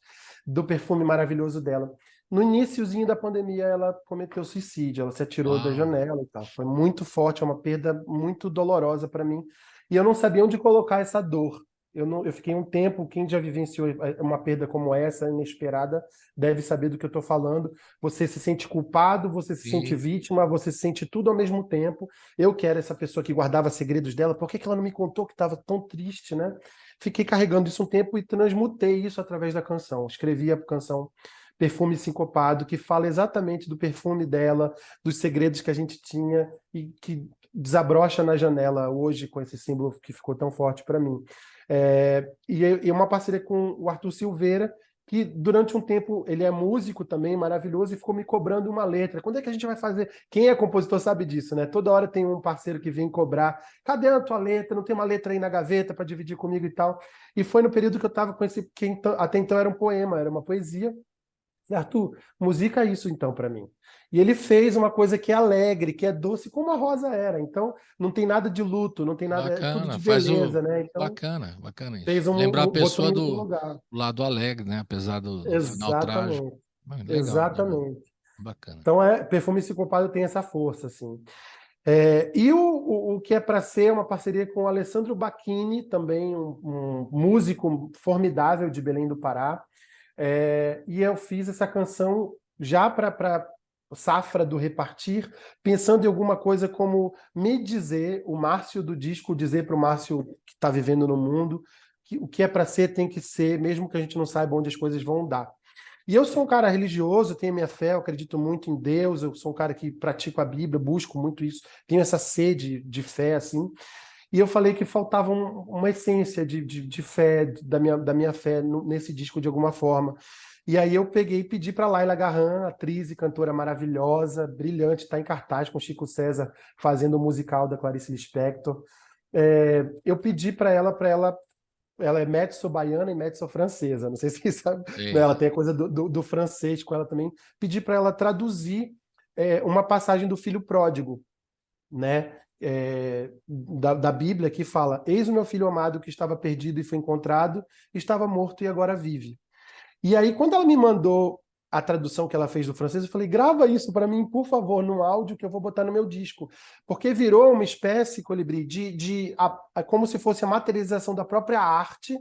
S3: do perfume maravilhoso dela. No iniciozinho da pandemia, ela cometeu suicídio, ela se atirou da janela e tal. Foi muito forte, é uma perda muito dolorosa para mim. E eu não sabia onde colocar essa dor. Eu fiquei um tempo, quem já vivenciou uma perda como essa, inesperada, deve saber do que eu estou falando. Você se sente culpado, você se sente vítima, você se sente tudo ao mesmo tempo. Eu que era essa pessoa que guardava segredos dela, por que ela não me contou que estava tão triste, né? Fiquei carregando isso um tempo e transmutei isso através da canção. Escrevi a canção Perfume Sincopado, que fala exatamente do perfume dela, dos segredos que a gente tinha e que desabrocha na janela hoje com esse símbolo que ficou tão forte para mim. E uma parceria com o Arthur Silveira, que durante um tempo ele é músico também, maravilhoso, e ficou me cobrando uma letra. Quando é que a gente vai fazer? Quem é compositor sabe disso, né? Toda hora tem um parceiro que vem cobrar. Cadê a tua letra? Não tem uma letra aí na gaveta para dividir comigo e tal. E foi no período que eu estava com esse, que até então era um poema, era uma poesia. Arthur, musica isso então para mim. E ele fez uma coisa que é alegre, que é doce, como a Rosa era. Então, não tem nada de luto, não tem nada, é tudo
S2: Bacana,
S3: de beleza, né? Então,
S2: bacana isso.
S3: fez
S2: Lembrar a
S3: botou
S2: pessoa
S3: no mesmo
S2: do
S3: lugar.
S2: lado alegre, né? Apesar do final trágico.
S3: Exatamente.
S2: Legal.
S3: Exatamente.
S2: Bacana.
S3: Então, Perfume Sincopado tem essa força, assim. E o que é para ser uma parceria com o Alessandro Bacchini, também um músico formidável de Belém do Pará. E eu fiz essa canção já para safra do Repartir, pensando em alguma coisa como me dizer, o Márcio do disco, dizer para o Márcio que está vivendo no mundo, que o que é para ser tem que ser, mesmo que a gente não saiba onde as coisas vão dar. E eu sou um cara religioso, tenho minha fé, eu acredito muito em Deus, eu sou um cara que pratico a Bíblia, busco muito isso, tenho essa sede de fé, assim. E eu falei que faltava uma essência de fé, da minha fé nesse disco de alguma forma. E aí eu peguei e pedi para Laila Garran, atriz e cantora maravilhosa, brilhante, está em cartaz com Chico César fazendo o musical da Clarice Lispector. Eu pedi para ela é mezzo-baiana e mezzo-francesa, não sei se vocês sabem, ela tem a coisa do francês com ela também. Pedi para ela traduzir uma passagem do Filho Pródigo, né? Da Bíblia, que fala: eis o meu filho amado que estava perdido e foi encontrado, estava morto e agora vive. E aí, quando ela me mandou a tradução que ela fez do francês, eu falei: grava isso para mim, por favor, no áudio que eu vou botar no meu disco. Porque virou uma espécie, Colibri, como se fosse a materialização da própria arte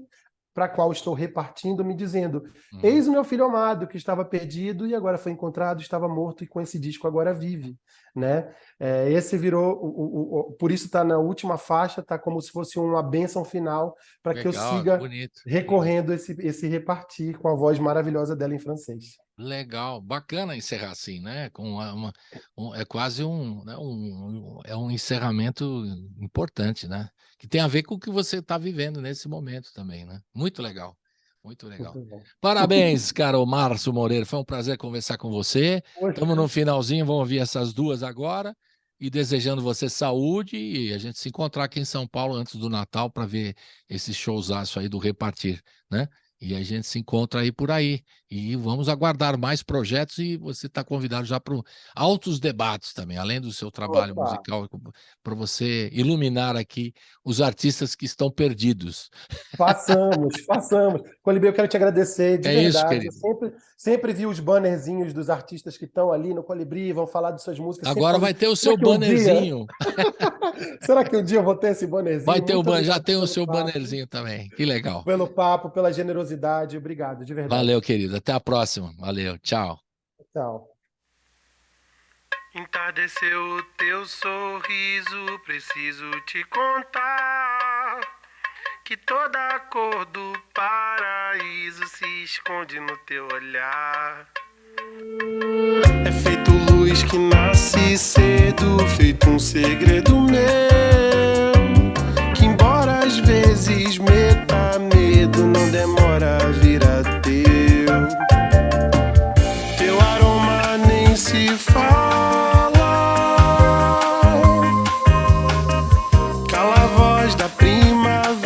S3: para a qual estou repartindo, me dizendo: eis o meu filho amado que estava perdido e agora foi encontrado, estava morto e com esse disco agora vive, né? Esse virou, por isso está na última faixa, está como se fosse uma bênção final para que eu siga recorrendo esse repartir com a voz maravilhosa dela em francês.
S2: Legal, bacana encerrar assim, né? É quase um encerramento importante, né? Que tem a ver com o que você está vivendo nesse momento também, né? Muito legal, muito legal.
S3: Muito bom.
S2: Parabéns, cara, Márcio Moreira. Foi um prazer conversar com você. Estamos no finalzinho, vamos ouvir essas duas agora. E desejando você saúde e a gente se encontrar aqui em São Paulo antes do Natal para ver esse showzaço aí do Repartir, né? E a gente se encontra aí por aí. E vamos aguardar mais projetos e você está convidado já para altos debates também, além do seu trabalho musical, para você iluminar aqui os artistas que estão perdidos.
S3: Façamos. Colibri, eu quero te agradecer de verdade.
S2: Isso, querido.
S3: Eu sempre vi os bannerzinhos dos artistas que estão ali no Colibri, vão falar de suas músicas.
S2: Agora vai ter o seu bannerzinho.
S3: Será que um dia eu vou ter esse bannerzinho?
S2: Vai ter já tem o seu bannerzinho também. Que legal.
S3: Pelo papo, pela generosidade. Obrigado, de verdade.
S2: Valeu, querido. Até a próxima. Valeu. Tchau.
S3: Tchau.
S4: Entardeceu o teu sorriso, preciso te contar que toda a cor do paraíso se esconde no teu olhar. É feito luz que nasce cedo, feito um segredo meu, que embora às vezes meta medo, não demora a virar teu. Teu aroma nem se fala, cala a voz da primavera.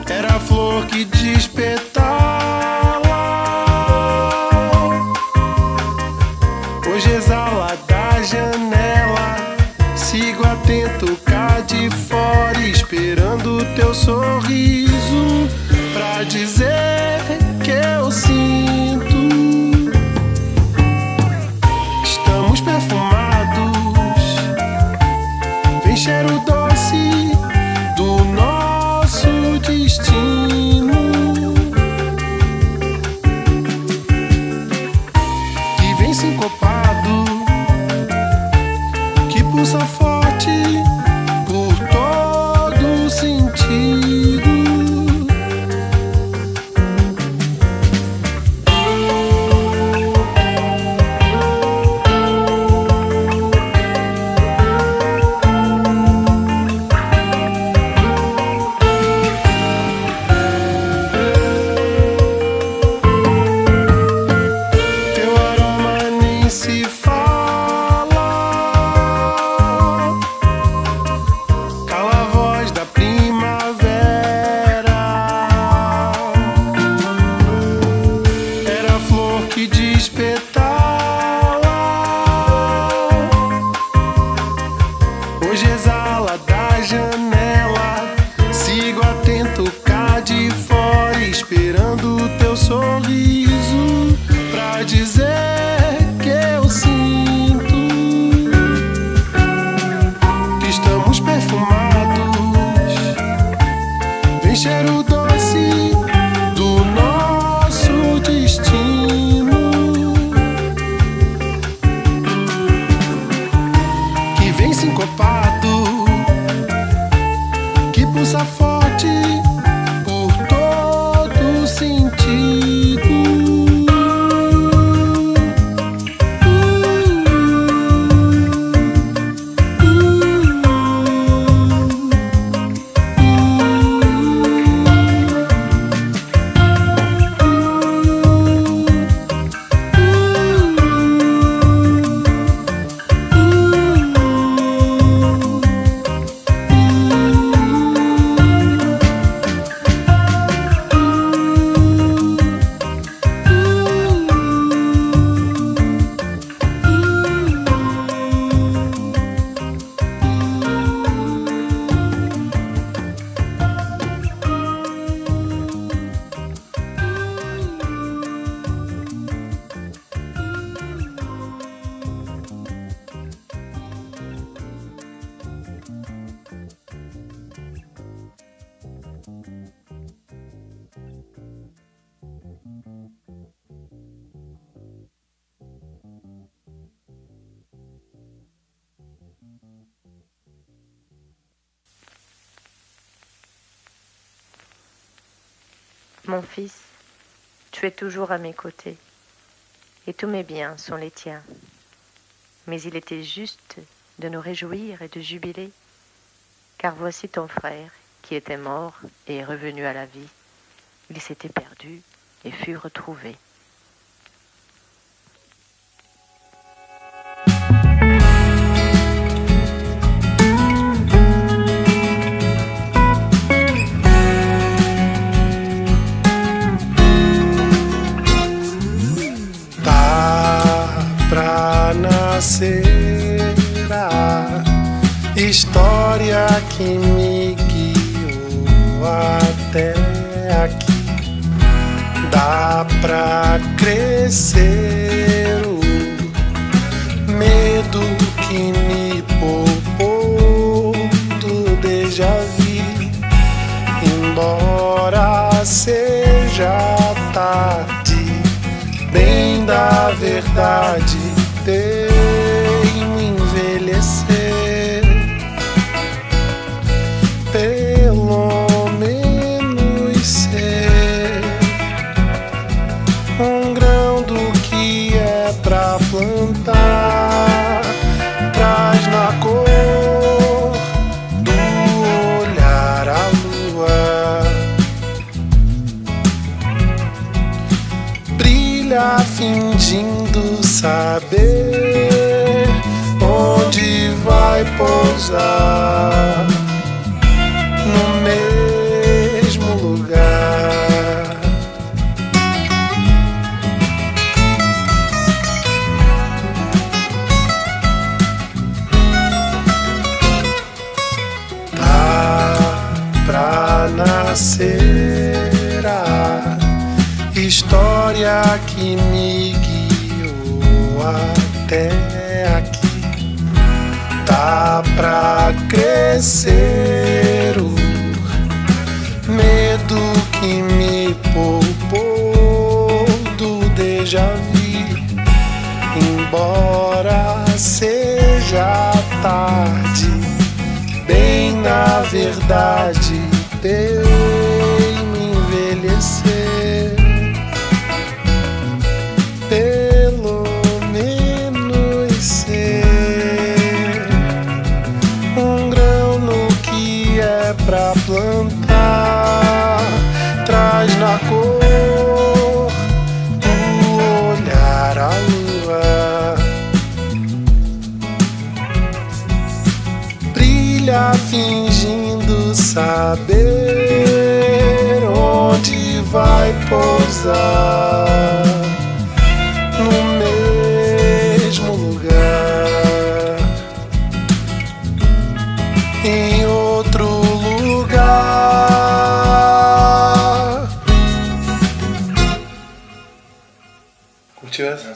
S4: Era a flor que despetala, hoje exala da janela. Sigo atento cá de fora, esperando o teu sorriso pra dizer que eu sinto. Estamos perfumados, vem cheiro doce do nosso destino, que vem sincopado, que pulsa forte por todo sentido. Teu aroma nem se fala, cala a voz da primavera. Era a flor que despetala, hoje exala da janela. Sigo atento cá de fora, esperando o teu sorriso pra dizer que eu sinto. Que estamos perfumados, vem cheiro doce do nosso destino, que vem sincopado,
S7: Mon fils, tu es toujours à mes côtés, et tous mes biens sont les tiens. Mais il était juste de nous réjouir et de jubiler, car voici ton frère qui était mort et est revenu à la vie. Il s'était perdu et fut retrouvé.
S4: Será história que me guiou até aqui. Dá pra crescer o medo que me poupou do déjà vu. Embora seja tarde, bem da verdade me envelhecer, pelo menos ser um grão do que é pra plantar, traz na cor do olhar a lua, brilha fingindo saber onde vai pousar, no mesmo lugar. Tá pra nascer a história que me guiou até aqui. Tá pra crescer o medo que me poupou do déjà vu. Embora seja tarde, bem na verdade tentei me envelhecer, pelo menos ser um grão no que é pra plantar, traz na cor do olhar a lua, brilha fingindo saber onde vai pousar, no mesmo lugar, em outro lugar. Curtiu essa?